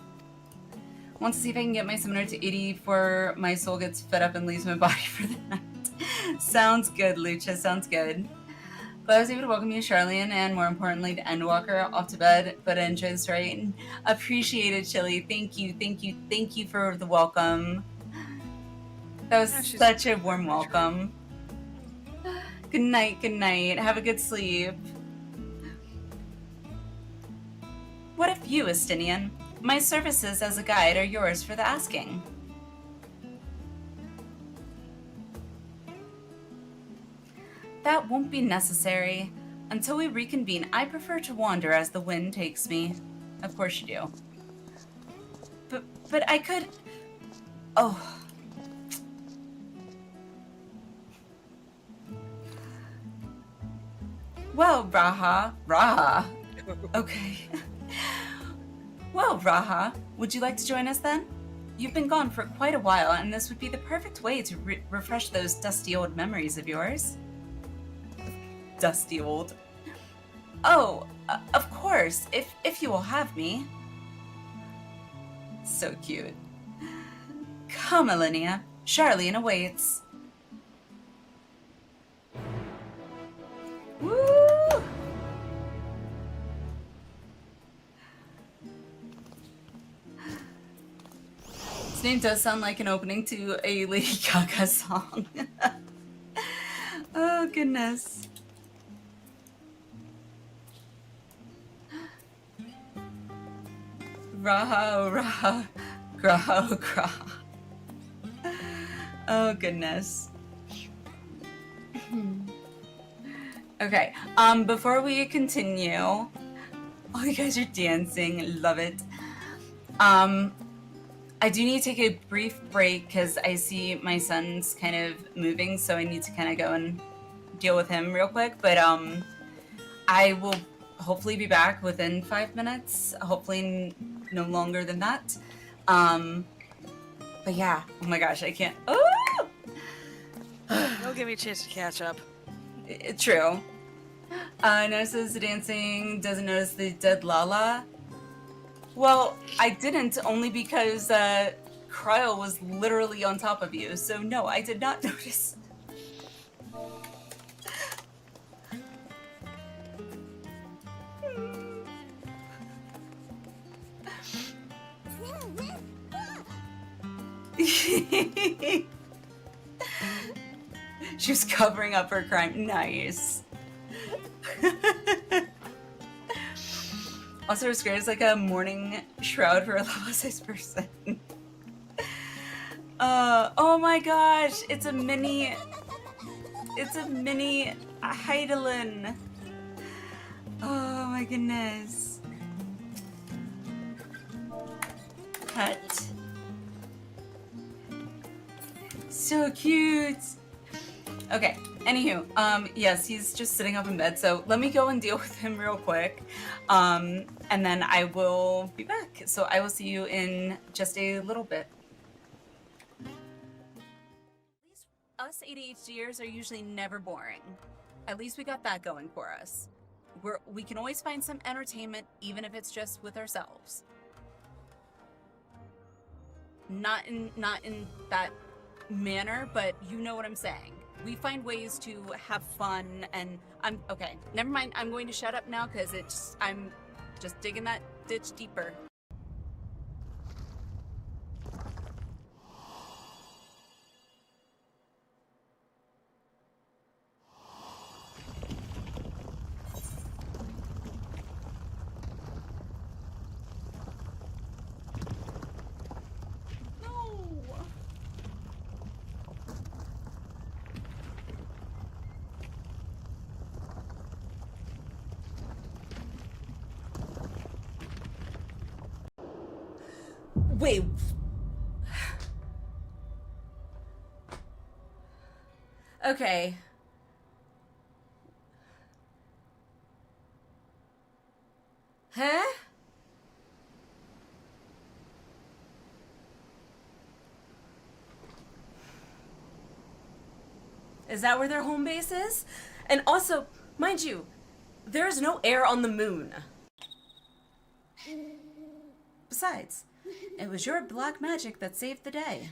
S1: Want to see if I can get my summoner to 80 before my soul gets fed up and leaves my body for the night. Sounds good, Lucha, sounds good. But I was able to welcome you, Charlene, and more importantly, to Endwalker, off to bed, but enjoy this right. Appreciate it, Chili. Thank you, thank you, thank you for the welcome. That was such a warm welcome. Good night, good night. Have a good sleep. What if you, Estinian? My services as a guide are yours for the asking. That won't be necessary. Until we reconvene, I prefer to wander as the wind takes me. Of course you do. But I could... Oh. Well, Raha. Okay. Well, Raha, would you like to join us then? You've been gone for quite a while, and this would be the perfect way to refresh those dusty old memories of yours. Dusty old. Oh, of course, if you will have me. So cute. Come, Alinea. Charlene awaits. Woo! This name does sound like an opening to a Lady Gaga song. Oh, goodness. Raha, Raha, Graha, Graha. Oh, goodness. Okay, before we continue, oh, you guys are dancing, love it. I do need to take a brief break because I see my son's kind of moving, so I need to kind of go and deal with him real quick. But I will hopefully be back within 5 minutes. Hopefully no longer than that. But yeah, oh my gosh, I can't. Oh!
S7: It'll give me a chance to catch up.
S1: True. Notices the dancing, doesn't notice the dead Lala. Well, I didn't, only because Cryle was literally on top of you, so no, I did not notice. She was covering up her crime. Nice. Also, her skirt is like a morning shroud for a level-sized person. Oh my gosh, it's a mini Heidelin. Oh my goodness. Cut. So cute. Okay, anywho, yes, he's just sitting up in bed, so let me go and deal with him real quick, and then I will be back. So I will see you in just a little bit. Us ADHDers are usually never boring. At least we got that going for us. We can always find some entertainment, even if it's just with ourselves. Not in that manner, but you know what I'm saying. We find ways to have fun, and okay, never mind. I'm going to shut up now because I'm just digging that ditch deeper. Wait. Okay. Is that where their home base is? And also, mind you, there's no air on the moon. Besides, it was your black magic that saved the day.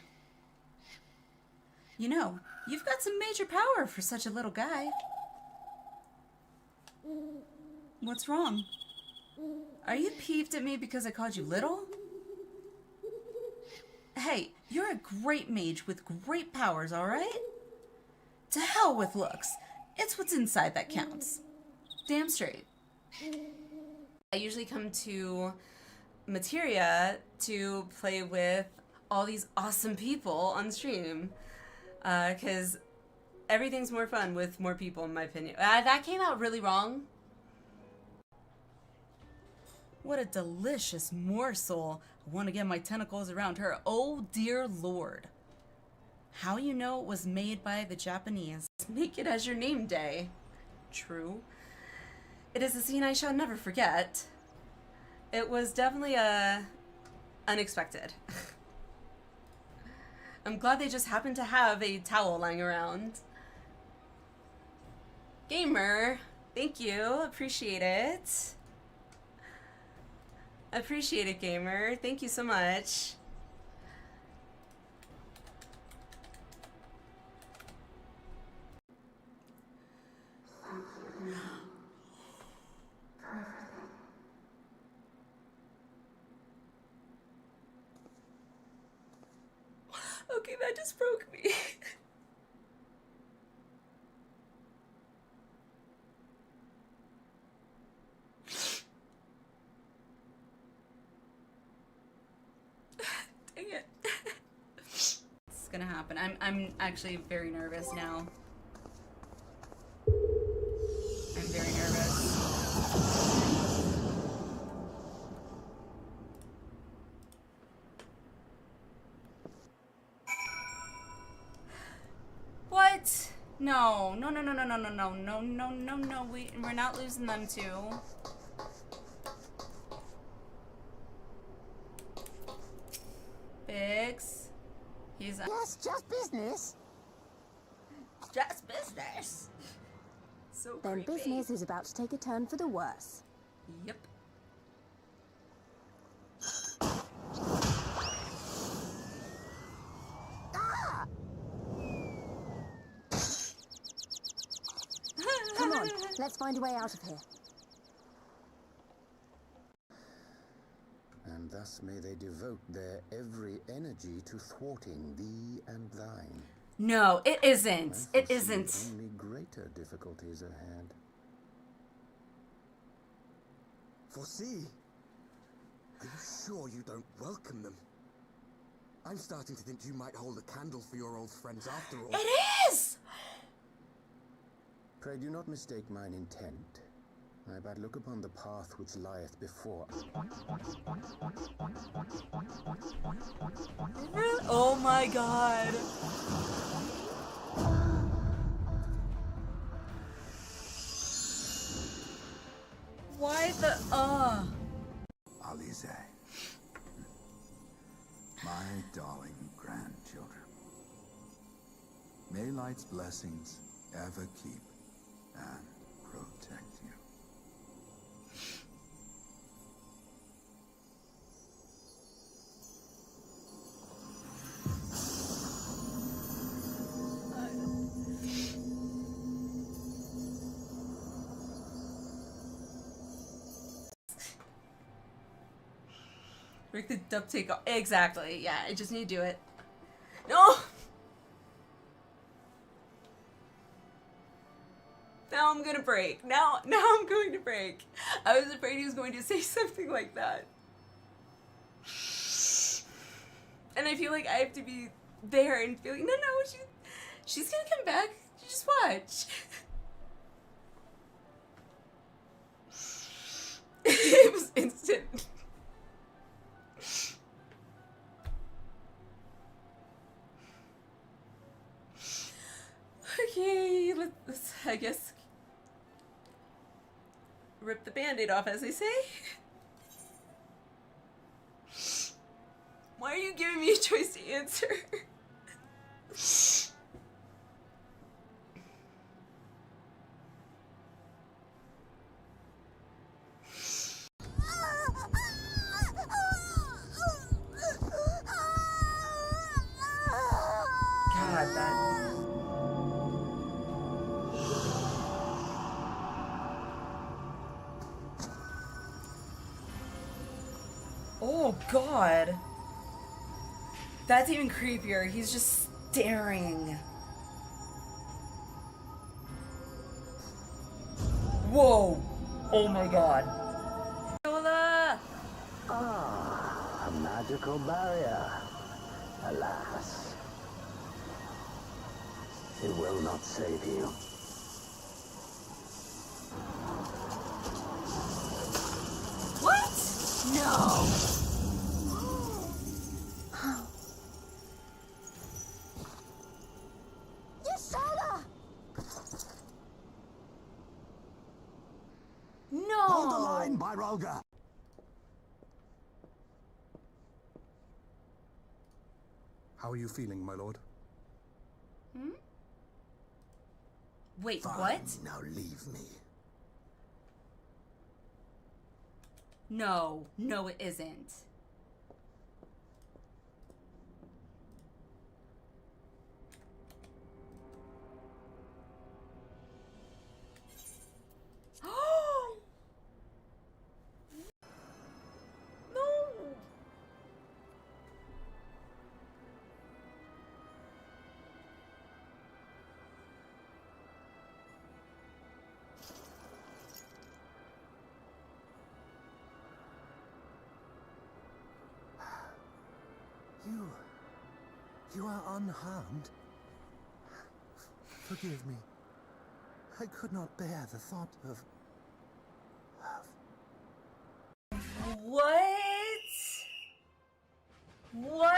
S1: You know, you've got some major power for such a little guy. What's wrong? Are you peeved at me because I called you little? Hey, you're a great mage with great powers, alright? To hell with looks. It's what's inside that counts. Damn straight. I usually come to Materia to play with all these awesome people on stream. Because everything's more fun with more people, in my opinion. That came out really wrong. What a delicious morsel. I want to get my tentacles around her. Oh dear lord. How you know it was made by the Japanese? Make it as your name day. True. It is a scene I shall never forget. It was definitely unexpected. I'm glad they just happened to have a towel lying around. Gamer, thank you. Appreciate it. Appreciate it, Gamer. Thank you so much. Okay, that just broke me. Dang it. It's gonna happen. I'm actually very nervous now. I'm very nervous. What? No, no, no, no, no, no, no, no, no, no, no, no. We're not losing them too. Biggs. He's
S12: Yes, just business.
S1: Just business. So
S2: Then
S1: creepy.
S2: business is about to take a turn for the worse.
S1: Yep.
S2: Come on, let's find a way out of here.
S13: And thus may they devote their every energy to thwarting thee and thine.
S1: No, it isn't.
S13: I
S1: It
S13: foresee
S1: isn't.
S13: Only greater difficulties ahead.
S4: Foresee? Are you sure you don't welcome them? I'm starting to think you might hold a candle for your old friends after all.
S1: It is!
S13: Pray do not mistake mine intent. I but look upon the path which lieth before us.
S1: Oh my god. Why the
S15: Alize. My darling grandchildren. May light's blessings ever keep and protect you.
S1: Break the duct tape off. Exactly. Yeah, I just need to do it. No! Now I'm gonna break. Now I'm going to break. I was afraid he was going to say something like that. And I feel like I have to be there and feel like, no, she's gonna come back. You just watch. It was instant. Okay, let's, I guess, rip the band-aid off, as they say. Why are you giving me a choice to answer? Oh god. That's even creepier. He's just staring. Whoa. Oh my god. Viola!
S13: Ah, a magical barrier. Alas, it will not save you.
S1: What? No.
S14: Yashala!
S1: No.
S12: Hold the line, Byrolga.
S8: How are you feeling, my lord?
S1: Hmm? Wait,
S4: Fine,
S1: what?
S4: Now leave me.
S1: No, no it isn't. No.
S8: You are unharmed. Forgive me. I could not bear the thought of...
S1: What? What?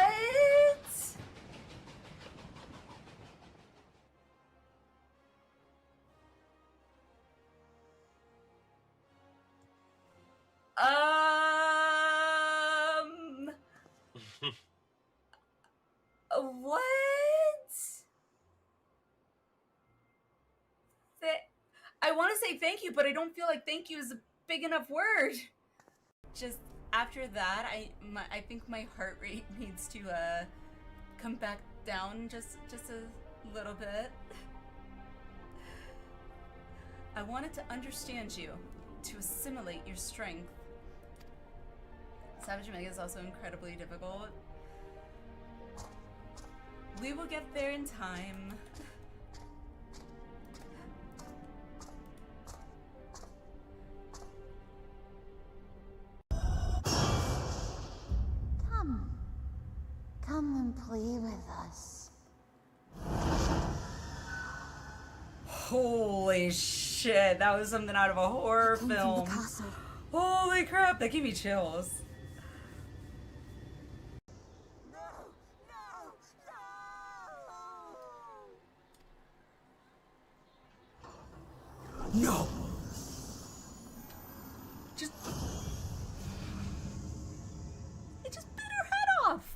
S1: What? I want to say thank you, but I don't feel like thank you is a big enough word. Just after that, I think my heart rate needs to come back down just a little bit. I wanted to understand you, to assimilate your strength. Savage Mega is also incredibly difficult. We will get there in time.
S10: Come and play with us.
S1: Holy shit, that was something out of a horror film. Holy crap, that gave me chills. No! It just bit her head off!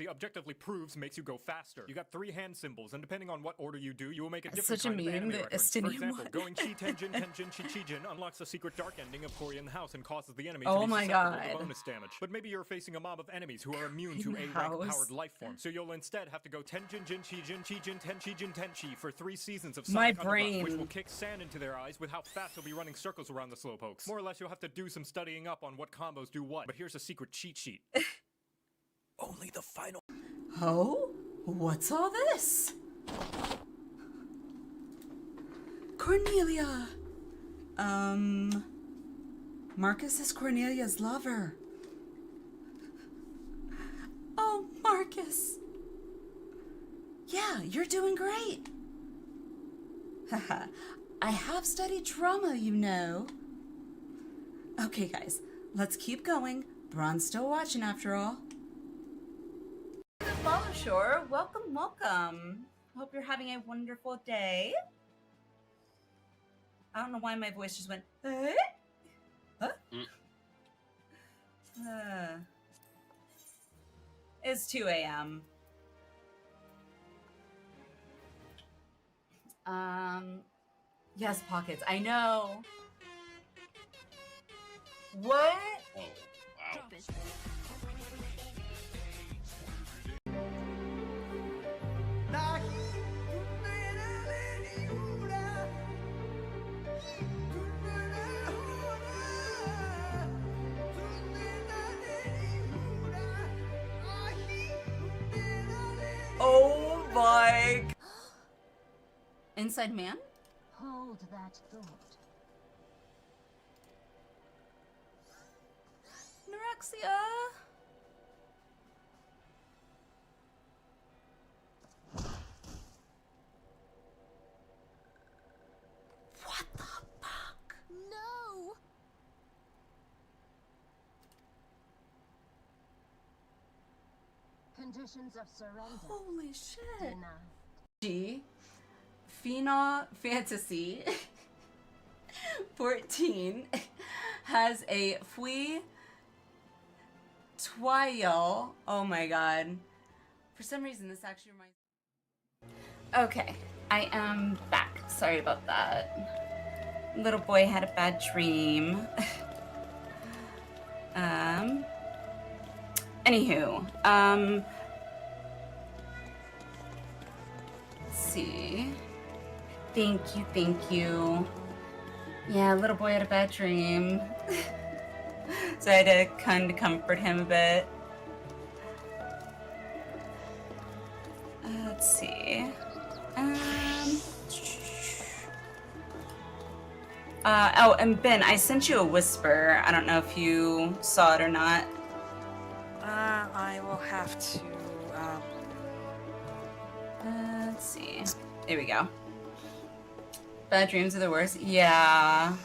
S16: The objectively proves makes you go faster. You got 3 hand symbols, and depending on what order you do, you will make a
S1: That's
S16: different
S1: such a
S16: kind of
S1: meme,
S16: anime
S1: the
S16: reference. For
S1: Estinian
S16: example,
S1: one.
S16: going Chi Tenjin Tenjin Chi Chijin unlocks the secret dark ending of Kori in the house and causes the enemy
S1: Oh
S16: to be
S1: my
S16: susceptible
S1: God.
S16: to bonus damage. But maybe you're facing a mob of enemies who are immune to
S1: In the
S16: A-rank
S1: house.
S16: powered life forms, so you'll instead have to go Tenjin Jin Chijin Chijin Ten Chijin Tenchi for 3 seasons of
S1: My
S16: Sonic Underground,
S1: brain.
S16: which will kick sand into their eyes with how fast you'll be running circles around the slowpokes. More or less, you'll have to do some studying up on what combos do what. But here's a secret cheat sheet. Only the final...
S1: Oh? What's all this? Cornelia! Marcus is Cornelia's lover. Oh, Marcus! Yeah, you're doing great. Haha, I have studied drama, you know. Okay, guys, let's keep going. Braun's still watching after all. Follow Shore, welcome, welcome. Hope you're having a wonderful day. I don't know why my voice just went, eh? Huh? It's 2 a.m. Yes, Pockets, I know. What?
S17: Oh, wow.
S1: like... Inside man?
S6: Hold that thought.
S1: Norexia? What the fuck?
S2: No!
S6: Conditions of surrender.
S1: Holy shit.
S6: Denied.
S1: G. Final Fantasy 14 has a Fui Twile. Oh my god. For some reason, this actually reminds. Okay, I am back. Sorry about that. Little boy had a bad dream. Anywho, let's see. Thank you. Yeah, little boy had a bad dream. So I had to kind of comfort him a bit. Let's see. Oh, and Ben, I sent you a whisper. I don't know if you saw it or not.
S7: I will have to,
S1: Let's see. There we go. Bad dreams are the worst. Yeah.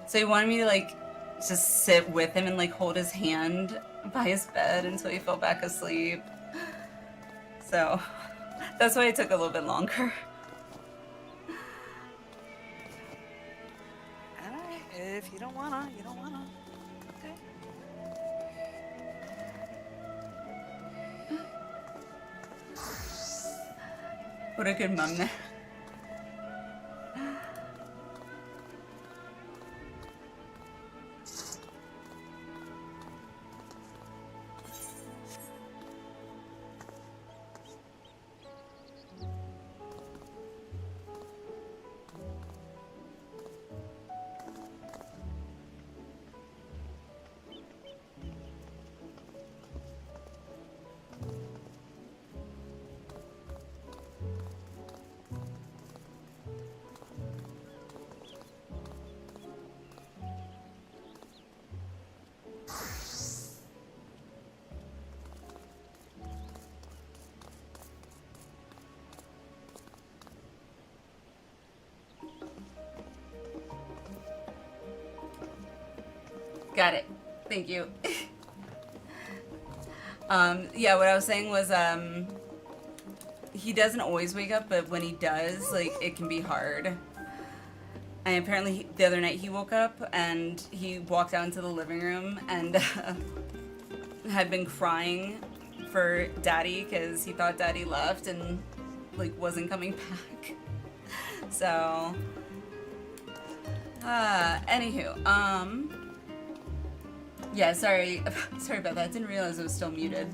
S1: So he wanted me to, like, just sit with him and, like, hold his hand by his bed until he fell back asleep. So, that's why it took a little bit longer.
S7: alright, if you don't wanna, you don't wanna. Okay.
S1: What a good mom there. Got it. Thank you. Yeah, what I was saying was, he doesn't always wake up, but when he does, like, it can be hard. And apparently the other night he woke up and he walked out into the living room and had been crying for Daddy because he thought Daddy left and, like, wasn't coming back. So, anywho, yeah, sorry about that. Didn't realize it was still muted.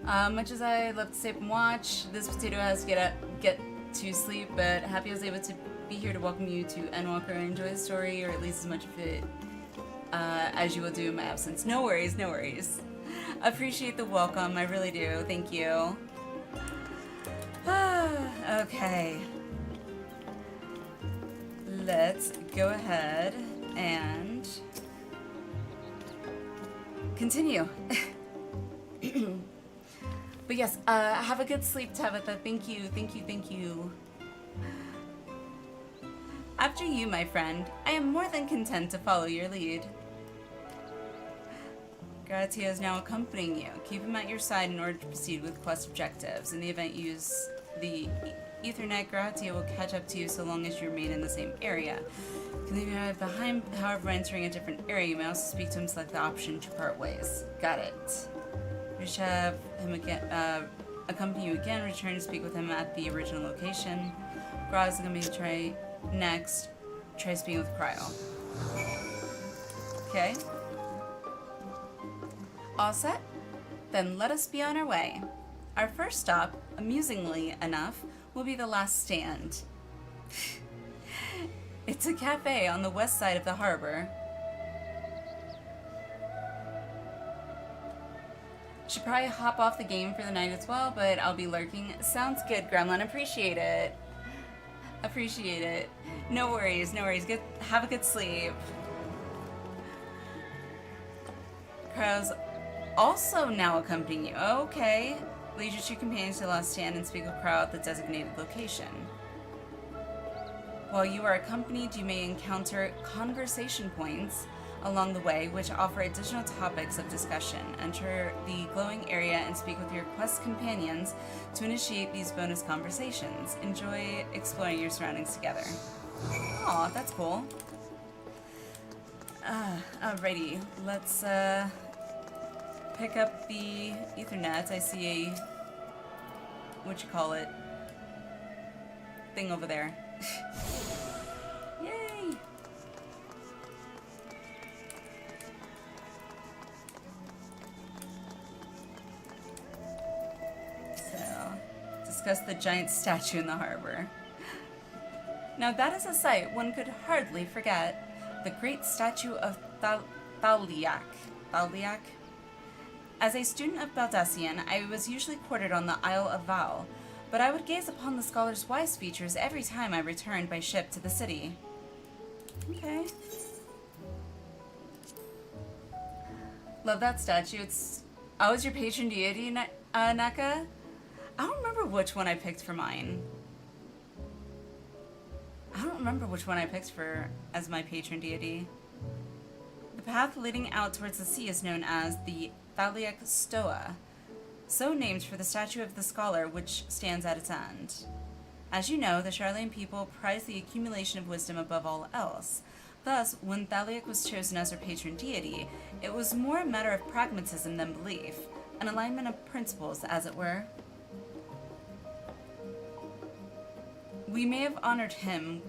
S1: Much as I love to stay up and watch, this potato has to get to sleep, but happy I was able to be here to welcome you to Endwalker and enjoy the story, or at least as much of it as you will do in my absence. No worries, no worries. Appreciate the welcome, I really do. Thank you. Okay. Let's go ahead and continue. But yes, have a good sleep, Tabitha. Thank you. After you, my friend, I am more than content to follow your lead. Gratia is now accompanying you. Keep him at your side in order to proceed with quest objectives. In the event you use the Ethernet, Gratia will catch up to you so long as you remain in the same area. You can leave your eye behind, however, entering a different area. You may also speak to him, select the option to part ways. Got it. We should have him again, accompany you again, return to speak with him at the original location. Grog is going to try next. Try speaking with Cryo. Okay. All set? Then let us be on our way. Our first stop, amusingly enough, will be the last stand. It's a cafe on the west side of the harbor. Should probably hop off the game for the night as well, but I'll be lurking. Sounds good, Gremlin. Appreciate it. Appreciate it. No worries, no worries. Have a good sleep. Crow's also now accompanying you. Okay. Lead your two companions to the last stand and speak with Crow at the designated location. While you are accompanied, you may encounter conversation points along the way, which offer additional topics of discussion. Enter the glowing area and speak with your quest companions to initiate these bonus conversations. Enjoy exploring your surroundings together. Aw, that's cool. Alrighty, let's pick up the Ethernet. I see a, thing over there. Yay! So, discuss the giant statue in the harbor. Now that is a sight one could hardly forget. The great statue of Thalyak. As a student of Baldassian, I was usually quartered on the Isle of Val, but I would gaze upon the scholar's wise features every time I returned by ship to the city. Okay. Love that statue. It's always your patron deity, Naka? I don't remember which one I picked for mine. I don't remember which one I picked for as my patron deity. The path leading out towards the sea is known as the Thalyak Stoa, so named for the statue of the scholar which stands at its end. As you know, the Charlian people prize the accumulation of wisdom above all else. Thus, when Thalyak was chosen as her patron deity, it was more a matter of pragmatism than belief, an alignment of principles, as it were. We may have honored him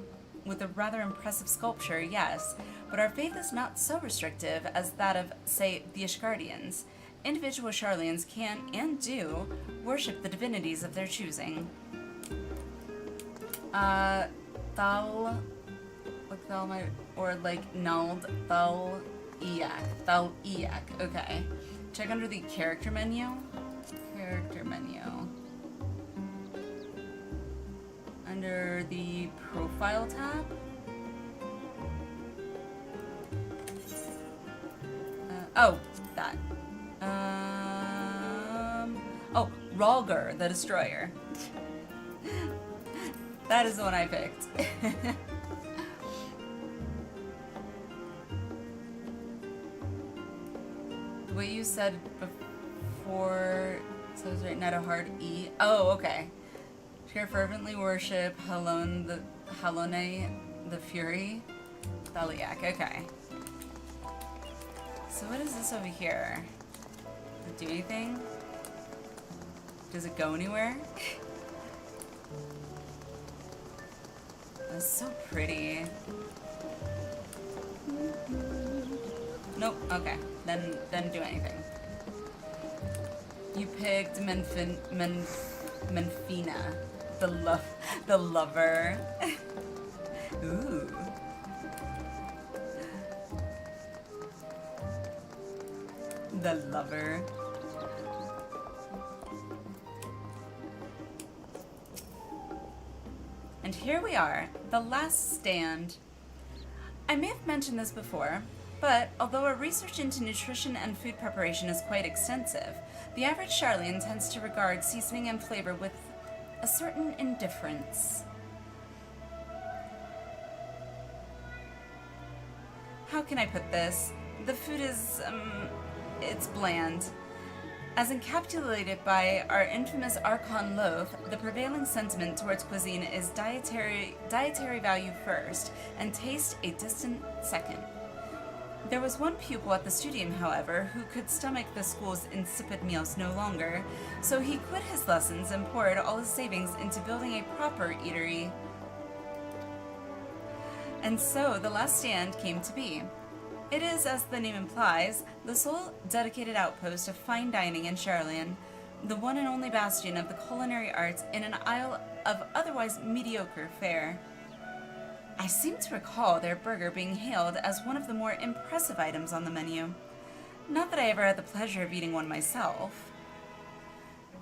S1: with a rather impressive sculpture, yes, but our faith is not so restrictive as that of, say, the Ashgardians. Individual Charlians can, and do, worship the divinities of their choosing. Nald Thal-Iak. Okay. Check under the character menu. Character menu. Under the profile tab. That. Oh, Ralgar, the Destroyer. That is the one I picked. What you said before says right now a hard E. Oh, okay. Here fervently worship Halone the Fury. Thalyak, okay. So what is this over here? Does it do anything? Does it go anywhere? That's so pretty. Nope, okay. Then do anything. You picked Menfina. The lover. Ooh. The lover. And here we are, the last stand. I may have mentioned this before, but although our research into nutrition and food preparation is quite extensive, the average Charlian tends to regard seasoning and flavor with a certain indifference. How can I put this? The food is, it's bland. As encapsulated by our infamous Archon loaf, the prevailing sentiment towards cuisine is dietary value first, and taste a distant second. There was one pupil at the studium, however, who could stomach the school's insipid meals no longer, so he quit his lessons and poured all his savings into building a proper eatery. And so the last stand came to be. It is, as the name implies, the sole dedicated outpost of fine dining in Charlian, the one and only bastion of the culinary arts in an isle of otherwise mediocre fare. I seem to recall their burger being hailed as one of the more impressive items on the menu. Not that I ever had the pleasure of eating one myself.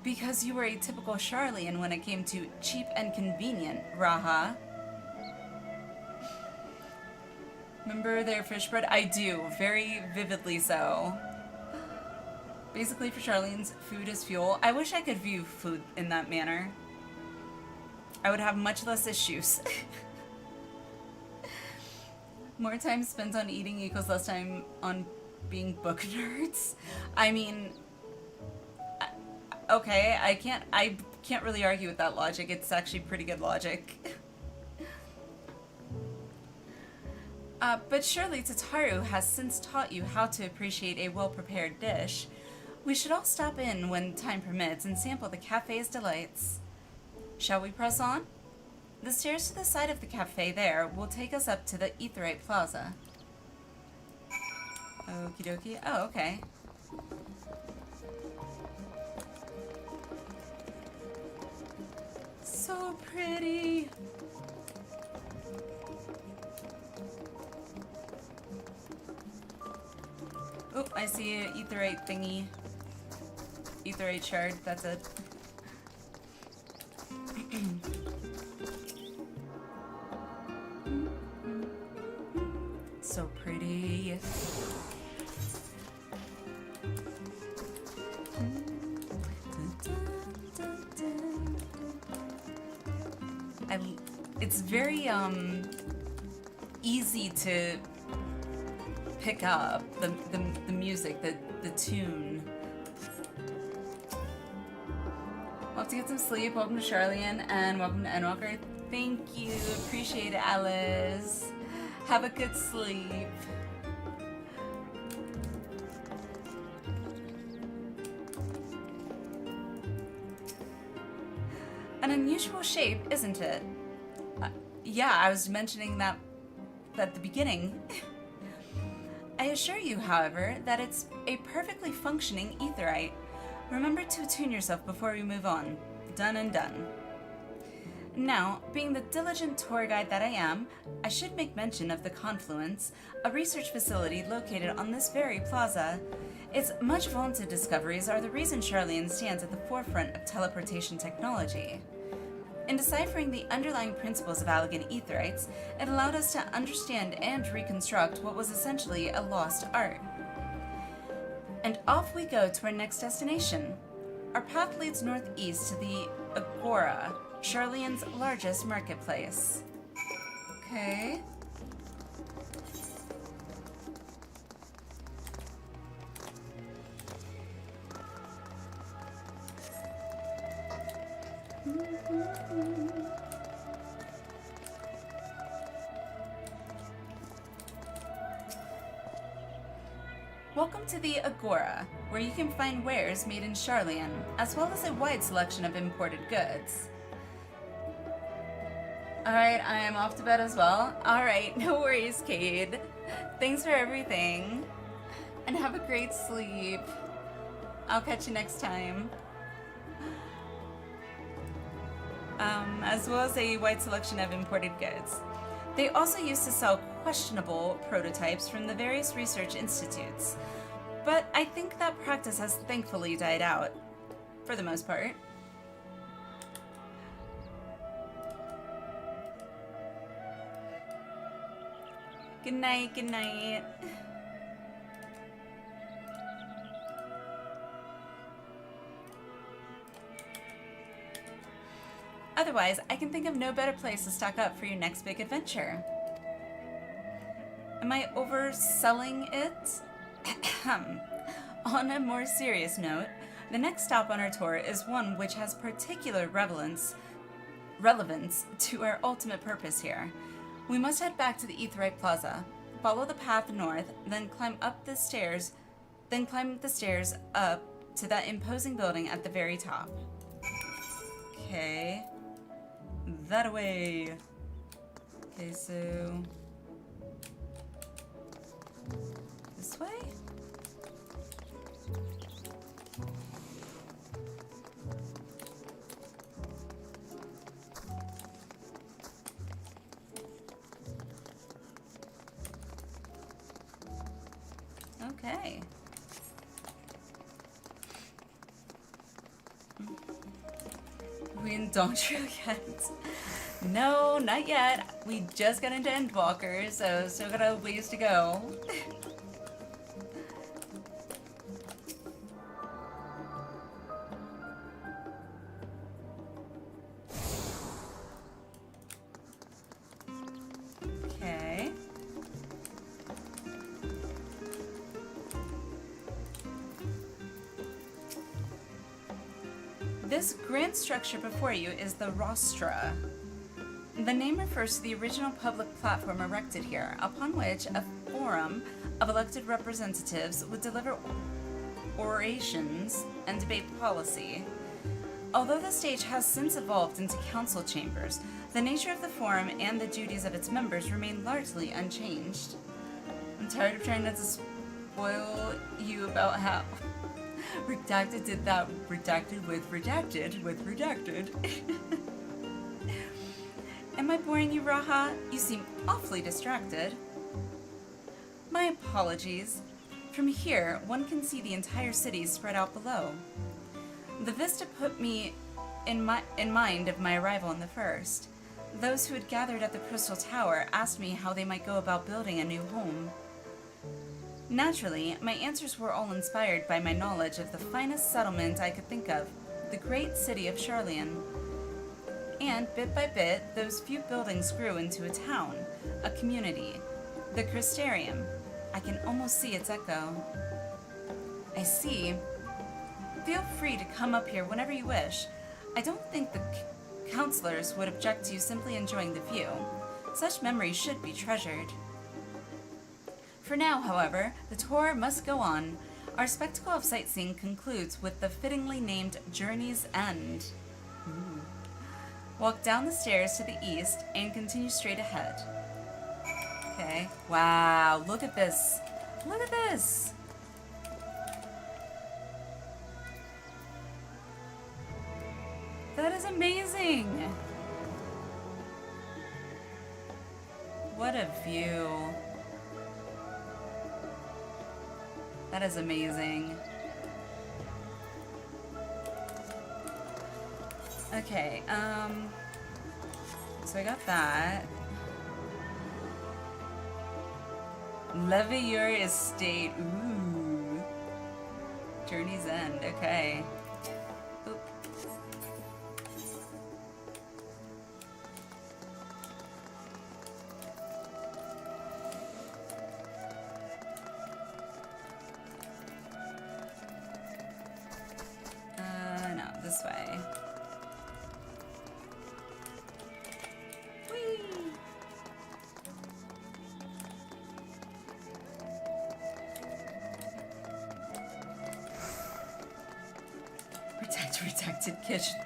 S1: Because you were a typical Charlian when it came to cheap and convenient, Raha. Remember their fish bread? I do, very vividly so. Basically, for Charlene's, food is fuel. I wish I could view food in that manner. I would have much less issues. More time spent on eating equals less time on being book nerds. I mean, okay, I can't really argue with that logic. It's actually pretty good logic. But surely Tataru has since taught you how to appreciate a well-prepared dish. We should all stop in when time permits and sample the cafe's delights. Shall we press on? The stairs to the side of the cafe there will take us up to the Aetheryte Plaza. Okie dokie. Oh, okay. So pretty. Oh, I see an Aetheryte thingy. Aetheryte shard, that's it. So pretty. It's very easy to pick up the music, the tune. We'll have to get some sleep. Welcome to Charlian and welcome to Endwalker. Thank you. Appreciate it, Alice. Have a good sleep. An unusual shape, isn't it? Yeah, I was mentioning that at the beginning. I assure you, however, that it's a perfectly functioning Aetheryte. Remember to attune yourself before we move on. Done and done. Now, being the diligent tour guide that I am, I should make mention of the Confluence, a research facility located on this very plaza. Its much vaunted discoveries are the reason Charlian stands at the forefront of teleportation technology. In deciphering the underlying principles of Allegan Aetherites, it allowed us to understand and reconstruct what was essentially a lost art. And off we go to our next destination. Our path leads northeast to the Agora, Charlian's largest marketplace. Okay. Welcome to the Agora, where you can find wares made in Charlian, as well as a wide selection of imported goods. Alright, I am off to bed as well. Alright, no worries, Cade. Thanks for everything. And have a great sleep. I'll catch you next time. As well as a wide selection of imported goods. They also used to sell questionable prototypes from the various research institutes, but I think that practice has thankfully died out, for the most part. Good night, good night. Otherwise, I can think of no better place to stock up for your next big adventure. Am I overselling it? On a more serious note, the next stop on our tour is one which has particular relevance to our ultimate purpose here. We must head back to the Aetheryte Plaza, follow the path north, then climb the stairs up to that imposing building at the very top. Okay. That way. Okay, so this way? Okay. Don't you yet? No, not yet. We just got into Endwalker, so still got a ways to go. Okay. This grand structure before you is the rostra. The name refers to the original public platform erected here, upon which a forum of elected representatives would deliver orations and debate policy. Although the stage has since evolved into council chambers, the nature of the forum and the duties of its members remain largely unchanged. I'm tired of trying not to spoil you about how Redacted did that redacted with redacted with redacted. Am I boring you, Raha? You seem awfully distracted. My apologies. From here, one can see the entire city spread out below. The vista put me in mind of my arrival in the first. Those who had gathered at the Crystal Tower asked me how they might go about building a new home. Naturally, my answers were all inspired by my knowledge of the finest settlement I could think of, the great city of Charlian. And bit by bit, those few buildings grew into a town, a community, the Crystarium. I can almost see its echo. I see. Feel free to come up here whenever you wish. I don't think the counselors would object to you simply enjoying the view. Such memories should be treasured. For now, however, the tour must go on. Our spectacle of sightseeing concludes with the fittingly named Journey's End. Ooh. Walk down the stairs to the east and continue straight ahead. Okay. Wow, look at this. Look at this. That is amazing. What a view. That is amazing. Okay, so I got that. LVL Estate, ooh. Journey's End, okay. Oop. No, this way. Protected kitchen.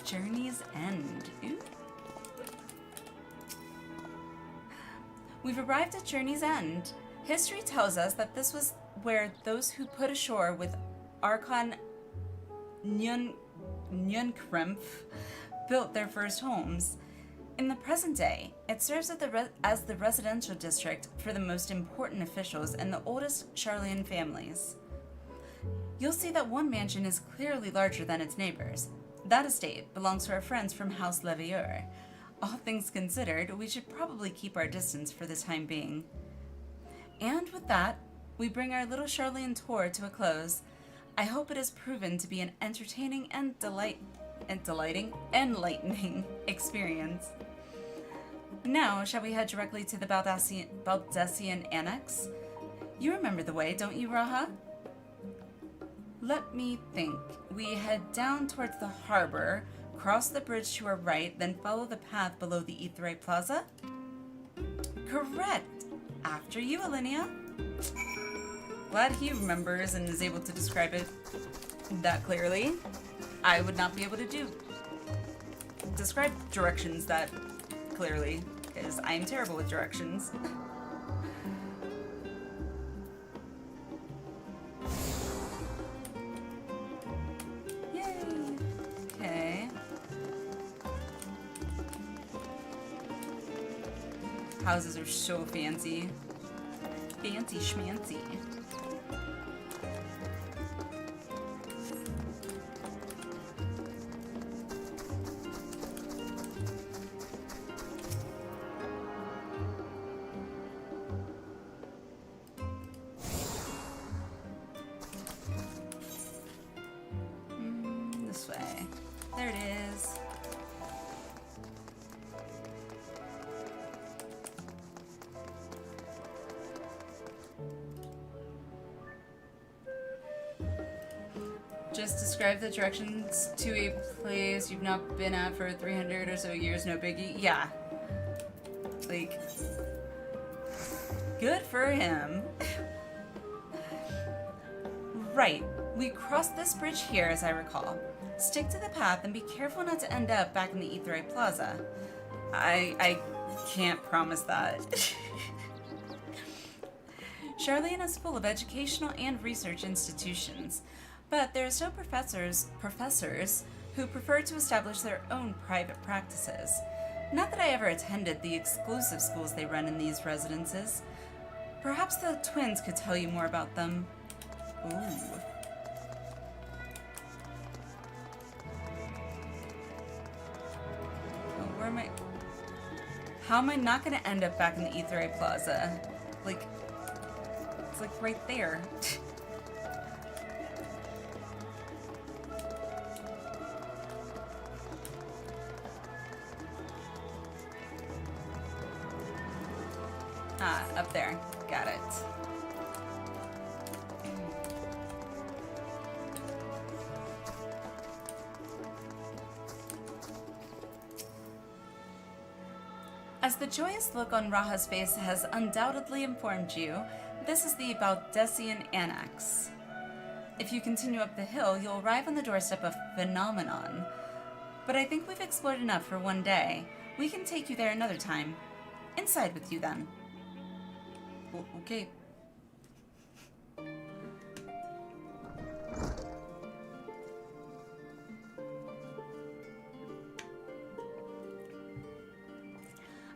S1: Journey's End. Ooh. We've arrived at Journey's End. History tells us that this was where those who put ashore with Archon Nunkrempf built their first homes. In the present day, it serves as the residential district for the most important officials and the oldest Charlian families. You'll see that one mansion is clearly larger than its neighbors. That estate belongs to our friends from House LVL. All things considered, we should probably keep our distance for the time being. And with that, we bring our little Charlian tour to a close. I hope it has proven to be an entertaining and enlightening experience. Now, shall we head directly to the Baldessian Annex? You remember the way, don't you, Raha? Let me think. We head down towards the harbor, cross the bridge to our right, then follow the path below the Aetheryte Plaza? Correct! After you, Alinea. Glad he remembers and is able to describe it that clearly. I would not be able to describe directions that clearly, because I am terrible with directions. Houses are so fancy. Fancy schmancy. this way. There it is. Just describe the directions to a place you've not been at for 300 or so years, no biggie. Yeah. Like, good for him. Right. We crossed this bridge here, as I recall. Stick to the path and be careful not to end up back in the Aetheroid Plaza. I can't promise that. Charlene is full of educational and research institutions. But there are still professors who prefer to establish their own private practices. Not that I ever attended the exclusive schools they run in these residences. Perhaps the twins could tell you more about them. Ooh. Oh, where am I? How am I not going to end up back in the Aetheroid Plaza? Like, it's like right there. Ah, up there. Got it. As the joyous look on Raha's face has undoubtedly informed you, this is the Baldessian Annex. If you continue up the hill, you'll arrive on the doorstep of Phenomenon. But I think we've explored enough for one day. We can take you there another time. Inside with you then. Okay.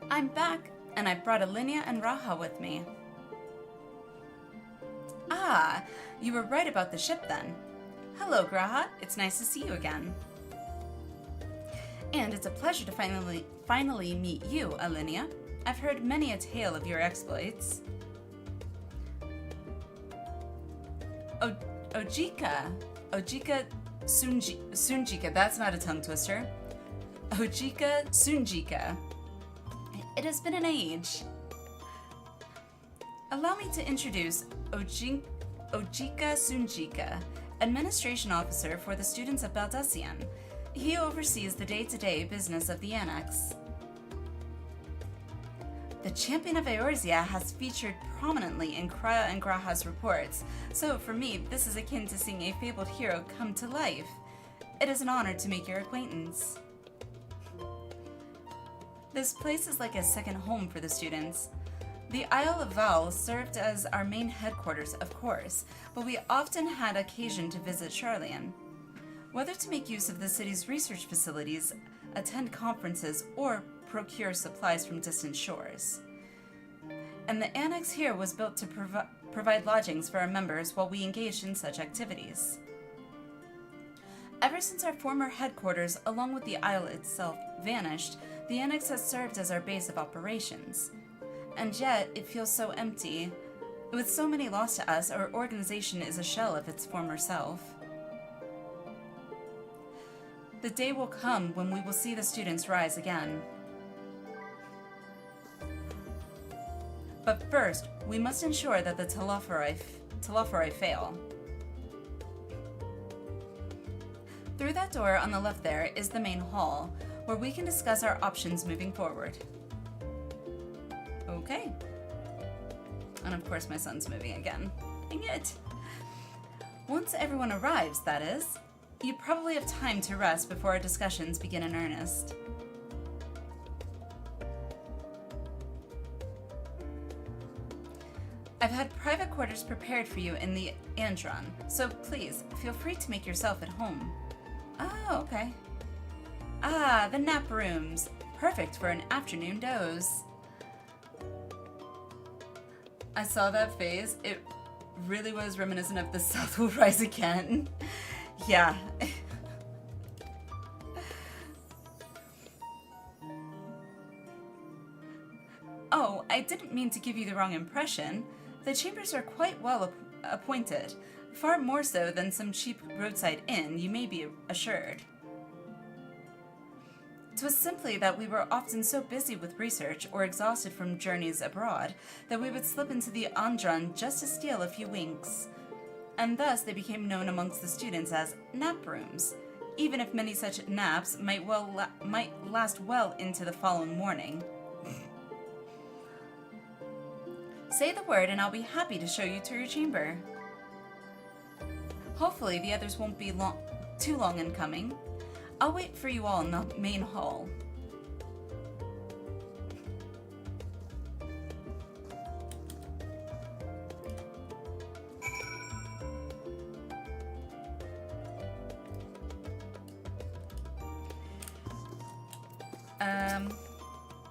S1: I'm back, and I brought Alinea and Raha with me. Ah, you were right about the ship then. Hello, Graha. It's nice to see you again. And it's a pleasure to finally meet you, Alinea. I've heard many a tale of your exploits. Ojika Sunjika, that's not a tongue twister. Ojika Sunjika. It has been an age. Allow me to introduce Ojika Sunjika, Administration Officer for the students of Baldessian. He oversees the day-to-day business of the Annex. The Champion of Eorzea has featured prominently in Kraya and Graha's reports, so for me, this is akin to seeing a fabled hero come to life. It is an honor to make your acquaintance. This place is like a second home for the students. The Isle of Val served as our main headquarters, of course, but we often had occasion to visit Charlian. Whether to make use of the city's research facilities, attend conferences, or procure supplies from distant shores. And the annex here was built to provide lodgings for our members while we engaged in such activities. Ever since our former headquarters, along with the isle itself, vanished, the annex has served as our base of operations. And yet, it feels so empty. With so many lost to us, our organization is a shell of its former self. The day will come when we will see the students rise again. But first, we must ensure that the Telophori fail. Through that door on the left there is the main hall, where we can discuss our options moving forward. Okay. And of course my son's moving again. Dang it. Once everyone arrives, that is, you probably have time to rest before our discussions begin in earnest. I've had private quarters prepared for you in the Andron, so please, feel free to make yourself at home. Oh, okay. Ah, the nap rooms. Perfect for an afternoon doze. I saw that phase. It really was reminiscent of The South Will Rise Again. Yeah. Oh, I didn't mean to give you the wrong impression. The chambers are quite well appointed. Far more so than some cheap roadside inn, you may be assured. 'Twas simply that we were often so busy with research or exhausted from journeys abroad that we would slip into the Andran just to steal a few winks, and thus they became known amongst the students as nap rooms, even if many such naps might last well into the following morning. Say the word and I'll be happy to show you to your chamber. Hopefully the others won't be too long in coming. I'll wait for you all in the main hall.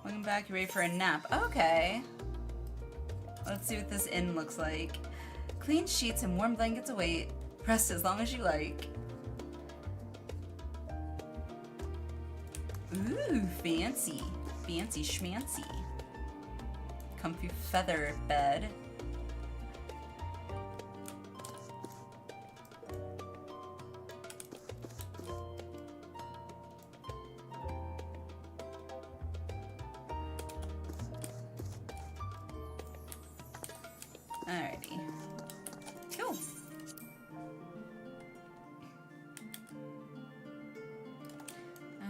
S1: Welcome back. You ready for a nap? Okay. Let's see what this inn looks like. Clean sheets and warm blankets await. Rest as long as you like. Ooh, fancy. Fancy schmancy. Comfy feather bed. Alrighty. Cool.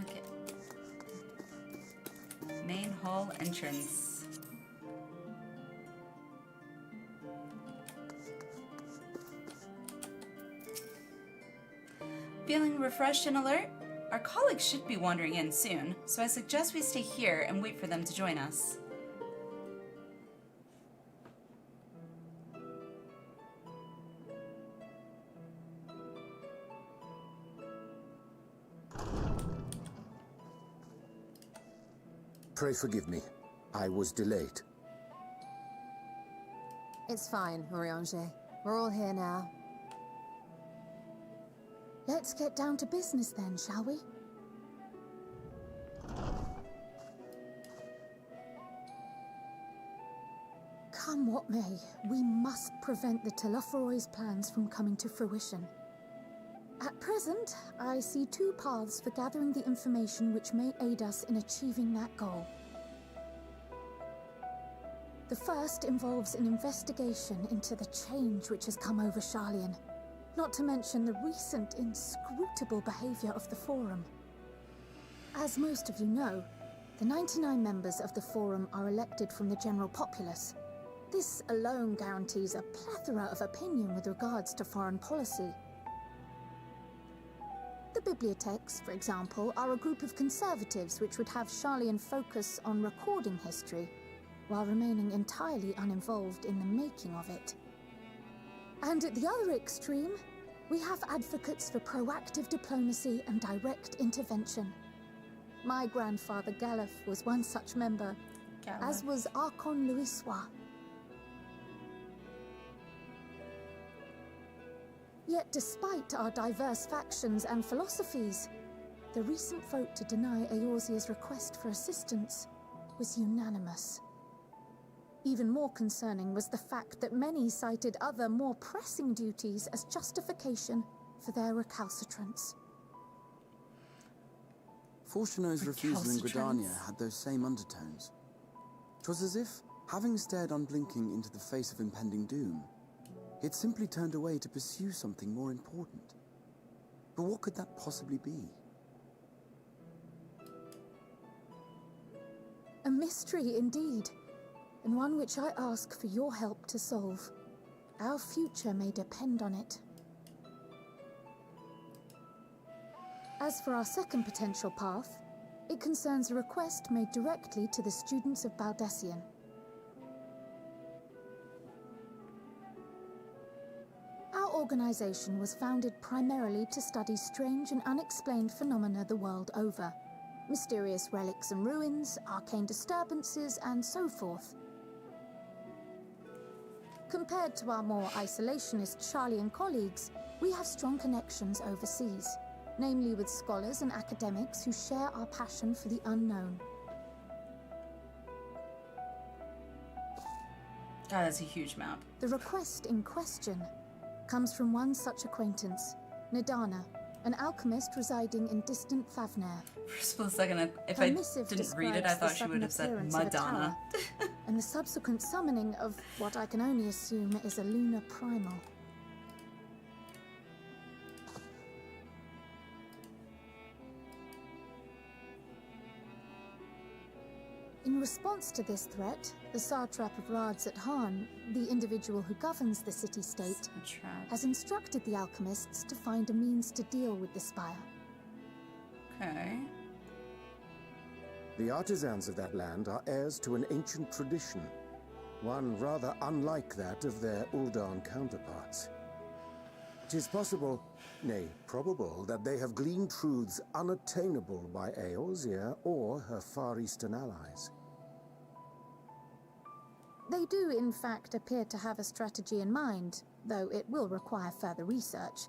S1: Okay. Main hall entrance. Feeling refreshed and alert? Our colleagues should be wandering in soon, so I suggest we stay here and wait for them to join us.
S13: Pray forgive me. I was delayed.
S2: It's fine, Oriange. We're all here now. Let's get down to business then, shall we? Come what may, we must prevent the Telophoroi's plans from coming to fruition. At present, I see two paths for gathering the information which may aid us in achieving that goal. The first involves an investigation into the change which has come over Charlian, not to mention the recent inscrutable behavior of the Forum. As most of you know, the 99 members of the Forum are elected from the general populace. This alone guarantees a plethora of opinion with regards to foreign policy. The bibliotheques, for example, are a group of conservatives which would have Charlian focus on recording history, while remaining entirely uninvolved in the making of it. And at the other extreme, we have advocates for proactive diplomacy and direct intervention. My grandfather Galef was one such member, as was Archon Louisois. Yet despite our diverse factions and philosophies, the recent vote to deny Eorzea's request for assistance was unanimous. Even more concerning was the fact that many cited other, more pressing duties as justification for their recalcitrance.
S3: Fortuno's refusal in Gridania had those same undertones. 'Twas as if, having stared unblinking into the face of impending doom, he had simply turned away to pursue something more important. But what could that possibly be?
S2: A mystery indeed, and one which I ask for your help to solve. Our future may depend on it. As for our second potential path, it concerns a request made directly to the students of Baldessian. Our organization was founded primarily to study strange and unexplained phenomena the world over. Mysterious relics and ruins, arcane disturbances, and so forth. Compared to our more isolationist Charlian colleagues, we have strong connections overseas, namely with scholars and academics who share our passion for the unknown.
S1: God, that's a huge map.
S2: The request in question comes from one such acquaintance, Nidana, an alchemist residing in distant Thavnair.
S1: For a split second, if
S2: Her
S1: I
S2: missive
S1: didn't read it, I
S2: describes the
S1: thought she would have said
S2: sudden appearance of a
S1: Madonna.
S2: tower, and the subsequent summoning of what I can only assume is a lunar primal. In response to this threat, the satrap of Rads at Han, the individual who governs the city-state, has instructed the alchemists to find a means to deal with the spire.
S1: Okay.
S13: The artisans of that land are heirs to an ancient tradition, one rather unlike that of their Uldan counterparts. It is possible, nay, probable, that they have gleaned truths unattainable by Eorzea or her Far Eastern allies.
S2: They do, in fact, appear to have a strategy in mind, though it will require further research.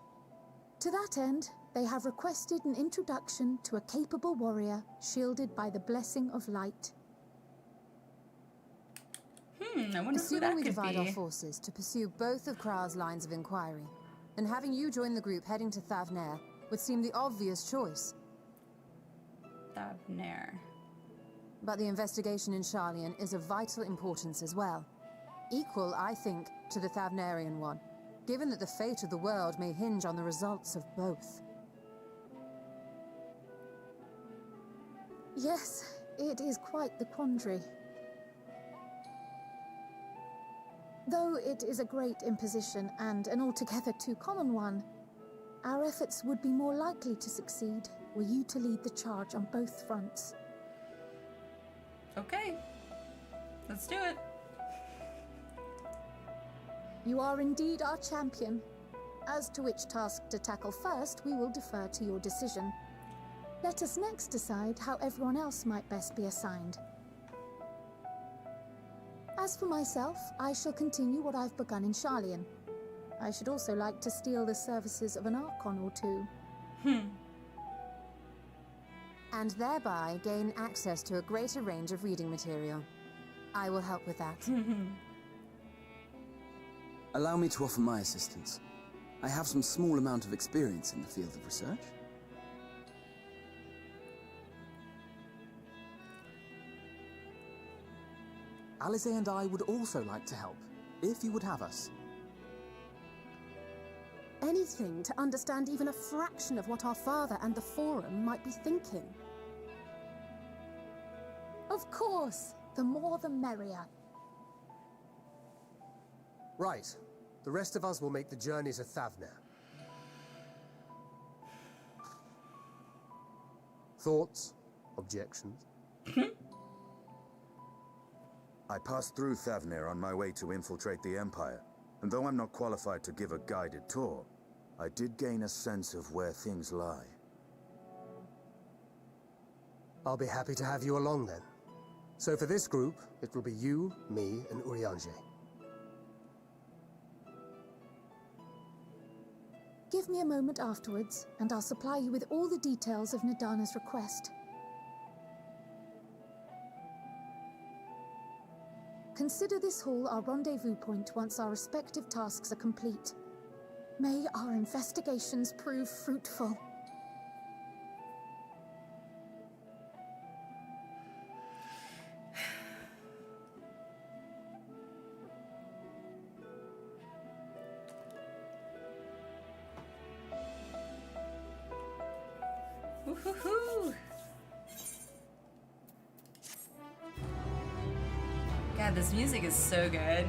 S2: To that end, they have requested an introduction to a capable warrior shielded by the blessing of light.
S1: I wonder who
S17: Assuming
S1: that
S17: we
S1: could
S17: divide
S1: be.
S17: our forces to pursue both of Kral's lines of inquiry, then having you join the group heading to Thavnair would seem the obvious choice.
S1: Thavnair.
S17: But the investigation in Sharlayan is of vital importance as well. Equal, I think, to the Thavnarian one, given that the fate of the world may hinge on the results of both.
S2: Yes, it is quite the quandary. Though it is a great imposition and an altogether too common one, our efforts would be more likely to succeed were you to lead the charge on both fronts.
S1: Okay. Let's do it.
S2: You are indeed our champion. As to which task to tackle first, we will defer to your decision. Let us next decide how everyone else might best be assigned. As for myself, I shall continue what I've begun in Sharlayan. I should also like to steal the services of an Archon or two.
S17: And thereby gain access to a greater range of reading material. I will help with that.
S3: Allow me to offer my assistance. I have some small amount of experience in the field of research.
S9: Alize and I would also like to help, if you would have us.
S2: Anything to understand even a fraction of what our father and the Forum might be thinking. Of course, the more the merrier.
S8: Right. The rest of us will make the journey to Thavnair. Thoughts? Objections?
S15: I passed through Thavnair on my way to infiltrate the Empire, and though I'm not qualified to give a guided tour, I did gain a sense of where things lie.
S8: I'll be happy to have you along then. So for this group, it will be you, me, and Urianger.
S2: Give me a moment afterwards, and I'll supply you with all the details of Nidana's request. Consider this hall our rendezvous point once our respective tasks are complete. May our investigations prove fruitful.
S1: Woohoo! God, this music is so good.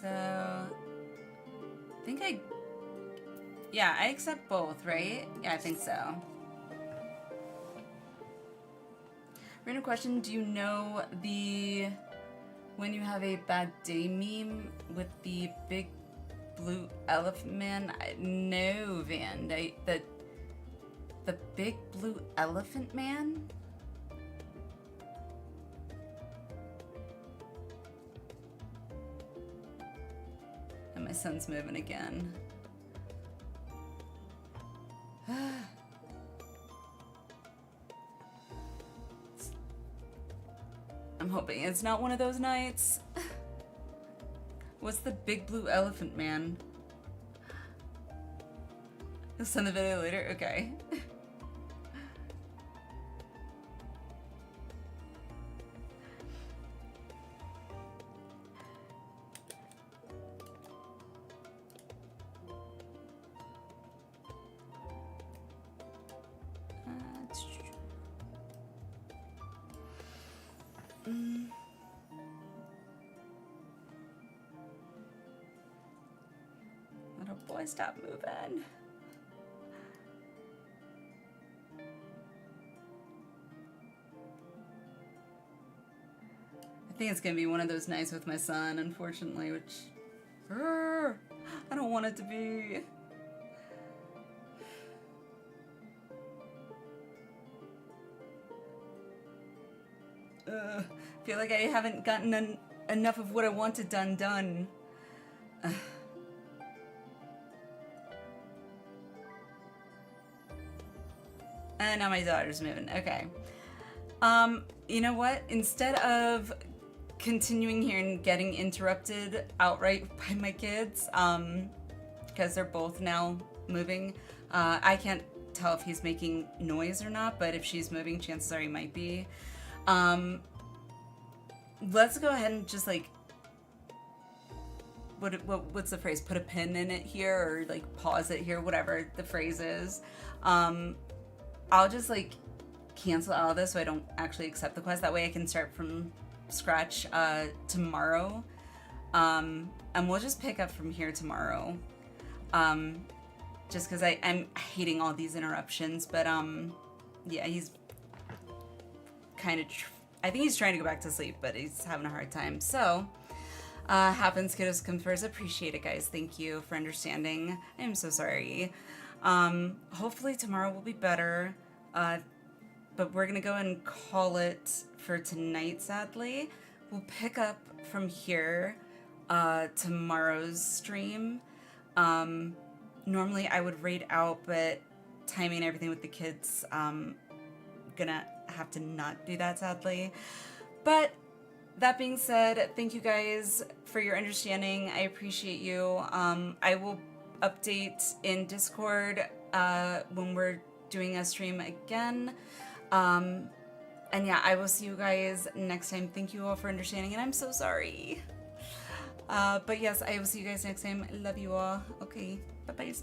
S1: So, yeah, I accept both, right? Yeah, I think so. Random question, do you know when you have a bad day meme with the big blue elephant man? No, Van. The big blue elephant man? And my son's moving again. I'm hoping it's not one of those nights. What's the big blue elephant man? You'll send the video later? Okay. Little boy, stop moving. I think it's gonna be one of those nights with my son, unfortunately, which I don't want it to be. Feel like I haven't gotten enough of what I wanted done. And now my daughter's moving. Okay. You know what? Instead of continuing here and getting interrupted outright by my kids, because they're both now moving, I can't tell if he's making noise or not, but if she's moving, chances are he might be. Let's go ahead and just like, what's the phrase? Put a pin in it here, or like pause it here, whatever the phrase is. I'll just like cancel out of this so I don't actually accept the quest. That way I can start from scratch tomorrow. And we'll just pick up from here tomorrow. Just because I'm hating all these interruptions, but yeah, he's kind of, I think he's trying to go back to sleep, but he's having a hard time. So, happens, kiddos come first. Appreciate it, guys. Thank you for understanding. I'm so sorry. Hopefully tomorrow will be better. But we're gonna go and call it for tonight, sadly. We'll pick up from here tomorrow's stream. Normally I would raid out, but timing everything with the kids, gonna have to not do that, sadly. But that being said, thank you guys for your understanding. I appreciate you. I will update in Discord when we're doing a stream again. And yeah, I will see you guys next time. Thank you all for understanding, and I'm so sorry. But yes, I will see you guys next time. Love you all. Okay, bye-bye.